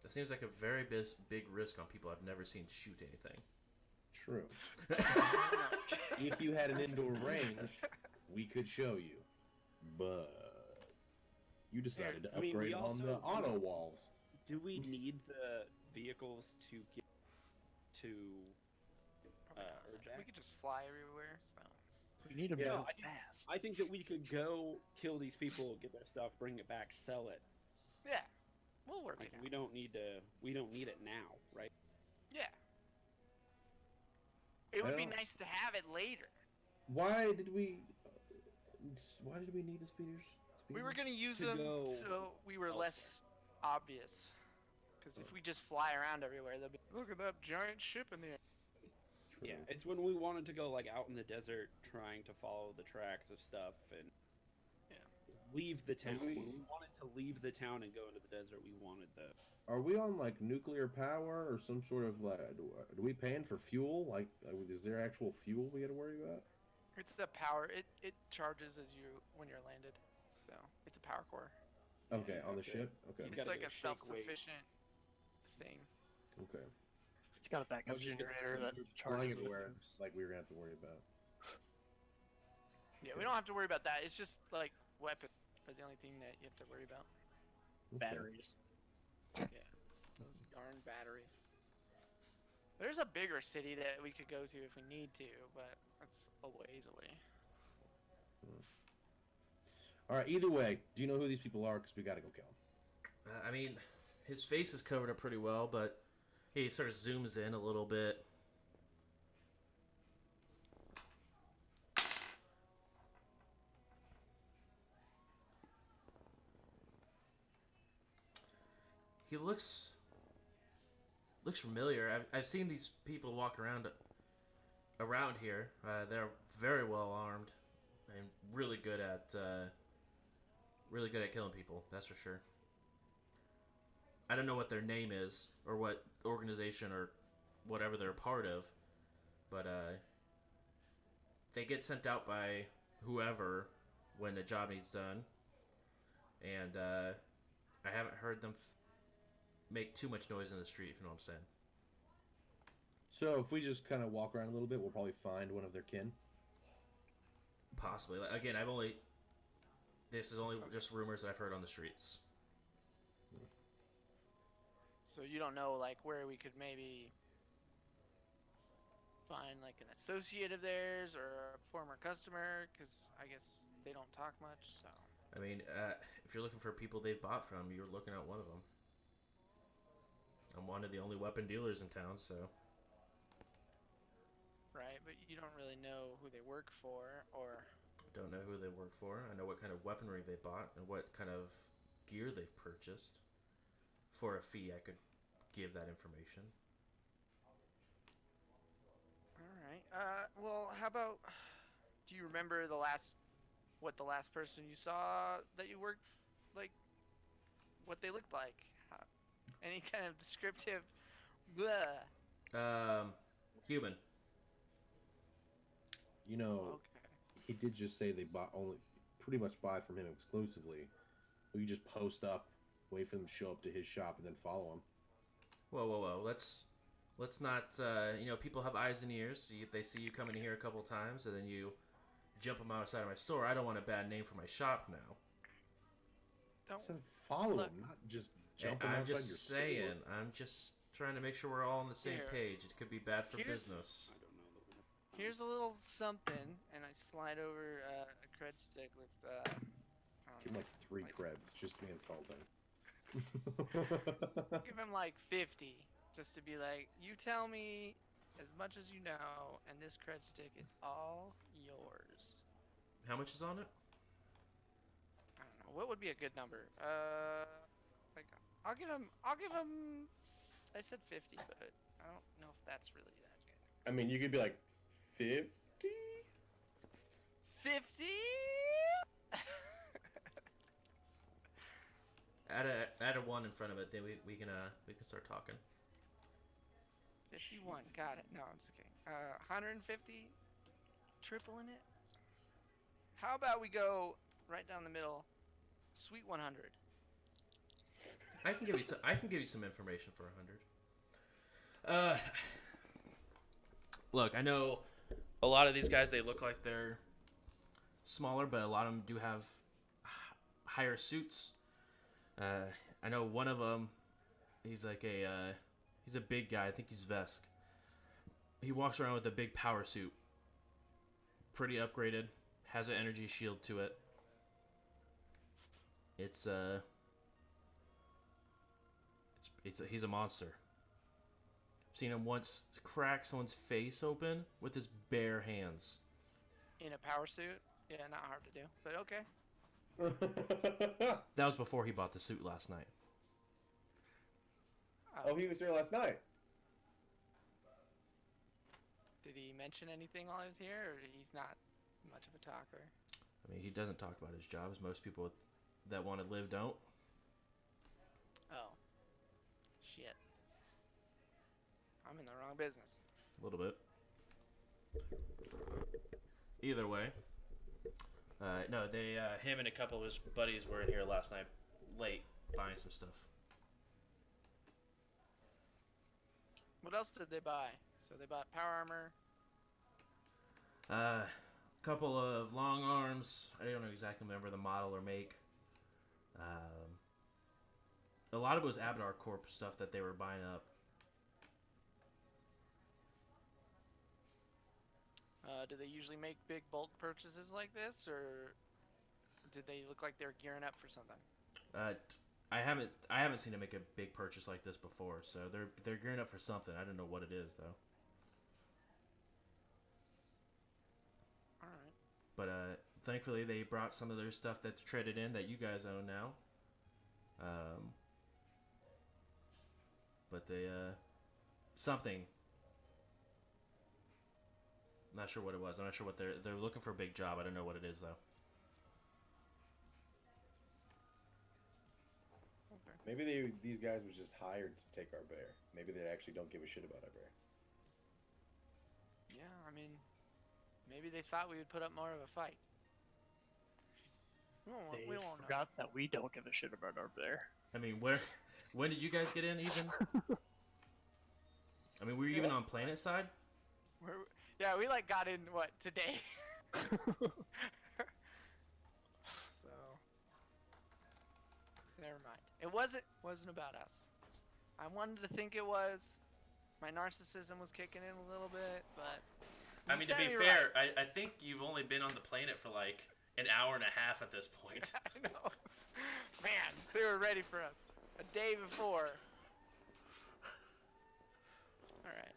That seems like a very big risk on people I've never seen shoot anything. True. No, I'm just kidding. If you had an indoor range, we could show you. But you decided to I mean, upgrade we on the also- auto walls. Do we need the vehicles to get to We Urjack? could just fly everywhere. So. We need to Yeah, move I think- fast. I think that we could go kill these people, get their stuff, bring it back, sell it. Yeah, we'll work Like it out. we don't need to. We don't need it now, right? Yeah. It would be Well- nice to have it later. Why did we? Why did we need the speeders? We were gonna use To them go so we were less obvious. Because if we just fly around everywhere, they'll be look at that giant ship in the air. Yeah, it's when we wanted to go like out in the desert, trying to follow the tracks of stuff and leave the town. we- When we wanted to leave the town and go into the desert, we wanted the. Are we on like nuclear power or some sort of like? Do we paying for fuel? Like, is there actual fuel we got to worry about? It's the power. It charges as you when you're landed. So it's a power core. Okay, on the Okay. ship. Okay, You It's gotta like go a shake weight. self-sufficient thing. okay. It's got a I backup was just generator that flying charges it. everywhere, like we were gonna have to worry about. Yeah, we don't have to worry about that. It's just like weapons are the only thing that you have to worry about. Okay. Batteries. Those darn batteries. There's a bigger city that we could go to if we need to, but that's a ways away. All right. Either way, do you know who these people are? Because we gotta go kill them. I mean, his face is covered up pretty well, but he sort of zooms in a little bit. He looks familiar. I've seen these people walk around here. They're very well armed and really good at killing people. That's for sure. I don't know what their name is or what organization or whatever they're a part of, but they get sent out by whoever when the job needs done, and I haven't heard them make too much noise in the street, if you know what I'm saying. So if we just kind of walk around a little bit, we'll probably find one of their kin. Possibly. Again, this is only just rumors that I've heard on the streets. So you don't know like where we could maybe find like an associate of theirs or a former customer, because I guess they don't talk much. So I mean, if you're looking for people they've bought from, you're looking at one of them. I'm one of the only weapon dealers in town, so right, but you don't really know who they work for or. don't know who they work for. I know what kind of weaponry they bought and what kind of gear they've purchased. For a fee, I could give that information. All right. Well, how about? Do you remember what the last person you saw that you worked, like, what they looked like? Any kind of descriptive? Blah. Human. You know, Okay. he did just say they pretty much buy from him exclusively. We could just post up, wait for them to show up to his shop, and then follow him. Whoa. Let's not. People have eyes and ears. They see you coming here a couple times, and then you jump them outside of my store. I don't want a bad name for my shop now. Don't. So follow Look. him, not just Hey, jump him I'm outside just your saying. store. I'm just trying to make sure we're all on the same Here. page. It could be bad for Here's- business. I don't know. that we're- Here's a little something, and I slide over a cred stick with. I don't Give him know, like 3 like- creds just to be insulting. give him like 50, just to be like, you tell me as much as you know, and this cred stick is all yours. How much is on it? I don't know. What would be a good number? Like I'll give him. I said 50, but I don't know if that's really that good. I mean, you could be like 50. 50. Add a 1 in front of it. Then we can start talking. 51. Got it. No, I'm just kidding. 150. Tripling it. How about we go right down the middle? Sweet 100. I can give you some information for 100. look, I know a lot of these guys, they look like they're smaller, but a lot of them do have higher suits. I know one of them, he's like he's a big guy. I think he's Vesk. He walks around with a big power suit. Pretty upgraded. Has an energy shield to it. He's a monster. I've seen him once crack someone's face open with his bare hands. In a power suit? Yeah, not hard to do, but okay. That was before he bought the suit last night. Oh, he was here last night. Did he mention anything while he was here, or he's not much of a talker? I mean, he doesn't talk about his job, as most people that want to live don't. Oh. Shit. I'm in the wrong business. A little bit. Either way. No, him and a couple of his buddies were in here last night, late, buying some stuff. What else did they buy? So they bought power armor. A couple of long arms. I don't exactly remember the model or make. A lot of it was Abadar Corp stuff that they were buying up. Do they usually make big bulk purchases like this, or did they look like they're gearing up for something? I haven't seen them make a big purchase like this before, so they're gearing up for something. I don't know what it is though. All right. But thankfully they brought some of their stuff that's traded in that you guys own now. But they something. I'm not sure what it was. I'm not sure what they're looking for a big job. I don't know what it is though. Maybe these guys was just hired to take our bear. Maybe they actually don't give a shit about our bear. Yeah, I mean, maybe they thought we would put up more of a fight. We They won't know. forgot that we don't give a shit about our bear. I mean, when did you guys get in even? I mean, were you even on planet side? Yeah, we like got in today. So never mind. It wasn't about us. I wanted to think it was. My narcissism was kicking in a little bit, but I you mean, to set be me fair, right. I think you've only been on the planet for like an hour and a half at this point. I know. Man, they were ready for us a day before. All right.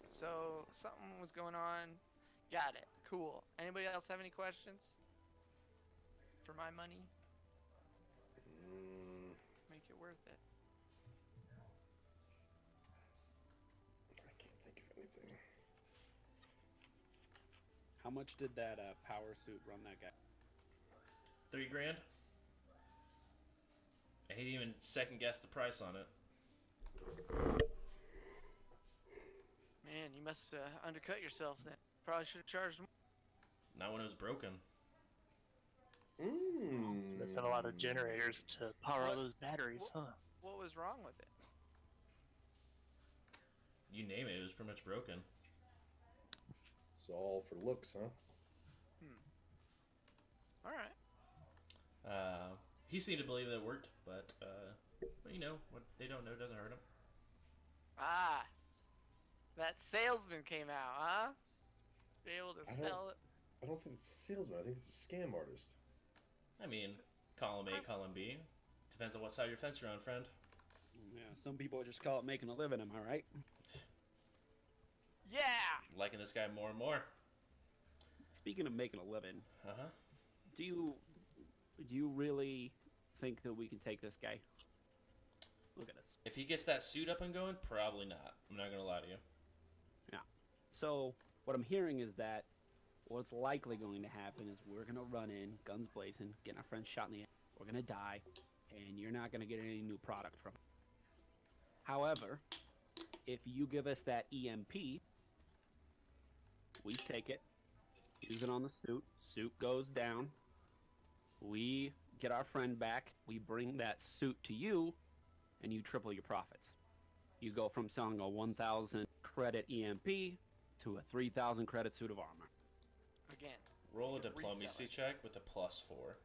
So something was going on. Got it. Cool. Anybody else have any questions for my money? Make it worth it. I can't think of anything. How much did that power suit run that guy? $3,000. And he didn't even second guess the price on it. Man, you must undercut yourself then. Probably should have charged more. Not when it was broken. You must have a lot of generators to power all those batteries, huh? What was wrong with it? You name it, it was pretty much broken. It's all for looks, huh? All right. He seemed to believe that it worked, but you know, what they don't know doesn't hurt them. Ah, that salesman came out, huh? Be able to sell it. I don't think it's a salesman. I think it's a scam artist. I mean, column A, column B. Depends on what side of your fence you're on, friend. Yeah, some people just call it making a living. Am I right? Yeah. Liking this guy more and more. Speaking of making a living, Uh-huh. do you really think that we can take this guy? Look at us. If he gets that suit up and going, probably not. I'm not gonna lie to you. Yeah. So what I'm hearing is that what's likely going to happen is we're gonna run in, guns blazing, getting our friends shot in the air. We're gonna die, and you're not gonna get any new product from it. However, if you give us that EMP, we take it, use it on the suit. Suit goes down. We get our friend back. We bring that suit to you, and you triple your profits. You go from selling a 1,000 credit EMP to a 3,000 credit suit of armor. Again. Roll a You can resell diplomacy it. check with a +4.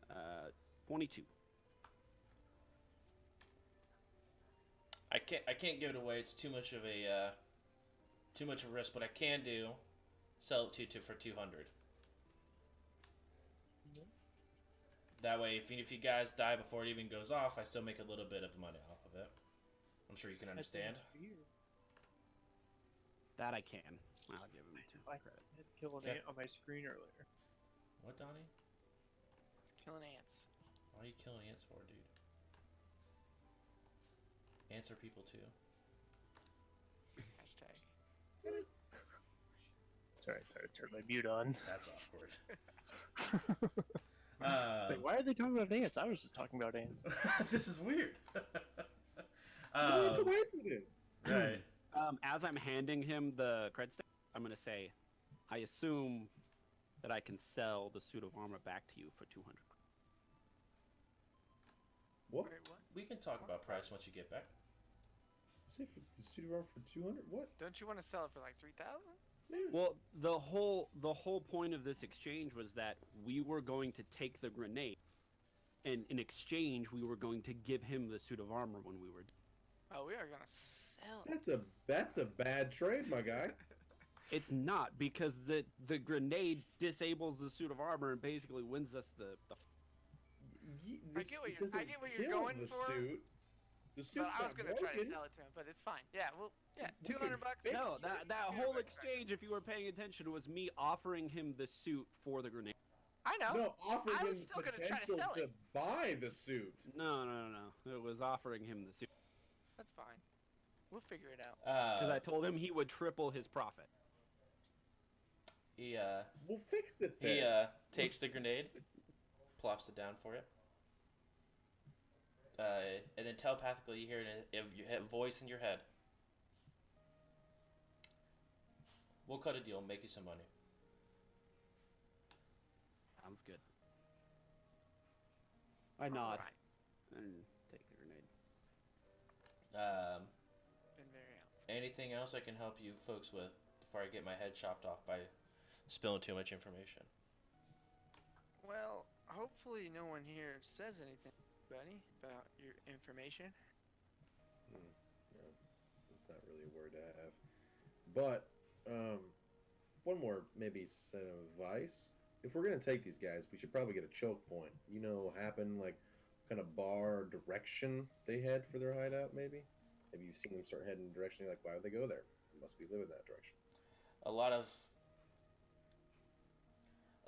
Uh, 22. I can't give it away. It's too much of a risk. But I can do sell it to for 200. That way, if you guys die before it even goes off, I still make a little bit of money off of it. I'm sure you can understand. That I can. I'll give him 2 I credit. had to kill an Okay. ant on my screen earlier. What, Donnie? It's killing ants. Why are you killing ants for, dude? Ants are people too. Hashtag. Sorry, I tried to turn my mute on. That's awkward. It's like, why are they talking about ants? I was just talking about ants. This is weird. Wait for this. Right. As I'm handing him the credit stick, I'm gonna say, I assume that I can sell the suit of armor back to you for 200. What? Wait, what? We can talk about price once you get back. Say for the suit of armor for 200? What? Don't you want to sell it for like 3,000? Well, the whole point of this exchange was that we were going to take the grenade, and in exchange, we were going to give him the suit of armor when we were. Oh, we are gonna sell it. That's a bad trade, my guy. It's not, because the grenade disables the suit of armor and basically wins us the I get what you're going for. Suit. The suit's But I was not gonna try to broken. sell it to him, but it's fine. Yeah, well, yeah, We can 200 bucks. fix No, it. that whole exchange, if you were paying attention, was me offering him the suit for the grenade. I know. No, offering I was him still gonna try to potential sell to it. buy the suit. No. It was offering him the suit. That's fine. We'll figure it out. Because I told him he would triple his profit. He We'll fix it then. he takes the grenade, plops it down for you, and then telepathically you hear a voice in your head. We'll cut a deal, make you some money. Sounds good. I nod Alright. and take the grenade. Been very helpful. Anything else I can help you folks with before I get my head chopped off by spilling too much information? Well, hopefully no one here says anything, buddy, about your information. No, that's not really a word to have. But one more maybe set of advice. If we're gonna take these guys, we should probably get a choke point. You know, what happened like kind of bar direction they head for their hideout. Maybe you've seen them start heading in a direction. You're like, why would they go there? They must be living that direction.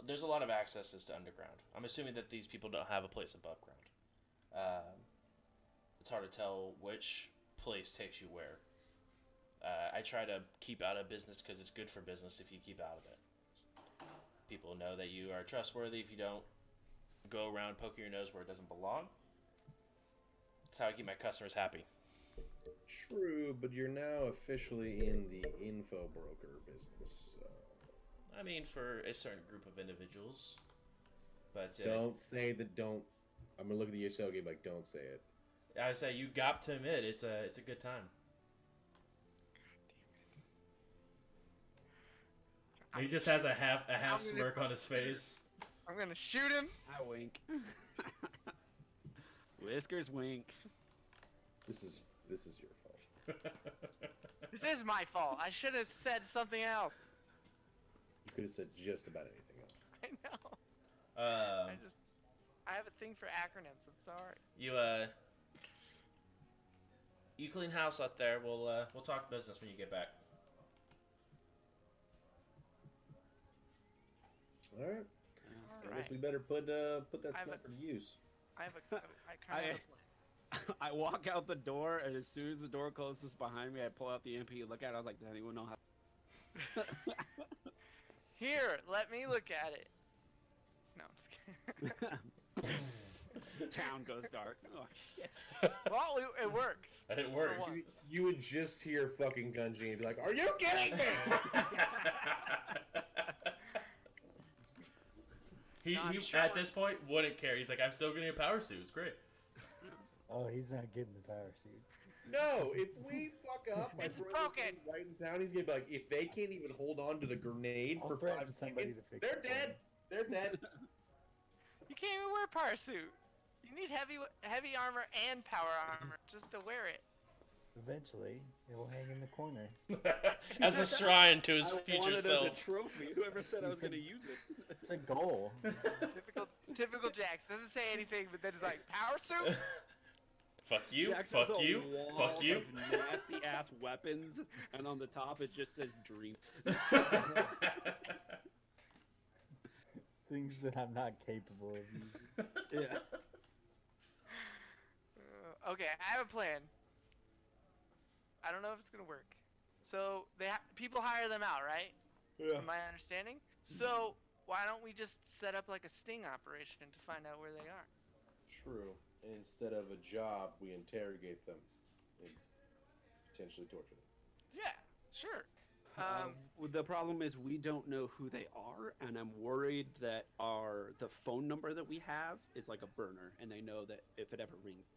There's a lot of accesses to underground. I'm assuming that these people don't have a place above ground. It's hard to tell which place takes you where. I try to keep out of business because it's good for business if you keep out of it. People know that you are trustworthy if you don't go around poking your nose where it doesn't belong. That's how I keep my customers happy. True, but you're now officially in the info broker business. I mean, for a certain group of individuals. But Don't say the don't. I'm gonna look at the ESL game like, don't say it. I say you got to admit it's a good time. He just has a half smirk on his face. I'm gonna shoot him. I wink. Whiskers winks. This is your fault. This is my fault. I should have said something else. You could have said just about anything else. I know. Um, I have a thing for acronyms. I'm sorry. you clean house out there. We'll talk business when you get back. All right. I guess we better put that sniper to use. I kind of have a plan. I walk out the door, and as soon as the door closes behind me, I pull out the MP, look at it. I was like, does anyone know how? Here, let me look at it. No, I'm just kidding. Town goes dark. Oh shit. Well, it works. And it works. once. You would just hear fucking Gunji and be like, "Are you kidding me?" he I'm he sure. at this point wouldn't care. He's like, I'm still getting a power suit. It's great. Oh, he's not getting the power suit. No, if we fuck up by It's throwing broken. them right in town, he's gonna be like, if they can't even hold on to the grenade I'll for threaten 5 somebody seconds, to fix they're it for dead. me. They're dead. You can't even wear a power suit. You need heavy armor and power armor just to wear it. Eventually, it will hang in the corner. As a shrine to his I future wanted it self. as a trophy. Whoever said I was It's a- going to use it? It's a goal. Typical Jax doesn't say anything, but then it's like power suit. Fuck you. Jax has Fuck a you. wall Fuck you. of nasty ass weapons, and on the top it just says dream. Things that I'm not capable of using. Yeah. Okay, I have a plan. I don't know if it's gonna work. So people hire them out, right? Yeah. From my understanding. So why don't we just set up like a sting operation to find out where they are? True. Instead of a job, we interrogate them and potentially torture them. Yeah, sure. Well, the problem is we don't know who they are, and I'm worried that the phone number that we have is like a burner, and they know that if it ever rings.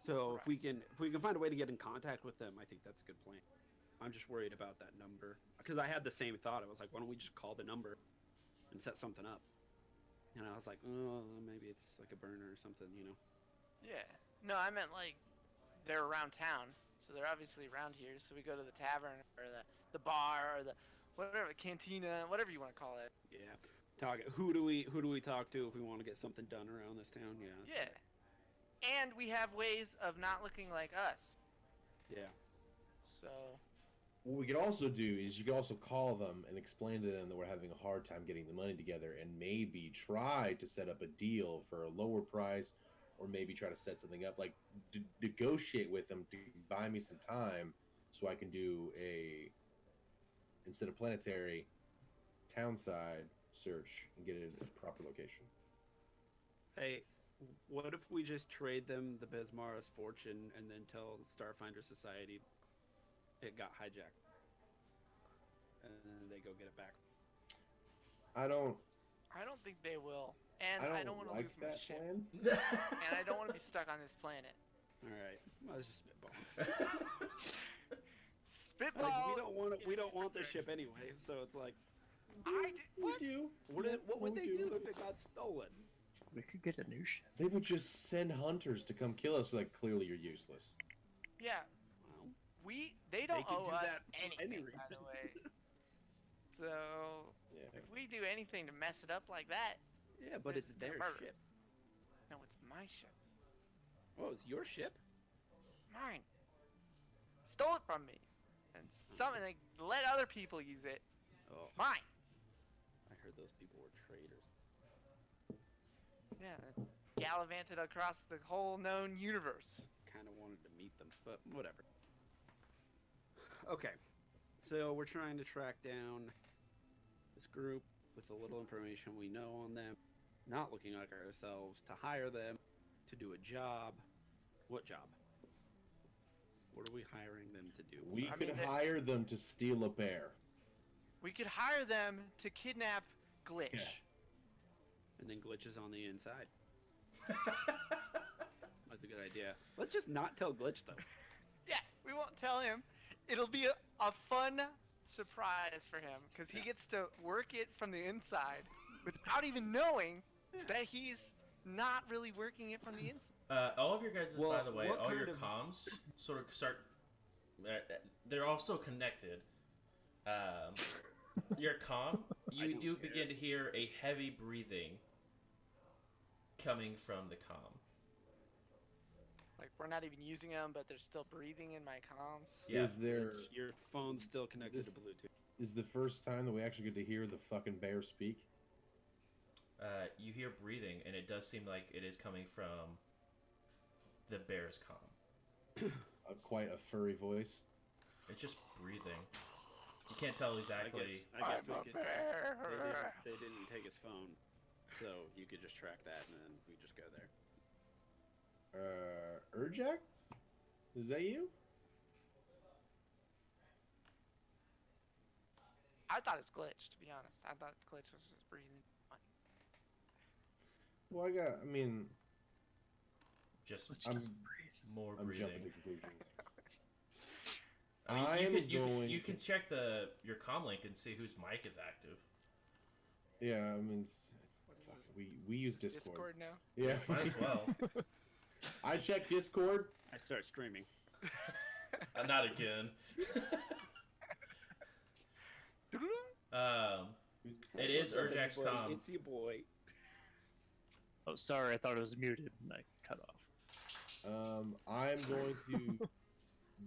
So if we can find a way to get in contact with them, I think that's a good plan. I'm just worried about that number because I had the same thought. I was like, why don't we just call the number and set something up? And I was like, oh, maybe it's like a burner or something, you know? Yeah. No, I meant like they're around town, so they're obviously around here. So we go to the tavern or the bar or the whatever cantina, whatever you want to call it. Yeah. Who do we talk to if we want to get something done around this town? Yeah. Yeah. And we have ways of not looking like us. Yeah. So What we could also do is you could also call them and explain to them that we're having a hard time getting the money together and maybe try to set up a deal for a lower price or maybe try to set something up, like negotiate with them to buy me some time so I can do instead of planetary, townside search and get it in a proper location. Hey, what if we just trade them the Bismarck's fortune and then tell Starfinder Society it got hijacked? And then they go get it back. I don't think they will. And I don't want to like lose my that ship. plan. And I don't want to be stuck on this planet. All right, I was just spitballing. Spitball. Like, we don't want the ship anyway, so it's like, What? what would they do if it got stolen? We could get a new ship. They would just send hunters to come kill us. Like, clearly you're useless. Yeah, Well, they don't could owe do us that for any anything, by the reason. way. So Yeah. if we do anything to mess it up like that, yeah, but it's their murder. ship. no, it's my ship. Oh, it's your ship? Mine. Stole it from me. And like, let other people use it. Oh, It's mine. I heard those people were traitors. Yeah, gallivanted across the whole known universe. Kind of wanted to meet them, but whatever. Okay, so we're trying to track down this group with the little information we know on them, not looking like ourselves, to hire them to do a job. What job? What are we hiring them to do? We I could mean, hire them to steal a bear. We could hire them to kidnap Glitch. Yeah. And then Glitch is on the inside. That's a good idea. Let's just not tell Glitch, though. Yeah, we won't tell him. It'll be a fun surprise for him because he gets to work it from the inside without even knowing that he's not really working it from the inside. All of your guys, Well, by the way, what all kind your of- comms sort of start. They're all still connected. Your comm, you don't do care. begin to hear a heavy breathing coming from the comm. Like, we're not even using them, but they're still breathing in my comms. Yeah. Is there Your phone's still connected to Bluetooth. is the first time that we actually get to hear the fucking bear speak? You hear breathing, and it does seem like it is coming from the bear's comm. Quite a furry voice. It's just breathing. You can't tell exactly. I guess I'm a we could. bear. They didn't take his phone. So you could just track that, and then we just go there. Urjak? Is that you? I thought it was glitched, to be honest. I thought glitch was just breathing. Well, I mean, Just Let's I'm- just breathe. more I'm breathing. jumping to conclusions. I mean, I'm going. you can check your comm link and see whose mic is active. Yeah, I mean, What is fuck, this? we use Is this Discord. now? Yeah, Might as well. I check Discord. I start streaming. Not again. It is Urjak's comm. It's your boy. Oh, sorry, I thought it was muted and I cut off. I'm going to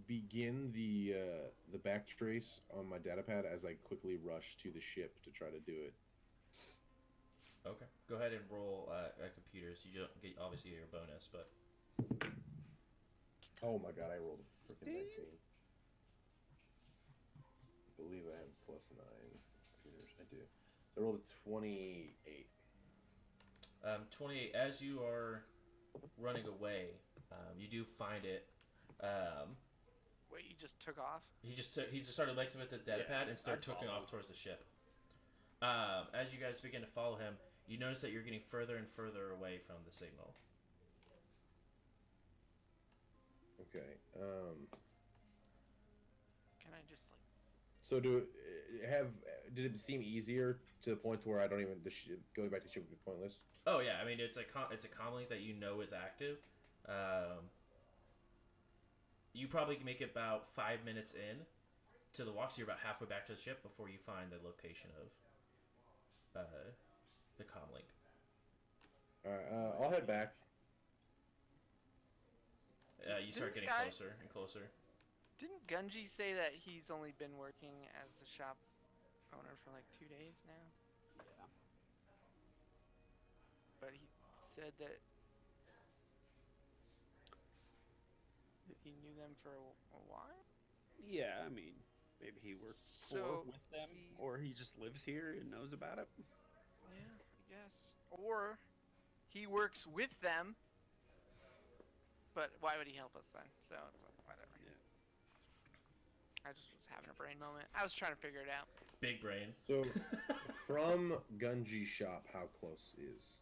begin the backtrace on my datapad as I quickly rush to the ship to try to do it. Okay. Go ahead and roll computers. You don't get obviously your bonus, but Oh my god, I rolled a freaking 19. I believe I have +9 computers. I do. I rolled a 28. 28. As you are running away, you do find it. Wait, you just took off? He just started lexing with his datapad and started I taking off followed. towards the ship. As you guys begin to follow him, you notice that you're getting further and further away from the signal. Okay. Can I just like? So did it seem easier to the point where I don't even going back to ship would be pointless? Oh yeah, I mean it's a comm link that you know is active. You probably make it about 5 minutes in to the walk, so you're about halfway back to the ship before you find the location of the comm link. All right, I'll head back. You start getting Didn't I- closer and closer. Didn't Gunji say that he's only been working as the shop owner for like 2 days now? Yeah. But he said that he knew them for a while. Yeah, I mean, maybe he works So with them, he- or he just lives here and knows about it. Yeah, I guess. Or he works with them. But why would he help us then? So it's like, whatever. Yeah. I just was having a brain moment. I was trying to figure it out. Big brain. So from Gunji's shop, how close is?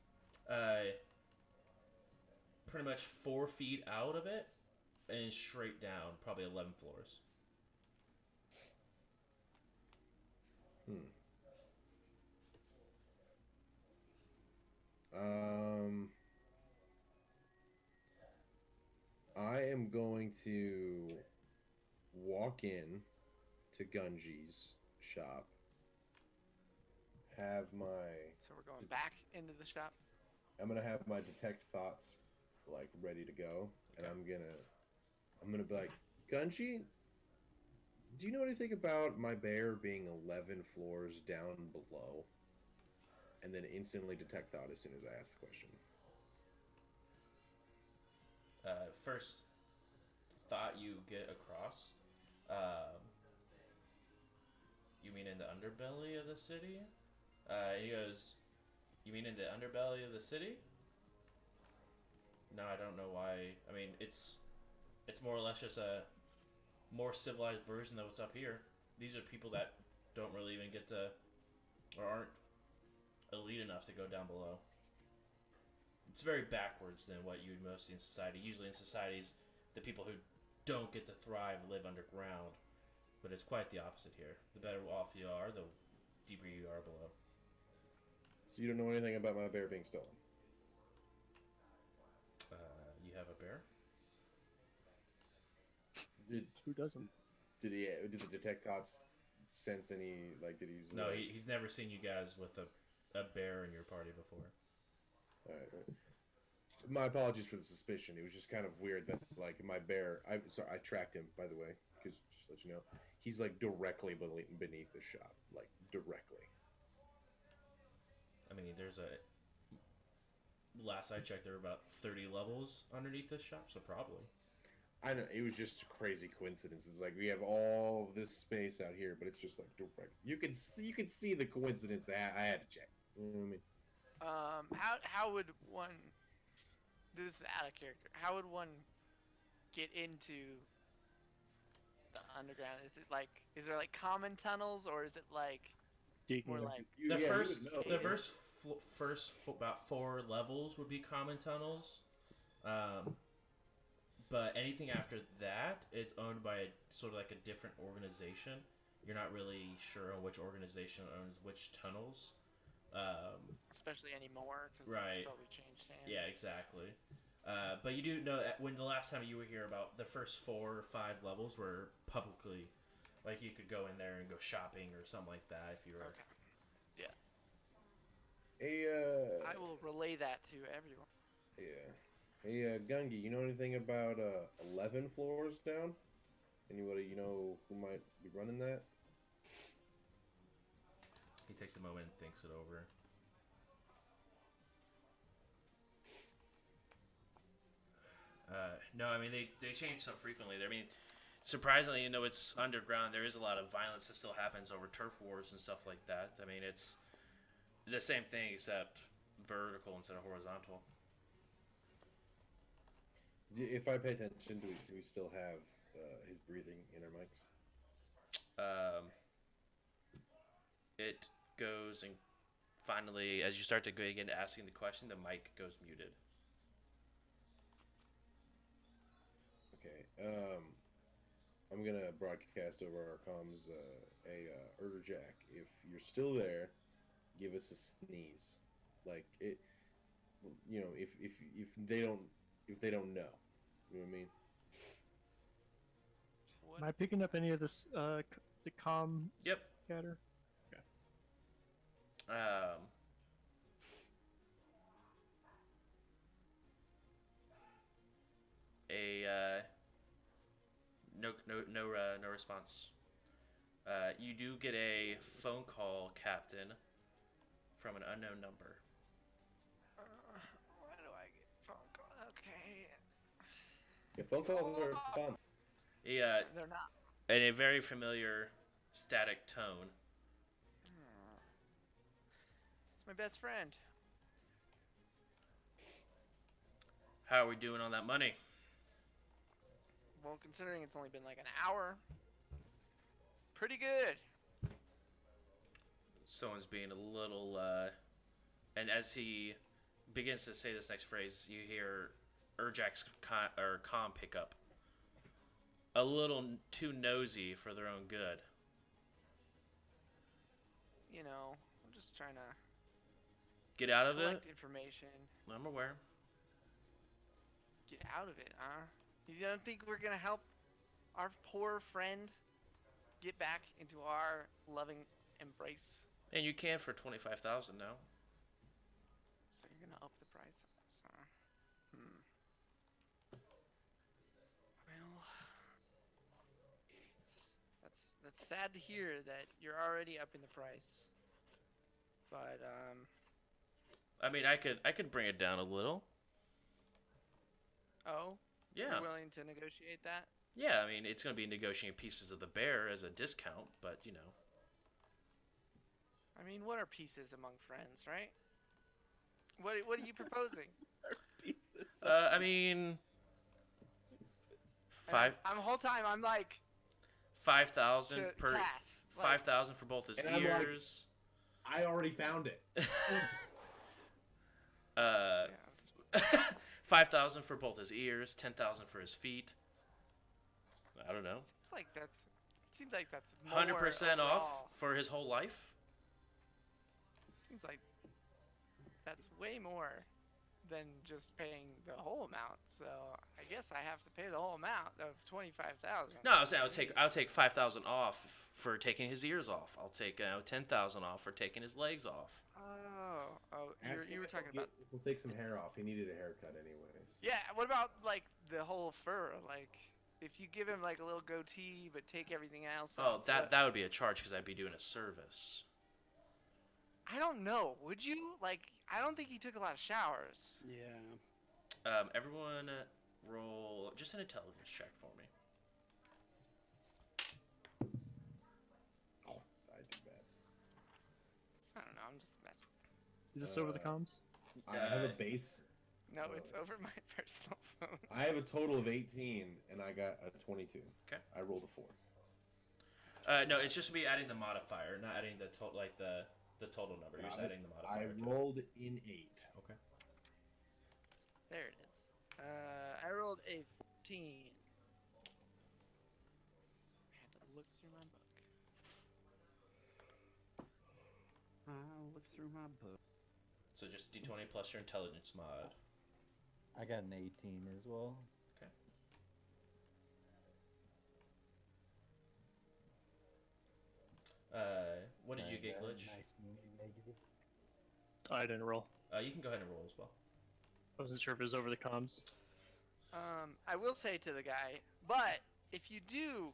Pretty much 4 feet out of it and straight down, probably 11 floors. I am going to walk in to Gunji's shop. Have my So we're going back into the shop. I'm gonna have my detect thoughts like ready to go, and Okay. I'm gonna be like, Gunji, do you know anything about my bear being 11 floors down below? And then instantly detect thought as soon as I ask the question. First thought you get across, you mean in the underbelly of the city? He goes, you mean in the underbelly of the city? No, I don't know why. I mean, it's more or less just a more civilized version of what's up here. These are people that don't really even get to, or aren't elite enough to go down below. It's very backwards than what you would most see in society. Usually in societies, the people who don't get to thrive live underground. But it's quite the opposite here. The better off you are, the deeper you are below. So you don't know anything about my bear being stolen? You have a bear? Who doesn't? Did the detect thoughts sense any, like, did he use No, he's never seen you guys with a bear in your party before. Alright. My apologies for the suspicion. It was just kind of weird that, like, my bear. I tracked him, by the way, because just to let you know, he's like directly beneath the shop, like directly. I mean, there's a. Last I checked, there were about 30 levels underneath this shop, so probably. I know it was just a crazy coincidence. It's like we have all this space out here, but it's just like direct. You can see the coincidence that I had to check. You know what I mean? How would one? This is out of character. How would one get into the underground? Is there like common tunnels, or is it like Digging more them. like The you first, would know, the right? first about 4 levels would be common tunnels, but anything after that, it's owned by sort of like a different organization. You're not really sure on which organization owns which tunnels. especially anymore because Right. it's probably changed hands. Yeah, exactly. But you do know that when the last time you were here, about the first 4 or 5 levels were publicly, like you could go in there and go shopping or something like that if you were. Okay. Hey, I will relay that to everyone. yeah. Hey, Gungi, you know anything about 11 floors down? Anybody you know who might be running that? He takes a moment and thinks it over. No, I mean they change so frequently. I mean, surprisingly, it's underground. There is a lot of violence that still happens over turf wars and stuff like that. I mean, it's the same thing except vertical instead of horizontal. If I pay attention, do we still have his breathing in our mics? It goes and finally, as you start to go into asking the question, the mic goes muted. Okay. I'm gonna broadcast over our comms. Urjack, if you're still there, give us a sneeze. Like it. If they don't know, you know what I mean. What? Am I picking up any of this? The comm Yep. scatter. No response. You do get a phone call, Captain, from an unknown number. Why do I get phone call? Okay. Yeah, phone calls are fun. They're not. In a very familiar static tone. It's my best friend. How are we doing on that money? Well, considering it's only been like an hour, pretty good. Someone's being a little, and as he begins to say this next phrase, you hear Urjak's comm pick up. A little too nosy for their own good. I'm just trying to Get out of it? collect information. I'm aware. Get out of it, huh? You don't think we're gonna help our poor friend get back into our loving embrace? And you can for 25,000 now. So you're gonna up the price on this, huh? Well, that's sad to hear that you're already upping the price. But I mean, I could bring it down a little. oh, Yeah. you're willing to negotiate that? Yeah, I mean, it's going to be negotiating pieces of the bear as a discount, but, I mean, what are pieces among friends, right? What are you proposing? I mean, I'm whole time I'm like 5,000 to per pass. 5,000 for both his And I'm like- ears. I already found it. Yeah, 5,000 for both his ears, 10,000 for his feet. I don't know. seems like that's more 100% overall. off for his whole life. Seems like that's way more than just paying the whole amount. So I guess I have to pay the whole amount of 25,000. No, I was saying I'll take 5,000 off for taking his ears off. I'll take 10,000 off for taking his legs off. You were talking about. We'll take some hair off. He needed a haircut anyways. Yeah. What about like the whole fur? Like if you give him like a little goatee but take everything else. Oh, off, that would be a charge because I'd be doing a service. I don't know. Would you like? I don't think he took a lot of showers. Yeah. Everyone roll just an intelligence check for me. I did bad. I don't know. I'm just messing. Is this over the comms? I have a base. No, it's over my personal phone. I have a total of 18, and I got a 22. Okay. I rolled a 4. No, it's just me adding the modifier, not adding the total, like the total number. You're just adding the I modifier. to it. rolled in 8. Okay. There it is. I rolled a 14. I had to look through my book. I'll look through my book. So just d20 plus your intelligence mod. I got an 18 as well. Okay. What did you get, Glitch? Nice negative. I didn't roll. You can go ahead and roll as well. I wasn't sure if it was over the comms. I will say to the guy, but if you do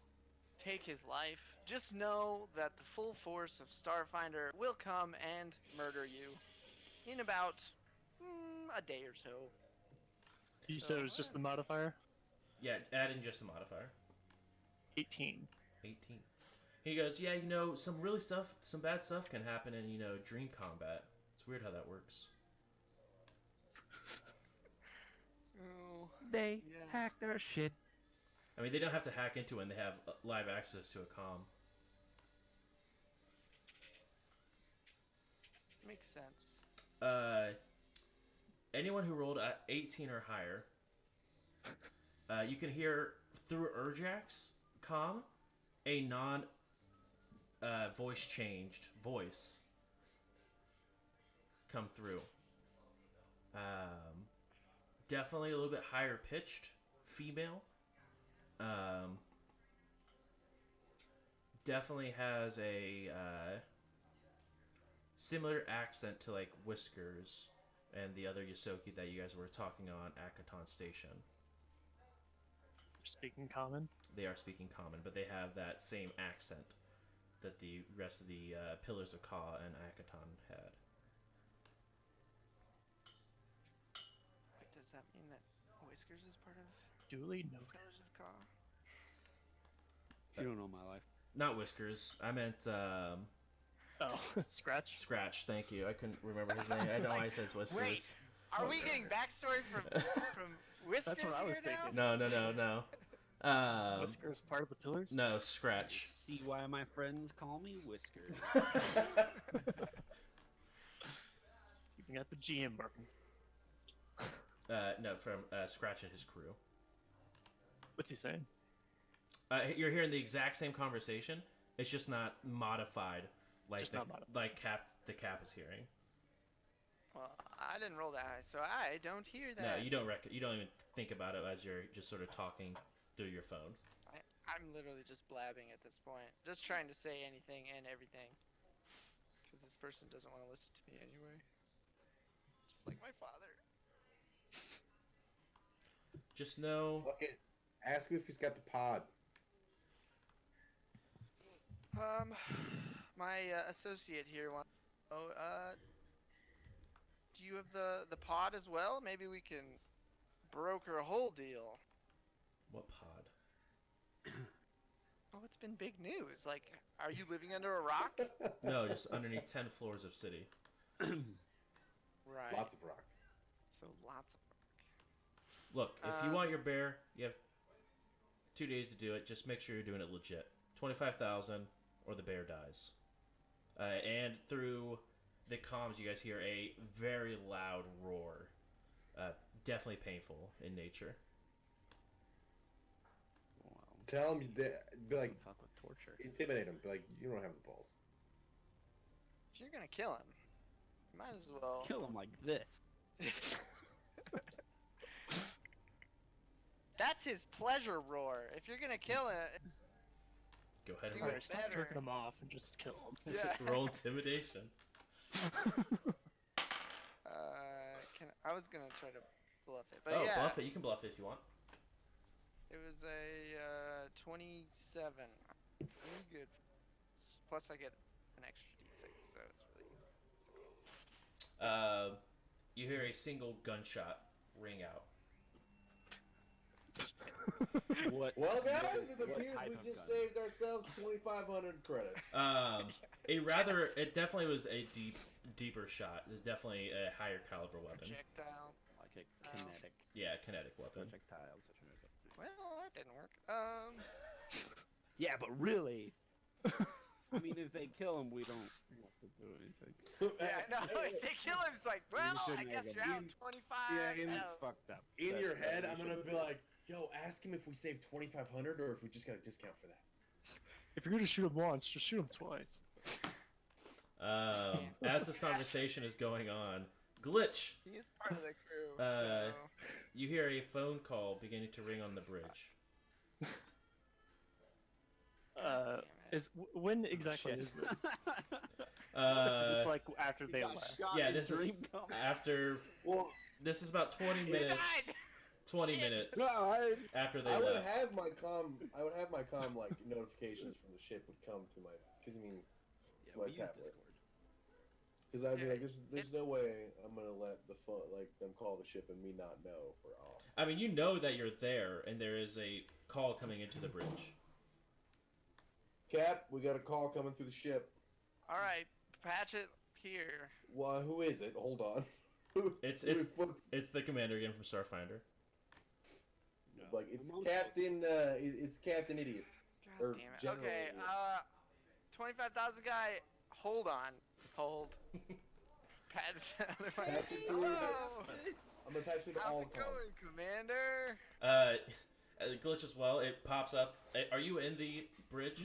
take his life, just know that the full force of Starfinder will come and murder you in about a day or so. You said it was just the modifier? Yeah, add in just the modifier. 18. 18. He goes, yeah, some bad stuff can happen in, dream combat. It's weird how that works. Oh, They yeah. hacked our shit. I mean, they don't have to hack into it, and they have live access to a comm. Makes sense. Anyone who rolled at 18 or higher, you can hear through Urjack's comm a voice changed voice come through. Definitely a little bit higher pitched, female. Definitely has a similar accent to like Whiskers and the other Yosoki that you guys were talking on Akaton Station. Speaking common? They are speaking common, but they have that same accent that the rest of the Pillars of Ka and Akaton had. Wait, does that mean that Whiskers is part of Duly noted. Pillars of Ka? You don't know my life. Not Whiskers. I meant Oh, Scratch? Scratch. Thank you. I couldn't remember his name. I know I said Whiskers. Wait, are we getting backstory from Whiskers? That's what I was here thinking. now? No. Is Whiskers part of the pillars? No, Scratch. See why my friends call me Whiskers. Keeping out the GM barking. No, from Scratch and his crew. What's he saying? You're hearing the exact same conversation. It's just not modified like Just not modified. like the Cap is hearing. Well, I didn't roll that high, so I don't hear that. No, you don't you don't even think about it as you're just sort of talking through your phone. I'm literally just blabbing at this point. Just trying to say anything and everything. Because this person doesn't want to listen to me anyway. Just like my father. Just know. Fuck it. Ask him if he's got the pod. My associate here wants. Oh, do you have the pod as well? Maybe we can broker a whole deal. What pod? Oh, it's been big news. Like, are you living under a rock? No, just underneath 10 floors of city. Right. Lots of rock. So lots of Look, if you want your bear, you have 2 days to do it. Just make sure you're doing it legit. 25,000, or the bear dies. And through the comms, you guys hear a very loud roar. Definitely painful in nature. Well, Tell him, be like, fuck with torture. intimidate him. Be like, you don't have the balls. If you're gonna kill him, you might as well. Kill him like this. That's his pleasure roar. If you're gonna kill it, Go ahead Do and it. Alright, stop better. jerking him off and just kill him. yeah. roll intimidation. I was gonna try to bluff it, but Oh, yeah, bluff it. You can bluff it if you want. it was a 27. Really good. Plus, I get an extra d6, so it's really easy. You hear a single gunshot ring out. What? Well, guys, what- it what appears type we of just gun? saved ourselves 2,500 credits. It definitely was a deeper shot. It's definitely a higher caliber weapon. Projectile. Like a kinetic Yeah, kinetic weapon. projectile. Well, that didn't work. Yeah, but really, I mean, if they kill him, we don't have to do anything. Yeah, no, if they kill him, it's like, well, I shouldn't guess have you're him. out 25. Yeah, and That's no. fucked up. In That's your head, what I'm we gonna should be do. like, "Yo, ask him if we saved 2,500 or if we just got a discount for that." If you're gonna shoot him once, just shoot him twice. As this conversation is going on, Glitch, He is part of the crew. Uh, so... you hear a phone call beginning to ring on the bridge. Damn it. When exactly Shit. is this? Is Uh, this like after He they got left? shot yeah, in this is Dream Come. after. Well, This is about 20 He minutes. died! 20 Shit. minutes no, after they I would left. have my com. I would have my com like notifications from the ship would come to my. Because I mean, Yeah, my we use tablet. Discord. because I'd be Yeah, like, there's no way I'm gonna let the phone like them call the ship and me not know if we're off. I mean, you know that you're there, and there is a call coming into the bridge. Cap, we got a call coming through the ship. All right, patch it here. Well, who is it? Hold on. It's What- it's the commander again from Starfinder. No. like it's I'm on- Captain. It's Captain Idiot. God Or damn it. General Okay, Idiot. 25,000 guy. Hold on. Hold. Patch the other one. Patch it through. Hello. I'm gonna patch you to How's all it calls. going, Commander? Glitch as well. It pops up. Are you in the bridge?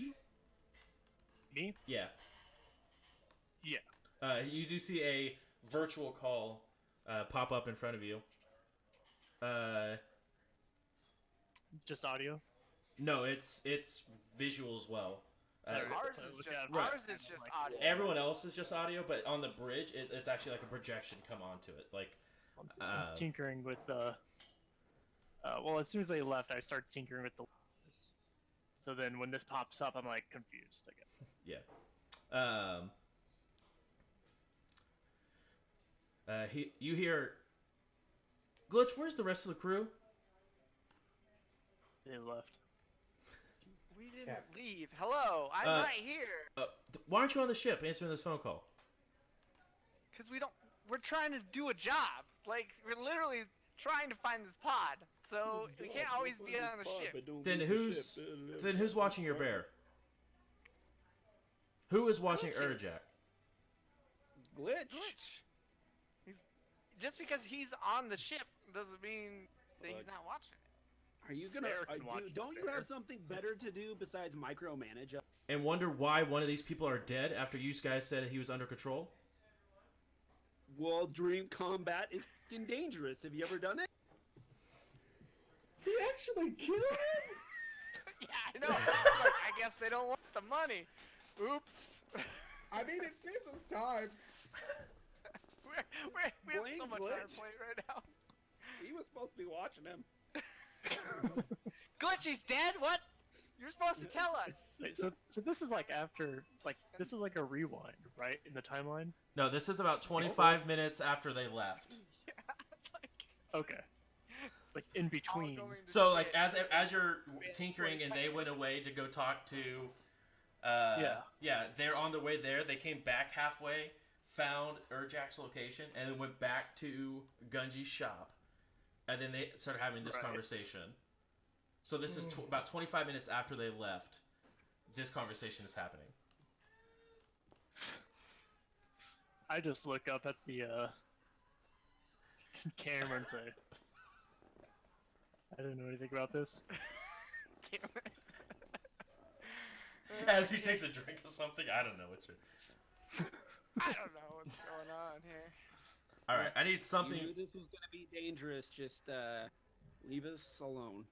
Me? Yeah. Yeah. You do see a virtual call pop up in front of you. Just audio? No, it's visual as well. Ours so is we just got- Right. ours is just Like, audio. Everyone else is just audio, but on the bridge, it's actually like a projection come onto it. Like, Tinkering with the. Well, as soon as they left, I started tinkering with the. So then when this pops up, I'm like confused, I guess. yeah. You hear, Glitch, where's the rest of the crew? They left. We didn't Cap. leave. Hello, I'm Uh, right here. Why aren't you on the ship answering this phone call? Cause we're trying to do a job. Like we're literally trying to find this pod. So we can't always be on the ship. Then who's watching your bear? Who is watching Glitch is. Urjak? Glitch. Glitch. He's just because he's on the ship doesn't mean that he's Look. not watching it. Are you gonna? Sarah can watch Don't the you have bear. something better to do besides micromanage? And wonder why one of these people are dead after you guys said he was under control? Well, Dream Combat is fucking dangerous. Have you ever done it? He actually killed him. Yeah, I know. Look, I guess they don't want the money. Oops. I mean, it saves us time. We have so Blame much on our Glitch. plate right now. He was supposed to be watching him. Glitchy's dead? What? You're supposed to tell us. Wait, so this is like after, like, this is like a rewind, right, in the timeline? No, this is about 25 minutes after they left. Yeah, like, Okay. Like in all between. going to So like shit. as you're tinkering and they went away to go talk to yeah, they're on their way there. They came back halfway, found Urjak's location, and then went back to Gunji's shop. And then they started having this Right. conversation. So this is about 25 minutes after they left. This conversation is happening. I just look up at the camera and say, I didn't know anything about this. Damn it. As he takes a drink of something, I don't know what you're... I don't know what's going on here. All right, I need something... You knew this was gonna be dangerous. Just leave us alone.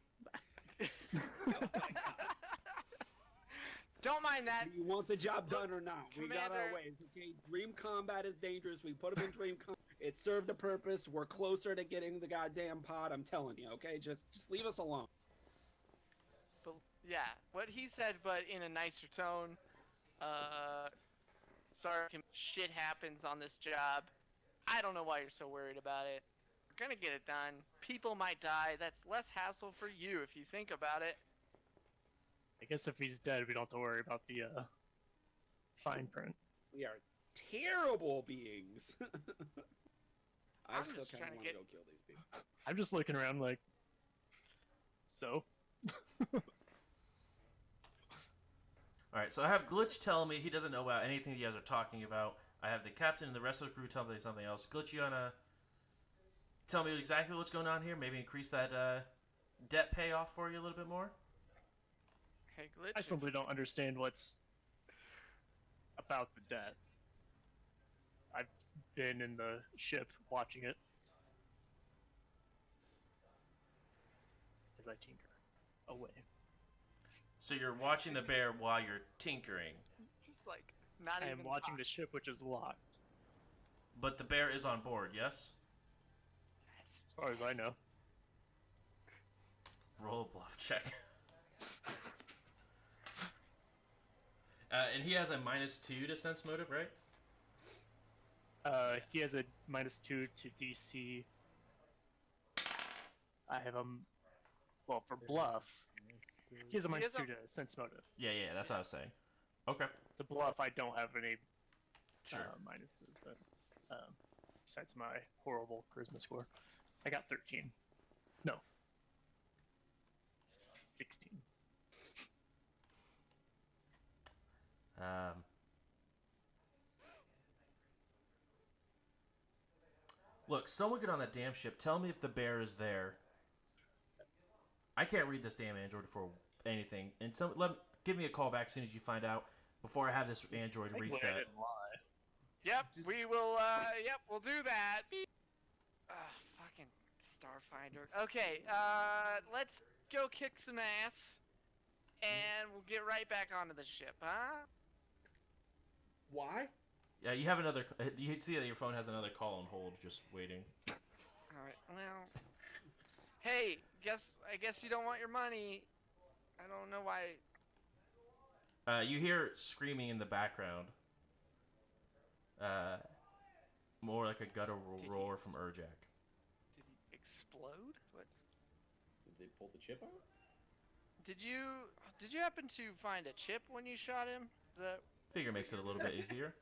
Don't mind that. Do you want the job done or not? We got our Commander- ways. Okay, Dream Combat is dangerous. We put him in Dream Combat. It served a purpose. We're closer to getting the goddamn pod. I'm telling you. Okay, just leave us alone. But yeah, what he said, but in a nicer tone. Sorry, shit happens on this job. I don't know why you're so worried about it. We're gonna get it done. People might die. That's less hassle for you if you think about it. I guess if he's dead, we don't have to worry about the fine print. We are terrible beings. I I'm still just kind of trying to want to get- go kill these people. I'm just looking around like, so? Alright, so I have Glitch telling me he doesn't know about anything you guys are talking about. I have the captain and the rest of the crew telling me something else. Glitch, you wanna tell me exactly what's going on here? Maybe increase that debt payoff for you a little bit more? Hey, Glitch. I simply don't understand what's about the death. I've been in the ship watching it as I tinker away. So you're watching the bear while you're tinkering, Just like not I even. am watching talk. the ship, which is locked, but the bear is on board, yes? Yes. as far as I know. Roll a bluff check. And he has a -2 to sense motive, right? He has a -2 to DC. I have a, well, for bluff, he has a He has -2 to sense motive. Yeah, that's what I was saying. Okay. The bluff, I don't have any Sure. minuses, but besides my horrible charisma score, I got 13. No, 16. Look, someone get on that damn ship. Tell me if the bear is there. I can't read this damn android for anything. And give me a call back as soon as you find out before I have this android Thankfully, I reset. didn't lie. Yep, we will. Yep, we'll do that. Fucking Starfinder. Okay, let's go kick some ass, and we'll get right back onto the ship, huh? Why? Yeah, you have another. You see that your phone has another call on hold, just waiting. All right. Well, hey, I guess you don't want your money. I don't know why. You hear screaming in the background. More like a guttural Did roar he- from Urjak. Did he explode? What? Did they pull the chip out? Did you happen to find a chip when you shot him? The Figure makes it a little bit easier.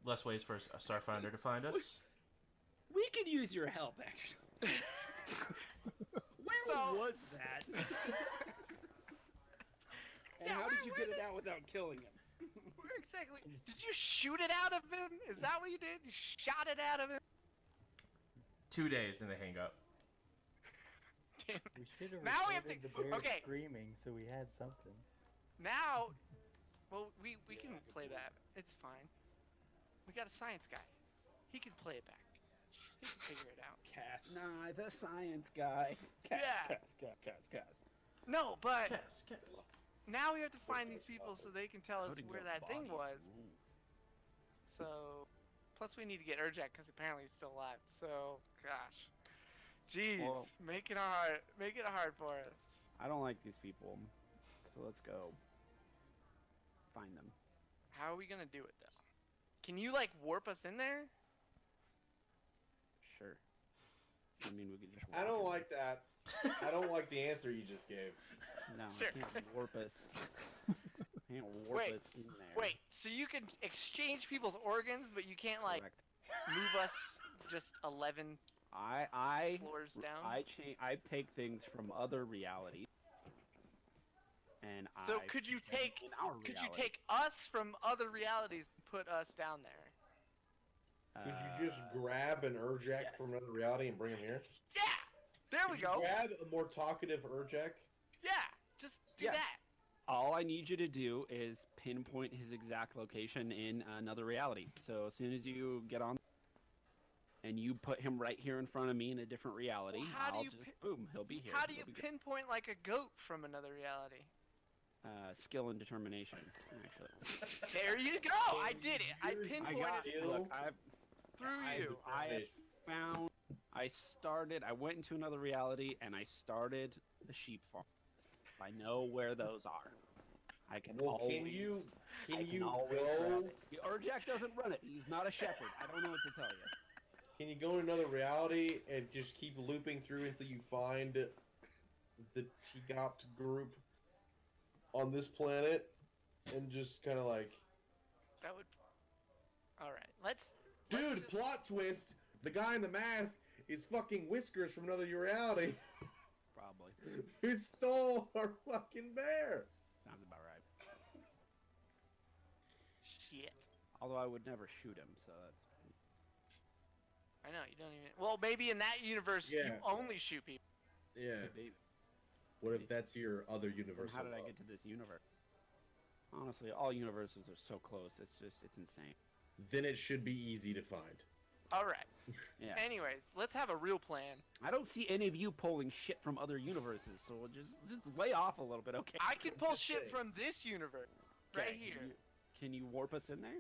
Less ways for a Starfinder to find us. We could use your help, actually. Where So- was that? And Yeah, how did you where get it out without killing him? where exactly? Did you shoot it out of him? Is that what you did? You shot it out of him? 2 days, then they hang up. Damn. We should have Now we have recorded to- the bear okay. screaming so we had something. Now, well, we can play that. It's fine. We got a science guy. He can play it back. He can figure it out. Cass. Nah, the science guy. Cass, Yeah. Cass. No, but Yes. now we have to find these people so they can tell us Cutting where their that thing bodies. was. Ooh. So, plus we need to get Urjak because apparently he's still alive. So, gosh, jeez, Well- make it hard for us. I don't like these people. So let's go. Find them. How are we gonna do it though? Can you like warp us in there? Sure. I mean, we could just. I walk don't in. like that. I don't like the answer you just gave. No, Sure. I can't warp us. I can't warp Wait, us in there. Wait, so you can exchange people's organs, but you can't like Correct. move us just 11 I floors down? I take things from other realities. And So I could you put them take in our could you reality. take us from other realities and put us down there? Could you just grab an Urjak yes. from another reality and bring him here? Yeah, there we Could you go. grab a more talkative Urjak? Yeah, just do Yeah. that. All I need you to do is pinpoint his exact location in another reality. So as soon as you get on and you put him right here in front of me in a different reality, Well, how do I'll you just pin- boom, he'll be here. How do He'll you be good. pinpoint like a goat from another reality? Skill and determination, actually. There you go. I did it. I Yours- pinpointed got- Look, through you. I went into another reality and I started the sheep farm. I know where those are. I can Well, always. can you I can always grab it. The Urjak doesn't run it. He's not a shepherd. I don't know what to tell you. Can you go in another reality and just keep looping through until you find the T-Gopt group on this planet, and just kind of like, That would. All right, let's dude, just- plot twist: the guy in the mask is fucking Whiskers from another reality Probably. who stole our fucking bear. Sounds about right. Shit. Although I would never shoot him, so that's. I know you don't even. Well, maybe in that universe you Yeah. only shoot people. Yeah. Maybe. What if that's your other Then universal? how did I love? get to this universe? Honestly, all universes are so close. It's insane. Then it should be easy to find. All right. Yeah. Anyways, let's have a real plan. I don't see any of you pulling shit from other universes, so just lay off a little bit, okay? I can pull just shit saying. from this universe right Okay, here. Can you warp us in there?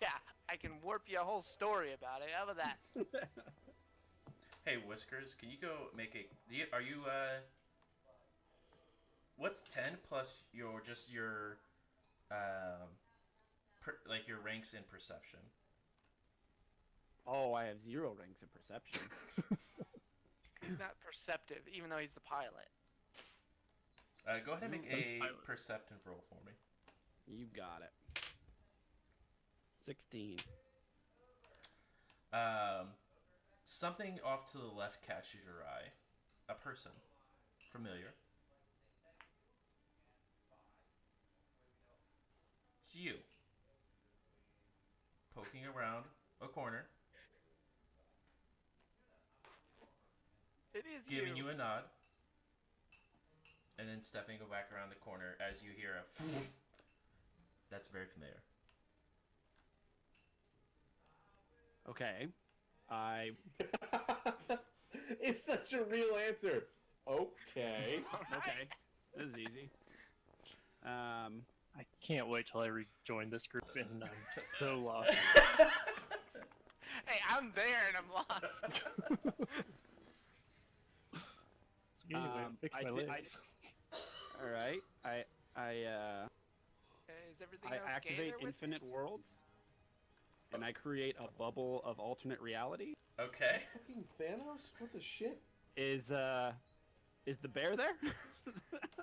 Yeah, I can warp you a whole story about it. How about that? Hey, Whiskers, can you go make a? Are you What's 10 plus your like your ranks in perception? Oh, I have 0 ranks in perception. He's not perceptive, even though he's the pilot. Go ahead and make That's a fine. perception roll for me. You got it. 16. Something off to the left catches your eye. A person, familiar. It's you. Poking around a corner, It is giving you a nod, and then stepping back around the corner as you hear a. That's very familiar. Okay. I It's such a real answer. Okay. okay. This is easy. I can't wait till I rejoin this group, and I'm so lost. Hey, I'm there and I'm lost. So anyway, fix I my did- legs. all right. Hey, is everything I okay activate there with infinite worlds, and I create a bubble of alternate reality. Okay. Fucking Thanos? What the shit? Is the bear there?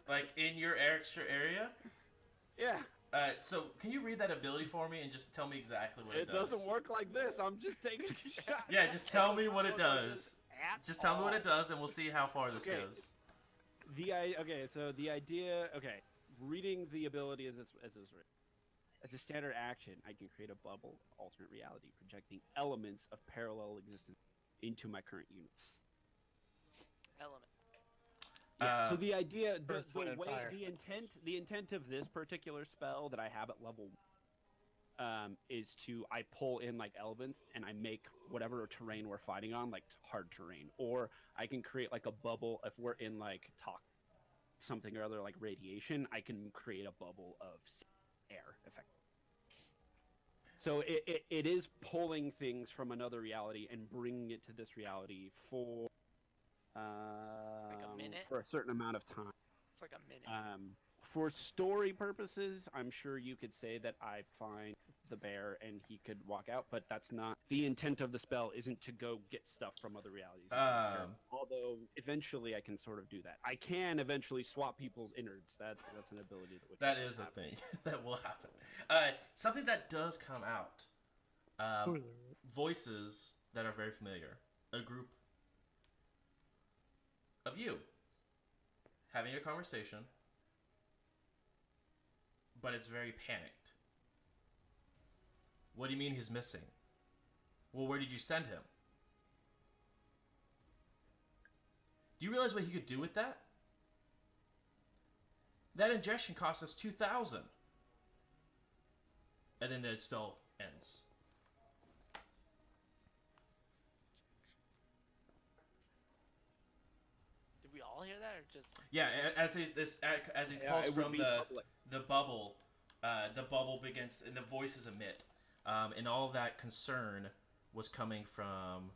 Like in your extra area. Yeah. So can you read that ability for me and just tell me exactly what it It does? doesn't work like this. I'm just taking a shot. Yeah, just tell me what it Doesn't work like does. this at Just tell me what all. it does, and we'll see how far this Okay. goes. So the idea. Okay, reading the ability as it was written. As a standard action, I can create a bubble of alternate reality, projecting elements of parallel existence into my current universe. element? Yeah. So the idea, the Earth, Wind, and way, Fire. the intent of this particular spell that I have at level, is to I pull in like elements and I make whatever terrain we're fighting on like hard terrain, or I can create like a bubble if we're in like something or other like radiation. I can create a bubble of air effect. So it is pulling things from another reality and bringing it to this reality for minute? for a certain amount of time. It's like a minute. For story purposes, I'm sure you could say that I find the bear and he could walk out, but that's not the intent of the spell. Isn't to go get stuff from other realities. Although eventually I can sort of do that. I can eventually swap people's innards. That's an ability that would. That is the thing that will happen. Something that does come out. Spoiler. Voices that are very familiar. A group of you having a conversation, but it's very panicked. What do you mean he's missing? Well, where did you send him? Do you realize what he could do with that? That injection cost us 2,000. And then the spell ends. Did we all hear that, or just? Yeah, as he pulls it would from be the public. the bubble begins and the voices emit, and all of that concern was coming from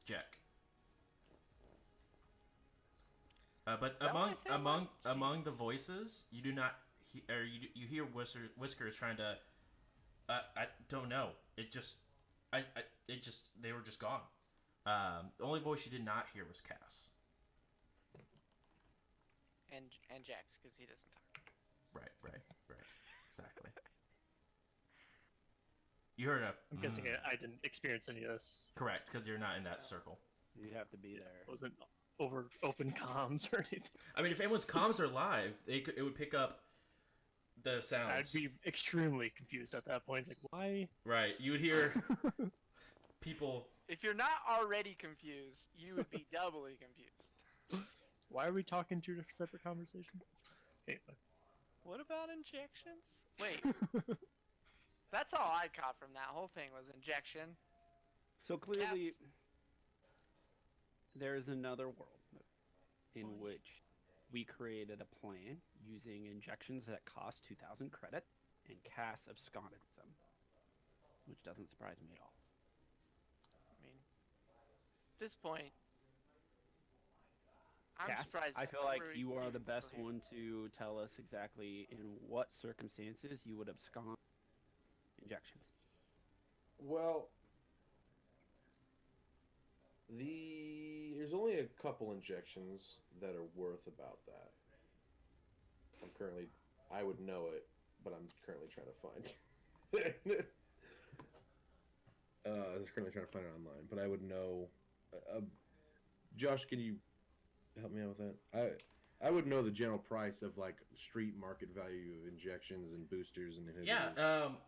Jack. But that what I among said, among the Jeez. voices, you do not you hear Whiskers trying to. I don't know. It just They were just gone. The only voice you did not hear was Cass. And Jax, because he doesn't talk. Right. Exactly. You heard a. I'm guessing I didn't experience any of this. Correct, because you're not in that circle. You have to be there. It wasn't over open comms or anything. I mean, if anyone's comms are live, it would pick up the sounds. I'd be extremely confused at that point. Like, why? Right, you would hear people. If you're not already confused, you would be doubly confused. Why are we talking two separate conversations? Anyway. What about injections? Wait. That's all I caught from that whole thing was injection. So clearly, there is another world in which we created a plan using injections that cost 2,000 credit, and Cass absconded with them, which doesn't surprise me at all. I mean, at this point, I'm Cass, surprised. I feel like we're you are even the best still here. one to tell us exactly in what circumstances you would abscond injections. Well, there's only a couple injections that are worth about that. I would know it, but I'm currently trying to find. I was currently trying to find it online, but I would know. Josh, can you help me out with that? I would know the general price of like street market value of injections and boosters and inhibitors. Yeah,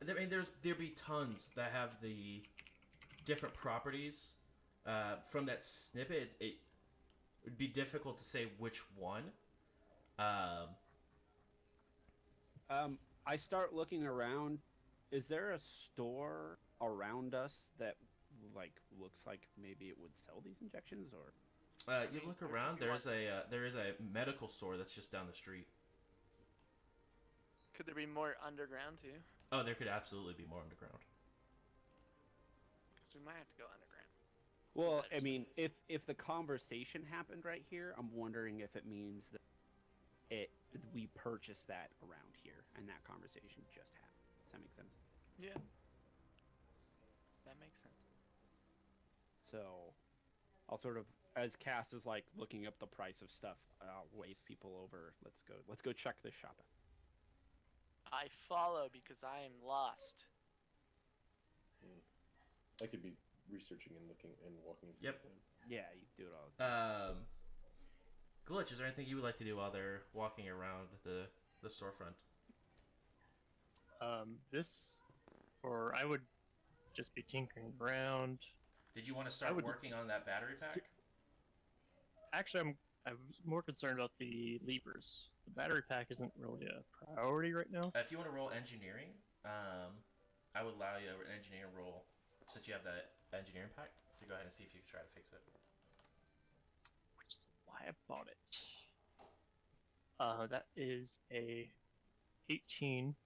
I mean, there'd be tons that have the different properties. From that snippet, it would be difficult to say which one. I start looking around. Is there a store around us that like looks like maybe it would sell these injections, or? You look around. There is a medical store that's just down the street. Could there be more underground too? Oh, there could absolutely be more underground. Because we might have to go underground. Well, I mean, if the conversation happened right here, I'm wondering if it means that we purchased that around here, and that conversation just happened. Does that make sense? Yeah. That makes sense. So, I'll sort of, as Cass is like looking up the price of stuff, I'll wave people over. Let's go check this shop out. I follow because I am lost. I could be researching and looking and walking. Yep. Yeah, you do it all the time. Glitch, is there anything you would like to do while they're walking around the storefront? Or I would just be tinkering around. Did you want to start working on that battery pack? Actually, I'm more concerned about the levers. The battery pack isn't really a priority right now. If you want to roll engineering, I would allow you an engineering roll since you have that engineering pack to go ahead and see if you can try to fix it. Which is why I bought it. That is a 18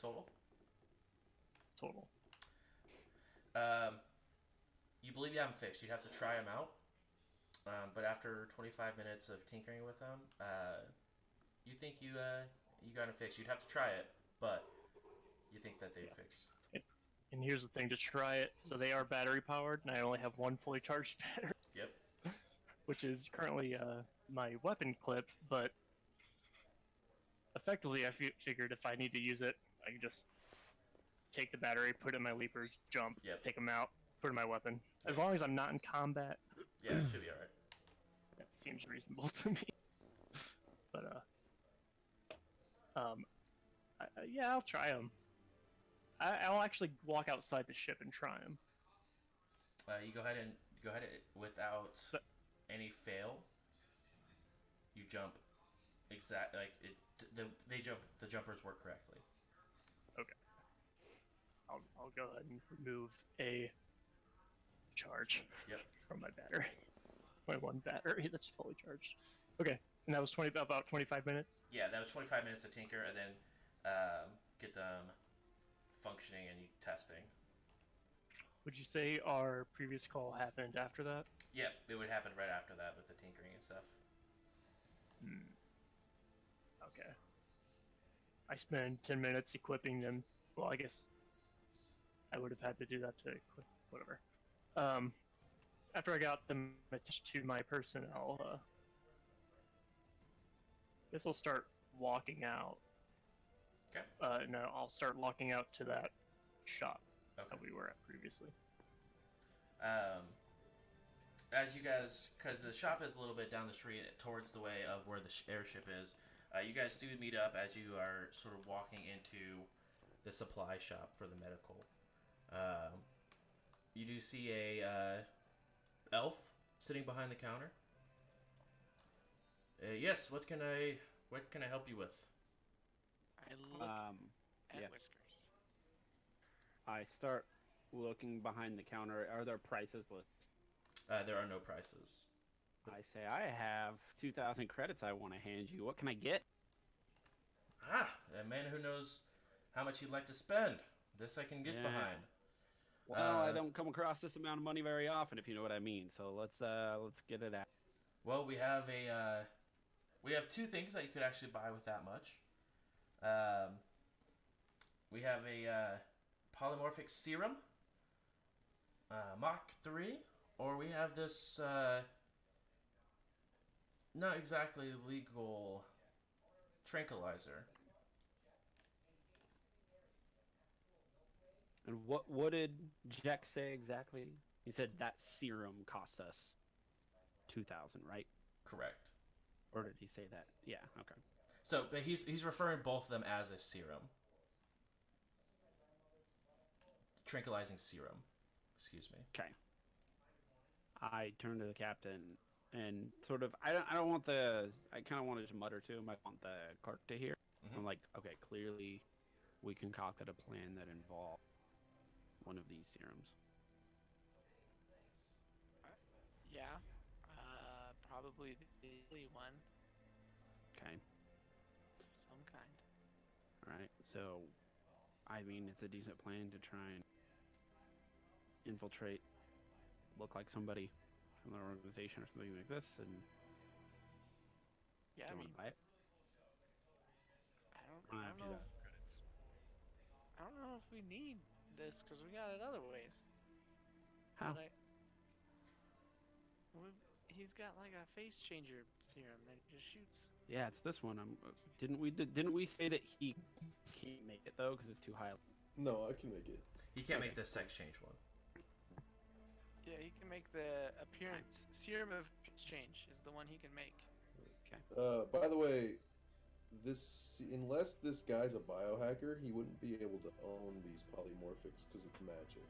Total? total. You believe you have them fixed. You'd have to try them out. But after 25 minutes of tinkering with them, you think you got them fixed. You'd have to try it, but you think that they'd fix. And here's the thing, to try it, so they are battery powered, and I only have one fully charged battery. Yep. Which is currently my weapon clip, but effectively I figured if I need to use it, I can just take the battery, put it in my leapers, jump, take them out, put it in my weapon. As long as I'm not in combat. Yeah, it should be alright. That seems reasonable to me. But, yeah, I'll try them. I'll actually walk outside the ship and try them. You go ahead and without any fail. You jump the jumpers work correctly. Okay. I'll go ahead and remove a charge from my battery. My one battery that's fully charged. Okay, and that was about 25 minutes? Yeah, that was 25 minutes to tinker and then get them functioning and testing. Would you say our previous call happened after that? Yeah, it would happen right after that with the tinkering and stuff. Okay. I spent 10 minutes equipping them. Well, I guess I would have had to do that to whatever. After I got them attached to my personnel, I guess I'll start walking out. Okay. No, I'll start walking out to that shop Okay. that we were at previously. As you guys, because the shop is a little bit down the street towards the way of where the airship is, you guys do meet up as you are sort of walking into the supply shop for the medical. You do see a elf sitting behind the counter. Yes, what can I help you with? I look at yeah. Whiskers. I start looking behind the counter. Are there prices listed? There are no prices. I say, I have 2,000 credits I want to hand you. What can I get? Ah, a man who knows how much you'd like to spend. This I can get Yeah. behind. Well, I don't come across this amount of money very often, if you know what I mean. So let's get it out. Well, we have two things that you could actually buy with that much. We have a polymorphic serum, Mach 3, or we have this not exactly legal tranquilizer. And what did Jack say exactly? He said that serum cost us 2,000, right? Correct. Or did he say that? Yeah. Okay. So, but he's referring both of them as a serum. Tranquilizing serum. Excuse me. Okay. I turn to the captain and sort of I don't want the I kind of wanted to mutter to him. I want the clerk to hear. Mhm. I'm like, okay, clearly we concocted a plan that involved one of these serums. Yeah. Probably the daily one. Okay. Some kind. All right. So, I mean, it's a decent plan to try and infiltrate, look like somebody from their organization or something like this, and Yeah, I do you mean, want to buy it? I don't I have know. 2,000 credits. I don't know if we need this because we got it other ways. How? But he's got like a face changer serum that he just shoots. Yeah, it's this one. Didn't we say that he can't make it though because it's too high? No, I can make it. He can't make the sex change one. Yeah, he can make the appearance serum of change is the one he can make. By the way, unless this guy's a biohacker, he wouldn't be able to own these polymorphics because it's magic.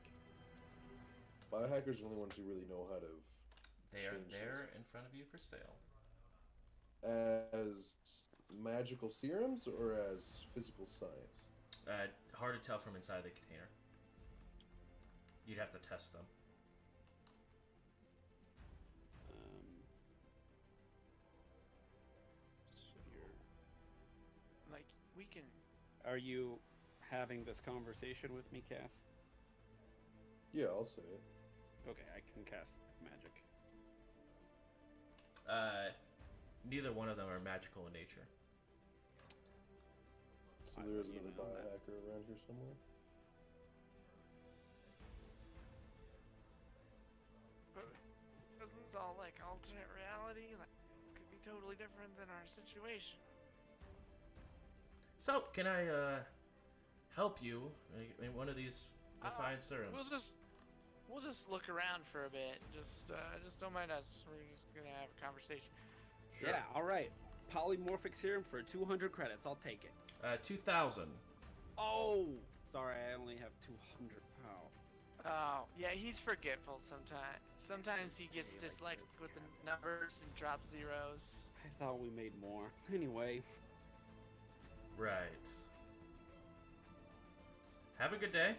Biohackers are the only ones who really know how to. They are change there in front of you for sale. As magical serums or as physical science? Hard to tell from inside the container. You'd have to test them. So you're. Like we can. Are you having this conversation with me, Cass? Yeah, I'll say it. Okay, I can cast magic. Neither one of them are magical in nature. So I there is thought you another know that. biohacker around here somewhere. But isn't it all like alternate reality? Like this could be totally different than our situation. So, can I help you in one of these refined serums? We'll just look around for a bit. Just don't mind us. We're just gonna have a conversation. Sure. Yeah, all right. Polymorphic serum for 200 credits. I'll take it. 2,000. Oh, sorry, I only have 200. Oh. Oh, yeah, he's forgetful sometimes. Sometimes he gets Okay, like dyslexic this with the guy. numbers and drops zeros. I thought we made more. Anyway, Right. Have a good day.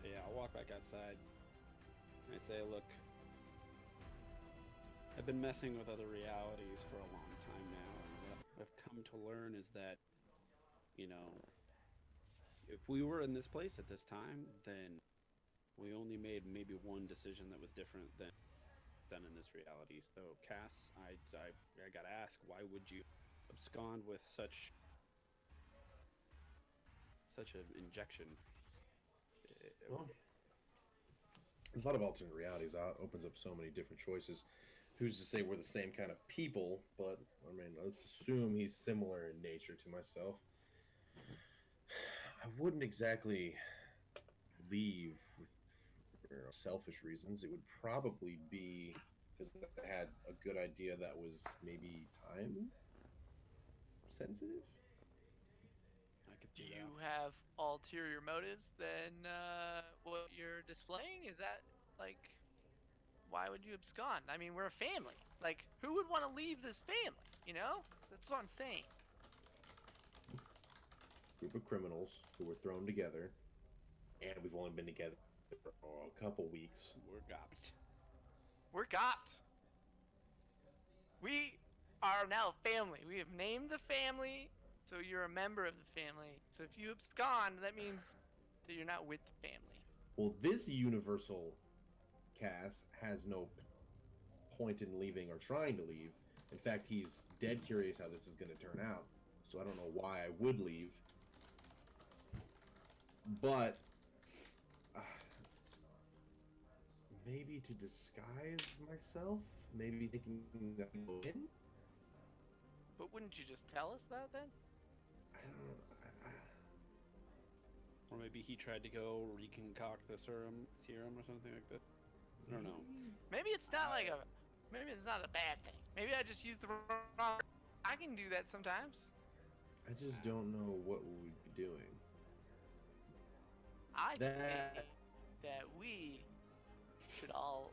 yeah, I'll walk back outside. I say, look, I've been messing with other realities for a long time now, and what I've come to learn is that, you know, if we were in this place at this time, then we only made maybe one decision that was different than in this reality. So, Cass, I gotta ask, why would you abscond with such an injection? Well, the thought of alternate realities opens up so many different choices. Who's to say we're the same kind of people? But I mean, let's assume he's similar in nature to myself. I wouldn't exactly leave with selfish reasons. It would probably be because I had a good idea that was maybe time sensitive. I could Do see you that. have ulterior motives than what you're displaying? Is that like, why would you abscond? I mean, we're a family. Like, who would want to leave this family? You know, that's what I'm saying. Group of criminals who were thrown together, and we've only been together for a couple weeks. We're garbage. We're got. We are now a family. We have named the family, so you're a member of the family. So if you abscond, that means that you're not with the family. Well, this universal Cass has no point in leaving or trying to leave. In fact, he's dead curious how this is going to turn out. So I don't know why I would leave. But maybe to disguise myself, maybe thinking that I go in. But wouldn't you just tell us that then? I don't know. Or maybe he tried to go reconcoct the serum or something like that. I don't know. Maybe it's not like a. Maybe it's not a bad thing. Maybe I just used the wrong. I can do that sometimes. I just don't know what we would be doing. I That- think that we should all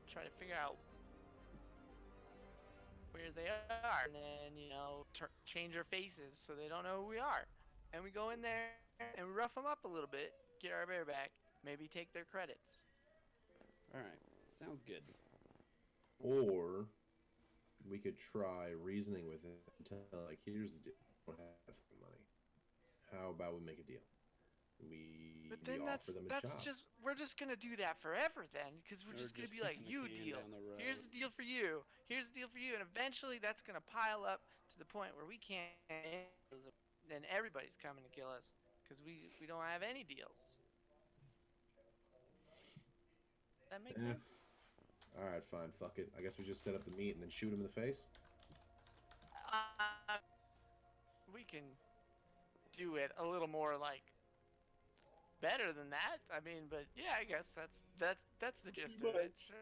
try to figure out where they are, and then change our faces so they don't know who we are. And we go in there and we rough them up a little bit, get our bear back, maybe take their credits. All right, sounds good. Or we could try reasoning with it and tell, like, here's the deal. We don't have money. How about we make a deal? But then offer them a that's job. just we're just gonna do that forever then, because we're Or just gonna just be like, kicking the you can deal. down the road. Here's the deal for you. Here's the deal for you, and eventually that's gonna pile up to the point where we can't. Then everybody's coming to kill us because we don't have any deals. That makes Eh. sense. All right, fine, fuck it. I guess we just set up the meet and then shoot him in the face. We can do it a little more like better than that. I mean, but yeah, I guess that's the gist of it. Sure.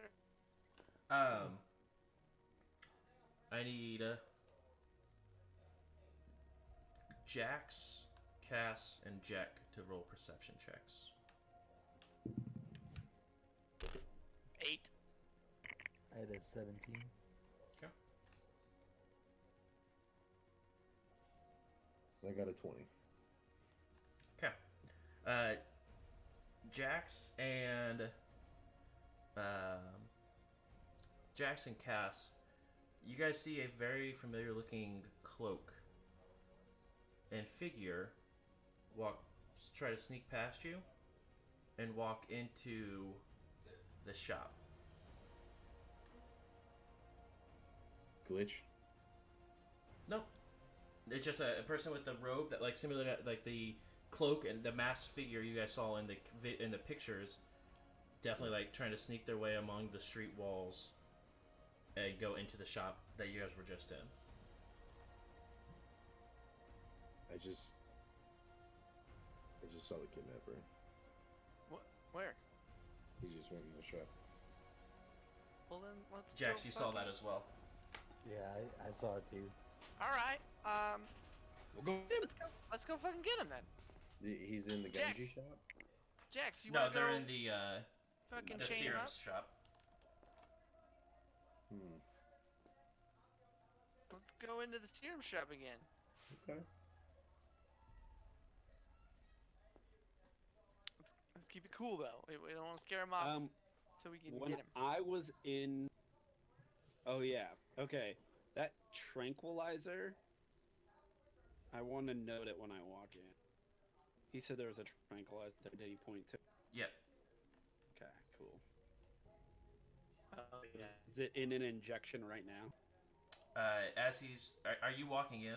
I need Jax, Cass, and Jack to roll perception checks. 8. I had a 17. Okay. I got a 20. Okay. Jax and Cass, you guys see a very familiar looking cloak and figure try to sneak past you and walk into the shop. Glitch. Nope. It's just a person with the robe that, like, similar to like the cloak and the masked figure you guys saw in the pictures. Definitely like trying to sneak their way among the street walls and go into the shop that you guys were just in. I just saw the kidnapper. Where? He just went in the shop. Well then, let's. Jax, go you saw fucking- that as well. Yeah, I saw it too. All right. We'll go. Let's go fucking get him then. He's in the Jax. Genji shop? Jax, you No, wanna they're go in the fucking chain him serum up? shop. Let's go into the serum shop again. Okay. Let's keep it cool though. We don't want to scare him off so we can When get him. I was in, oh yeah, okay, that tranquilizer. I want to note it when I walk in. He said there was a tranquilizer. Did he point to? Yep. Okay, cool. Oh yeah. Is it in an injection right now? As he's, are you walking in?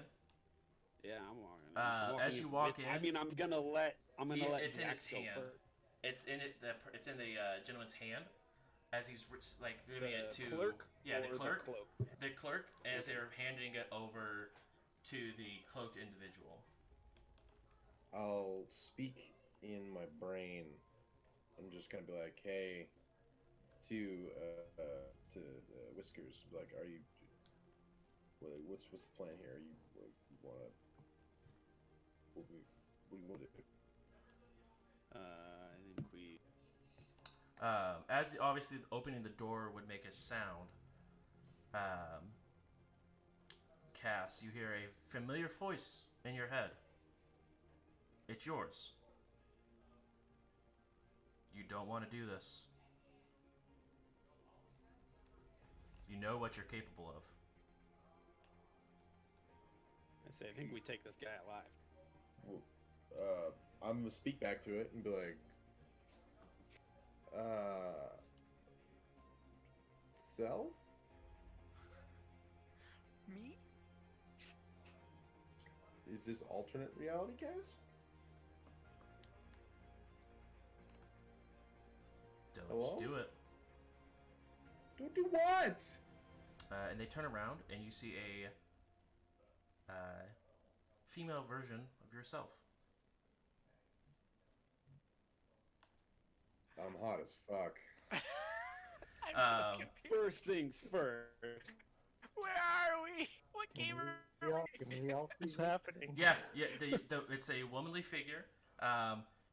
Yeah, I'm walking. I'm walking as you in walk with- in, I mean, I'm gonna let it's in Jax his go hand. first. It's in it. It's in the gentleman's hand, as he's like giving it to clerk. yeah, the or clerk. cloak? The clerk, as they're handing it over to the cloaked individual. I'll speak in my brain. I'm just gonna be like, "Hey," to Whiskers. Like, are you? What's the plan here? Are you wanna? What we want to do? I think we. As obviously opening the door would make a sound, Cass, you hear a familiar voice in your head. It's yours. You don't want to do this. You know what you're capable of. I think we take this guy alive. Well, I'm gonna speak back to it and be like, self? Me? Is this alternate reality, guys? Don't Hello? do it. Don't do what? And they turn around and you see a female version of yourself. I'm hot as fuck. I'm Um, so confused. First things first. Where are we? What game are we? Can we all see What's this? happening? Yeah, it's a womanly figure.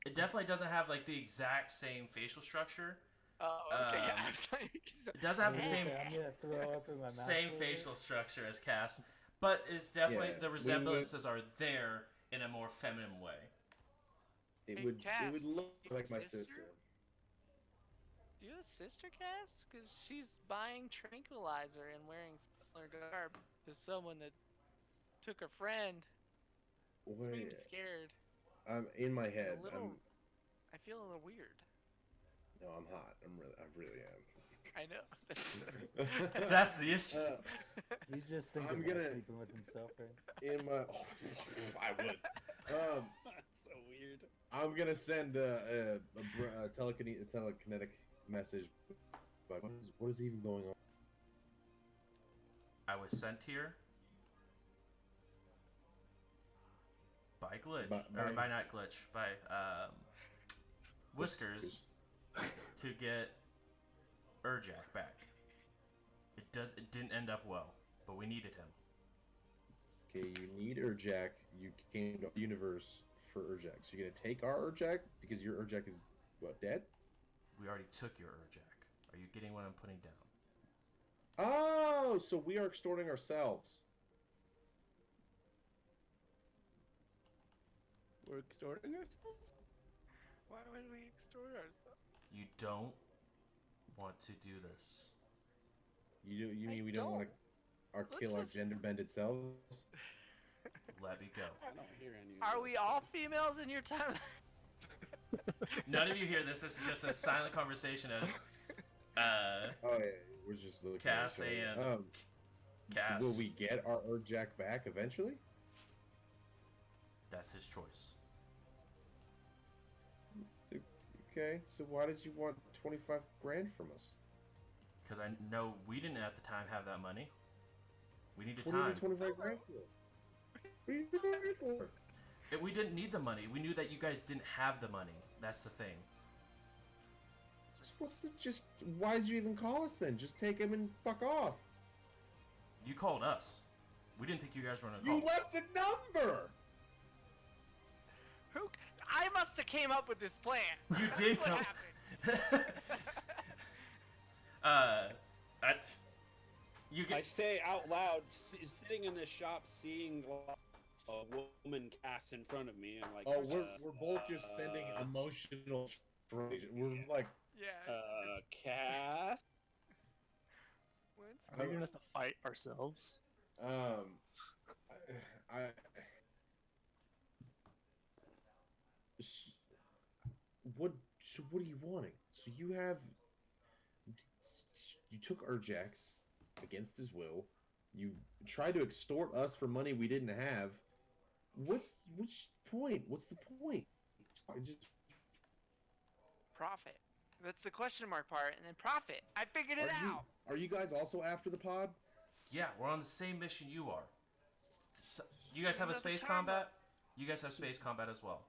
It definitely doesn't have like the exact same facial structure. Oh, okay. Um, I was like, It doesn't have the Yeah, same so I'm gonna throw up in my mouth. same a little bit. facial structure as Cass, but it's definitely Yeah, the resemblances are there in a more feminine way. It Hey, would Cass, look you like my sister? sister. do you have a sister, Cass? Because she's buying tranquilizer and wearing similar garb to someone that took a friend. It's making me Wait, scared. I'm in my head. A little. I feel a little weird. No, I'm hot. I really am. I know. That's the issue. He's just thinking I'm about gonna- sleeping with himself, right? In my, I would. That's so weird. I'm gonna send a telekinetic message. But what is even going on? I was sent here by Glitch, or by not Glitch, by Whiskers to get Urjak back. It didn't end up well, but we needed him. Okay, you need Urjak. You came to the universe for Urjak. So you're gonna take our Urjak because your Urjak is what, dead? We already took your Urjak. Are you getting what I'm putting down? Oh, so we are extorting ourselves. We're extorting ourselves? Why would we extort ourselves? You don't want to do this. You I mean we don't want to Let's kill our just- gender bended selves? Let me go. I don't hear any of Are this. we all females in your time? None of you hear this. This is just a silent conversation as Oh yeah, we're just looking. Cass at each and other. Cass. Will we get our Urjak back eventually? That's his choice. Okay, so why did you want 25 grand from us? Because I know we didn't at the time have that money. We needed What do you time. need 25 grand for? What do you need 25 grand for? We didn't need the money. We knew that you guys didn't have the money. That's the thing. Why did you even call us then? Just take him and fuck off. You called us. We didn't think you guys were gonna You call. left a number. Who? I must have came up with this plan. You That's did what come. happened. You I get. say out loud, sitting in this shop, seeing a woman cast in front of me, and like, Oh, we're both just sending emotional. We're like, Yeah. Cass. What's Are we gonna have to fight ourselves? I what? So what are you wanting? So you took Urjax against his will. You tried to extort us for money we didn't have. Which point? What's the point? profit? That's the question mark part, and then profit. I figured it out. Are you guys also after the pod? Yeah, we're on the same mission you are. You guys have a Another space time. combat? You guys have space combat as well.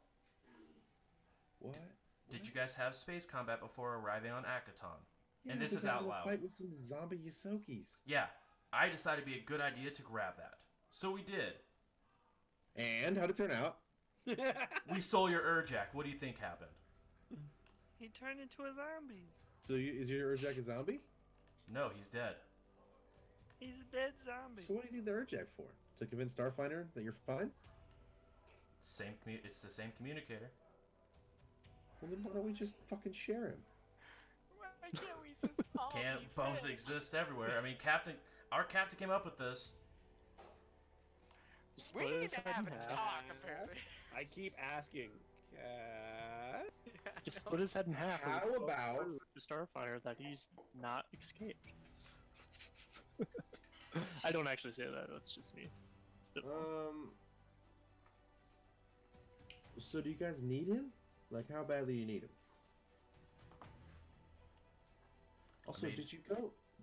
What? Did you guys have space combat before arriving on Akaton? Yeah, And this we is got out into a loud. Fight with some zombie Yosokis. Yeah, I decided it'd be a good idea to grab that. So we did. And how'd it turn out? We stole your Urjak. What do you think happened? He turned into a zombie. So is your Urjak a zombie? No, he's dead. He's a dead zombie. So what do you need the Urjak for? To convince Starfinder that you're fine? It's the same communicator. Well, then why don't we just fucking share him? Why can't we just all Can't be both friends? exist everywhere. I mean, our captain came up with this. We Split need his to head have in a half. talk, apparently. I keep asking. Just split his head in half. and How prove about- to Starfire that he's not escaped? I don't actually say that. That's just me. It's a bit So do you guys need him? Like, how badly do you need him? Also, mean-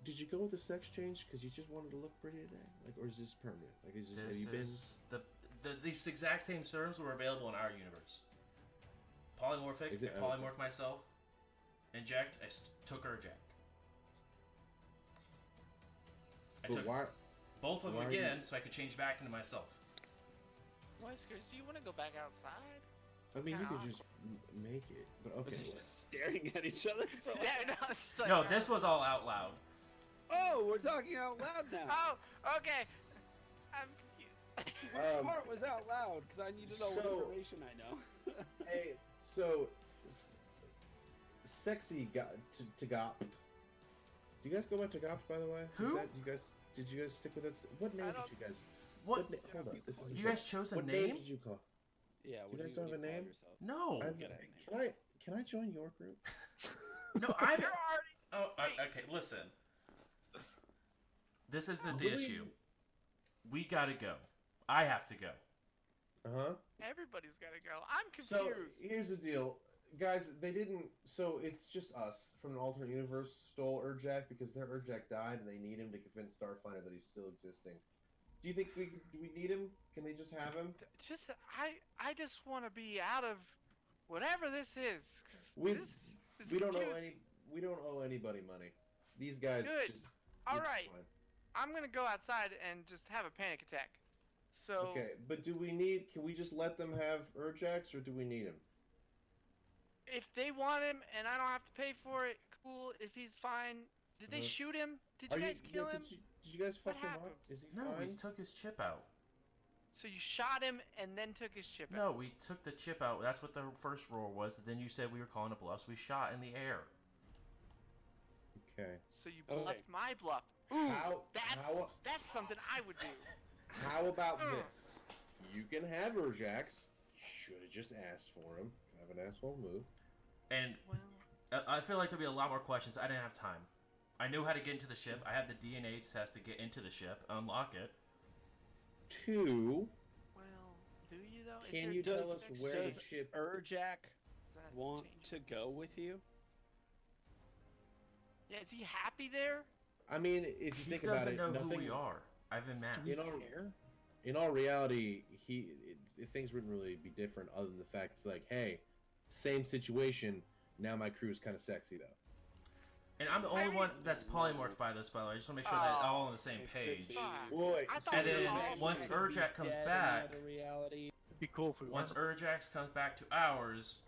did you go with the sex change because you just wanted to look pretty today? Like, or is this permanent? Like, is this, have This you been? is these exact same terms were available in our universe. Polymorphic, Is it- I polymorphed myself. Inject, I took Urjak. I But took why? both of them why are you- again so I could change back into myself. Whiskers, do you want to go back outside? I mean, you Kinda could just make it, but okay. Just staring at each other. For like, Yeah, no, it's like, No, this was all out loud. oh, we're talking out loud now. Oh, okay. I'm confused. What part was out loud? Because I need to know what So- information I know. Hey, so sexy got to Gopt. Do you guys go by to Gopt, by the way? Who? Did you guys stick with that? What name I did don't- you guys? What? Hold on, this is You guys chose a what name? did you call? Yeah, You guys don't have a call name? yourself? No. Can I join your group? No, I'm. You're already. Oh, okay. Listen. This is the Really? issue. We gotta go. I have to go. Everybody's gotta go. I'm So confused. here's the deal, guys. They didn't. So it's just us from an alternate universe stole Urjak because their Urjak died, and they need him to convince Starfinder that he's still existing. Do you think do we need him? Can they just have him? Just I just want to be out of whatever this is. 'Cause We this is we don't confusing. we don't owe anybody money. These guys. Good. Just, All it's right. fine. I'm gonna go outside and just have a panic attack. So Okay, but can we just let them have Urjaks, or do we need him? if they want him and I don't have to pay for it, cool. If he's fine, did they Uh-huh. shoot him? Did you guys kill him? Did you guys What fuck him happened? up? Is he No, we fine? took his chip out. So you shot him and then took his chip No, out. we took the chip out. That's what the first roar was. Then you said we were calling a bluff. So we shot in the air. Okay. So you Okay. bluffed my bluff. Ooh, How- that's something I would do. How about this? You can have Urjaks. Should have just asked for him. Kind of an asshole move. And Well, I feel like there'll be a lot more questions. I didn't have time. I knew how to get into the ship. I had the DNA test to get into the ship, unlock it. 2. well, do you though? If Can you're you just tell us sex- where the Does ship? Urjak does that want change? to go with you? Yeah, is he happy there? I mean, if you He think about doesn't it, know nothing. who we are. I've amassed. In all reality, things wouldn't really be different other than the fact it's like, hey, same situation. Now my crew is kind of sexy though. And I'm the only one that's polymorphed by this, by the way. I just want to make sure that all on the same It could page. be. Fuck. Boy, I thought And we were then all once friends. Urjak comes Dead in back, another reality. It'd be cool if we once weren't. Urjax comes back to ours,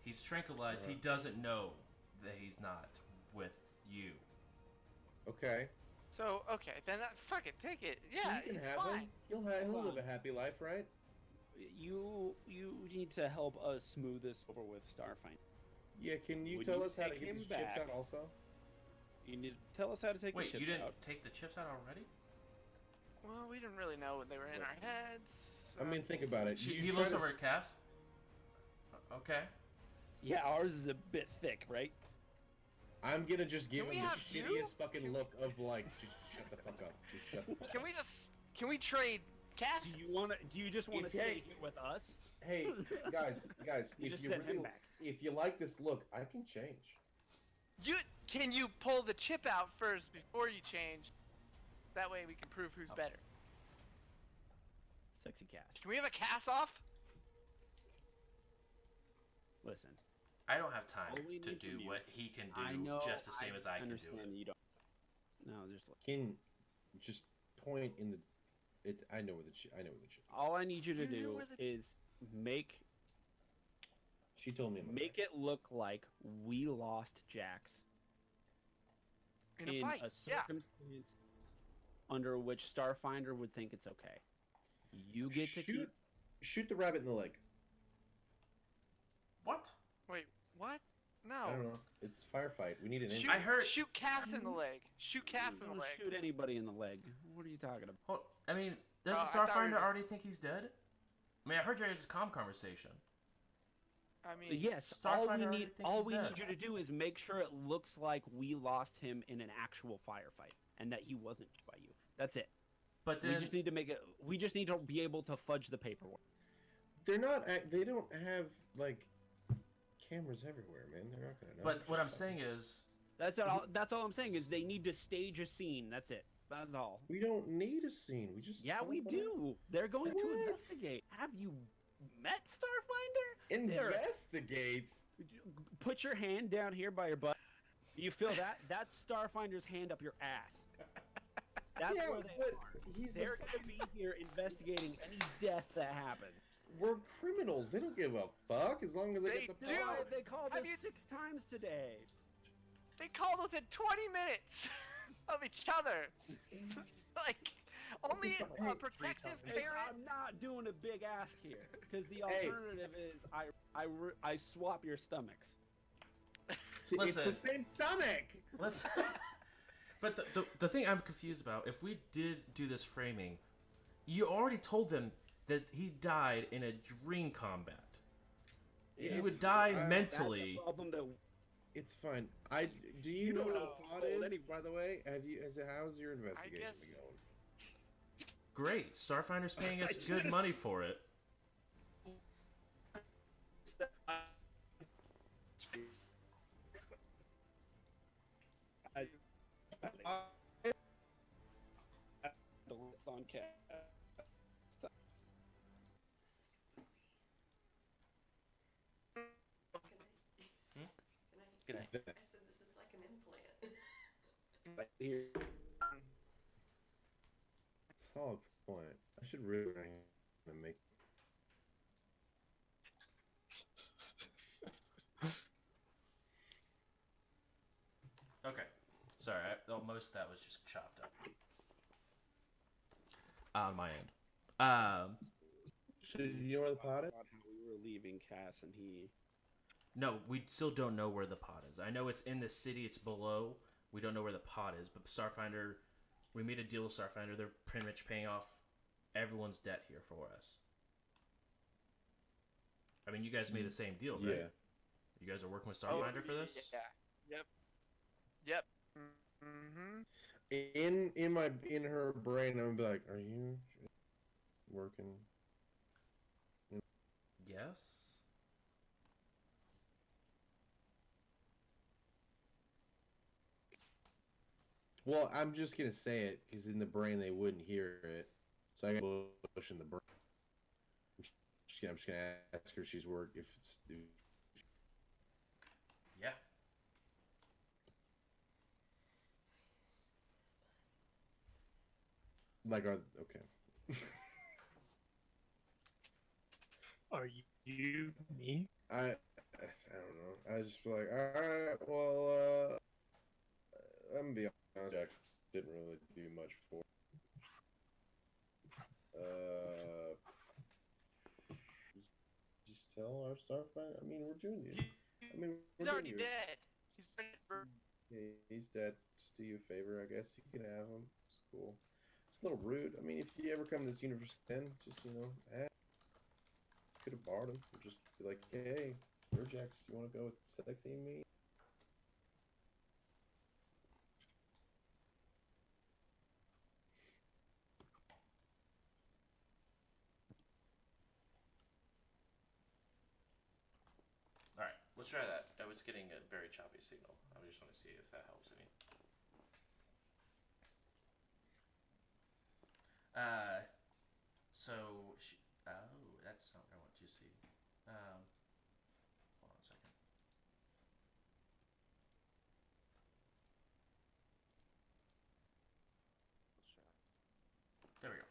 he's tranquilized. He doesn't know that he's not with you. okay. So okay, then fuck it, take it. Yeah, you can it's have fine. him. He'll live a happy life, right? You need to help us smooth this over with Starfinder. Yeah. Can you Would tell you us how to take get him these chips back? out also? You need to tell us how to take Wait, the chips you didn't out. take the chips out already? Well, we didn't really know when they were in our heads. I mean, think about it. He You looks try to over at Cass. Okay. Yeah, ours is a bit thick, right? I'm gonna just give Can we him the have you? shittiest fucking look of like, just shut the fuck up. Just shut the fuck Can up. we trade Cass. Do you just want to If- stay hey- here with us? Hey, guys, You if just you sent him really, back. if you like this look, I can change. Can you pull the chip out first before you change? That way we can prove who's better. Sexy Cass. Can we have a Cass off? Listen, I don't have time All we to need do from you- what he can I do know. just the same as I can do understand it. you don't. No, just like, Can just point in the. I know where the. I know where the. all I need you to You know do where the- is make She told me. it look like we lost Jax In a fight. a circumstance under which Starfinder would think it's okay. You get to keep. Shoot the rabbit in the leg. What? Wait, what? I don't No. know. It's a firefight. We need an Shoot, engine. I heard- shoot Cass in the leg. Shoot Cass in the Don't leg. shoot anybody in the leg. What are you talking about? Well, I mean, does Oh, the I thought we Starfinder were just- already think he's dead? I mean, I heard your guys' comm conversation. I mean, Yes, Starfinder all we already need thinks all he's we dead. need you to do is make sure it looks like we lost him in an actual firefight and that he wasn't by you. That's it. But then, We just need to make it. We just need to be able to fudge the paperwork. They're not. They don't have like cameras everywhere, man. They're not gonna know. but what I'm saying is, That's all. That's all I'm saying is they need to stage a scene. That's it. That's all. we don't need a scene. We just. Yeah, talk we about do. They're going to What? investigate. Have you met Starfinder? it. There. Investigates. Put your hand down here by your butt. You feel that? That's Starfinder's hand up your ass. That's Yeah, where they but are. he's. They're going to be here investigating any death that happened. We're criminals. They don't give a fuck as long as they They get the do. power. They called Have us you- 6 times today. they called within 20 minutes of each other. Like, only a protective Hey, parent. I'm not doing a big ask here because the Hey. alternative is I swap your stomachs. See, it's the Listen. same stomach. listen. But the thing I'm confused about, if we did do this framing, you already told them that he died in a dream combat. Yeah, He would it's- die I- mentally. That's a problem that It's fine. Do you You know don't what know a pod how is? any- By the way, how's your investigation guess- been going? Great, Starfinder's paying us I good just- money for it. on cat. Good night. I said this is like an implant. Here. Solid point. I should really make. Okay, sorry, most of that was just chopped up on my end. So, you know where the pod is? About how we were leaving Cass and he. No, we still don't know where the pod is. I know it's in the city, it's below. We don't know where the pod is, but Starfinder, we made a deal with Starfinder. They're pretty much paying off everyone's debt here for us. I mean, you guys made the same deal, right? Yeah. You guys are working with Starfinder for this? Yeah. Yep. Mm-hmm. In her brain, I'm gonna be like, "Are you working?" Yes. Well, I'm just gonna say it because in the brain they wouldn't hear it, so I got push in the brain. I'm just gonna ask her if she's work if it's Yeah. like okay. Are you me? I don't know. I just be like, all right, well, I'm gonna be honest. Jax didn't really do much for. Just tell our Starfighter. I mean, we're doing it. I mean, He's we're already doing it. dead. He's been. Yeah, he's dead. Just do you a favor, I guess. You can have him. It's cool. It's a little rude. I mean, if you ever come to this universe again, just ask. Could have borrowed him. Or just be like, hey, we're Jax. You want to go with Sexy and me? Let's try that. I was getting a very choppy signal. I just want to see if that helps any. So that's not what I want you to see. Hold on a second. There we go.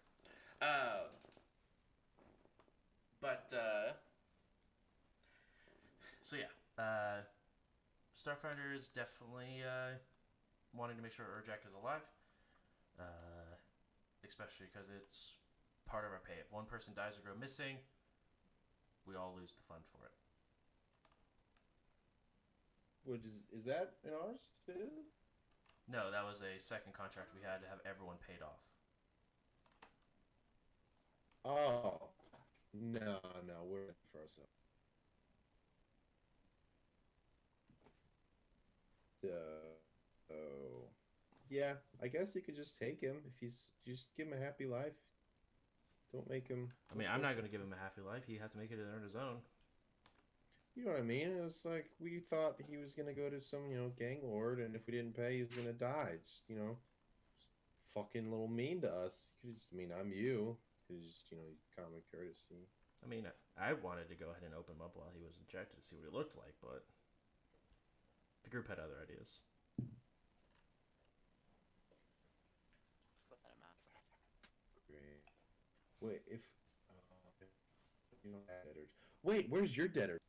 So yeah, Starfinders definitely wanting to make sure Urjak is alive, especially because it's part of our pay. If one person dies or go missing, we all lose the fund for it. Which is that in ours too? No, that was a second contract we had to have everyone paid off. Oh, no, we're for ourselves. So, yeah, I guess you could just take him if he's just give him a happy life. Don't make him. I mean, I'm not going to give him a happy life. He had to make it on his own. You know what I mean? It was like we thought he was gonna go to some, gang lord, and if we didn't pay, he was gonna die. Just, fucking little mean to us. Could just, I'm you. Could just, common courtesy. I mean, I wanted to go ahead and open him up while he was injected to see what he looked like, but the group had other ideas. Great. Wait, if you don't have debtors. Wait, where's your debtor?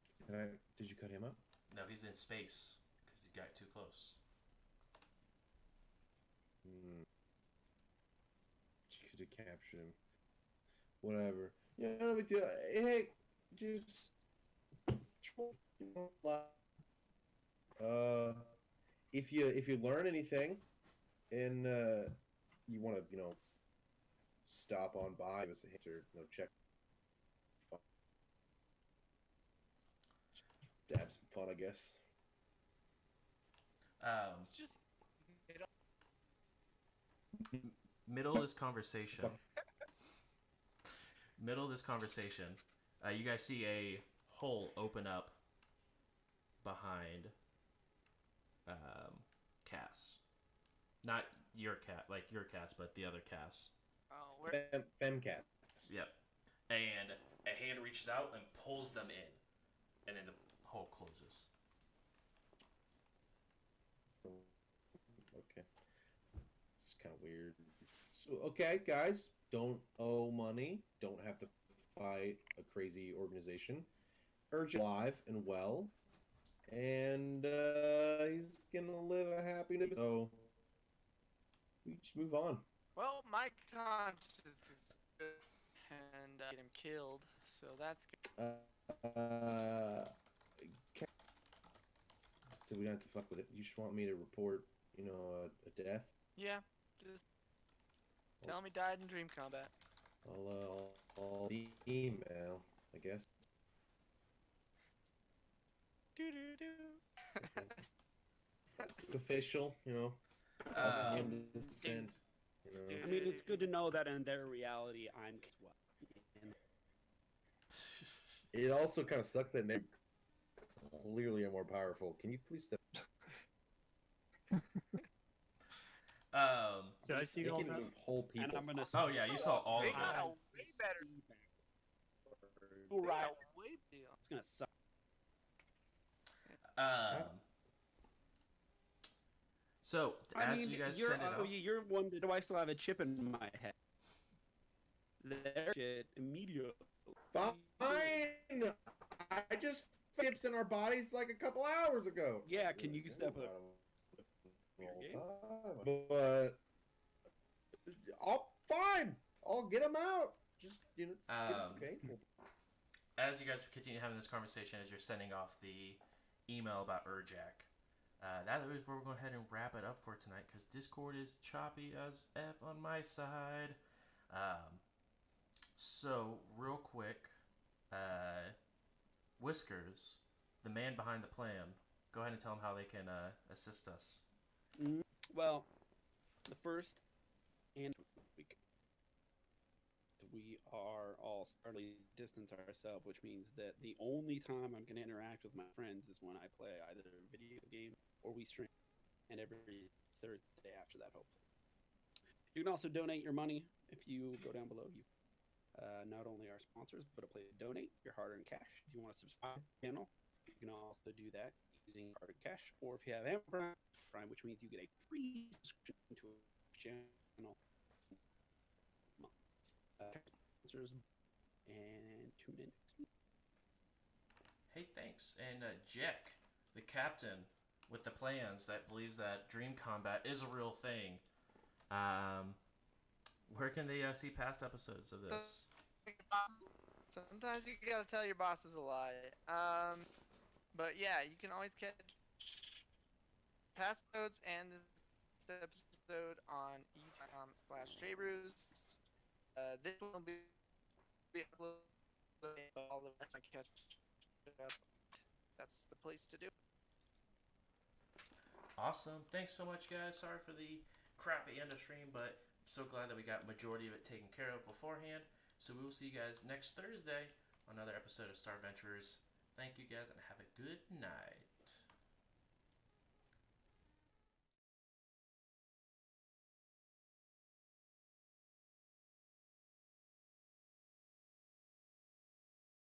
Did you cut him up? No, he's in space because he got too close. Could have captured him. Whatever. Yeah, no big deal. Hey, just if you learn anything and you want to stop on by, give us a hint or check. To have some fun, I guess. Just Middle of this conversation. You guys see a hole open up behind Cass. Not your cat, like your Cass, but the other Cass. oh, where? Femcat. Yep. And a hand reaches out and pulls them in. And then the hole closes. Okay. It's kind of weird. So, okay, guys, don't owe money. Don't have to fight a crazy organization. Urgent alive and well. And he's gonna live a happy life. So we just move on. Well, my conscience is good, and get him killed, so that's good. So we don't have to fuck with it. You just want me to report, a death? Yeah, just tell me died in dream combat. I'll email, I guess. Doo doo doo. It's official, Um, consent, I mean, it's good to know that in their reality, I'm as well. And It also kind of sucks that they clearly are more powerful. Can you please step? Did I see They all can that? move whole people. and I'm gonna. Oh yeah, you saw all of They it. got a way better Right. way deal. It's gonna suck. So as you guys you're, send it off, you're wondering, do I still have a chip in my head? Their shit immediately. Fine. I just chips in our bodies like a couple hours ago. Yeah, can you step up? But fine. I'll get them out. Just get painful. as you guys continue having this conversation, as you're sending off the email about Urjak, that is where we're going to go ahead and wrap it up for tonight because Discord is choppy as F on my side. So, real quick, Whiskers, the man behind the plan, go ahead and tell them how they can assist us. Well, the first and week. The we are all starting to distance ourselves, which means that the only time I'm going to interact with my friends is when I play either a video game or we stream, and every Thursday after that, hopefully. You can also donate your money if you go down below. You not only our sponsors, but a place to donate your hard-earned cash. If you want to subscribe to the channel, you can also do that using hard-earned cash, or if you have Amazon Prime, which means you get a free subscription to a channel. Sponsors, and tune in next week. Hey, thanks. And Jack, the captain with the plans that believes that dream combat is a real thing. Where can they see past episodes of this? Sometimes you gotta tell your bosses a lie. But yeah, you can always catch past episodes and this episode on youtube.com/jbrews. This will be uploaded, but all the rest I catch up. That's the place to do it. Awesome. Thanks so much, guys. Sorry for the crappy end of stream, but so glad that we got majority of it taken care of beforehand. So we will see you guys next Thursday on another episode of Starventurers. Thank you guys and have a good night.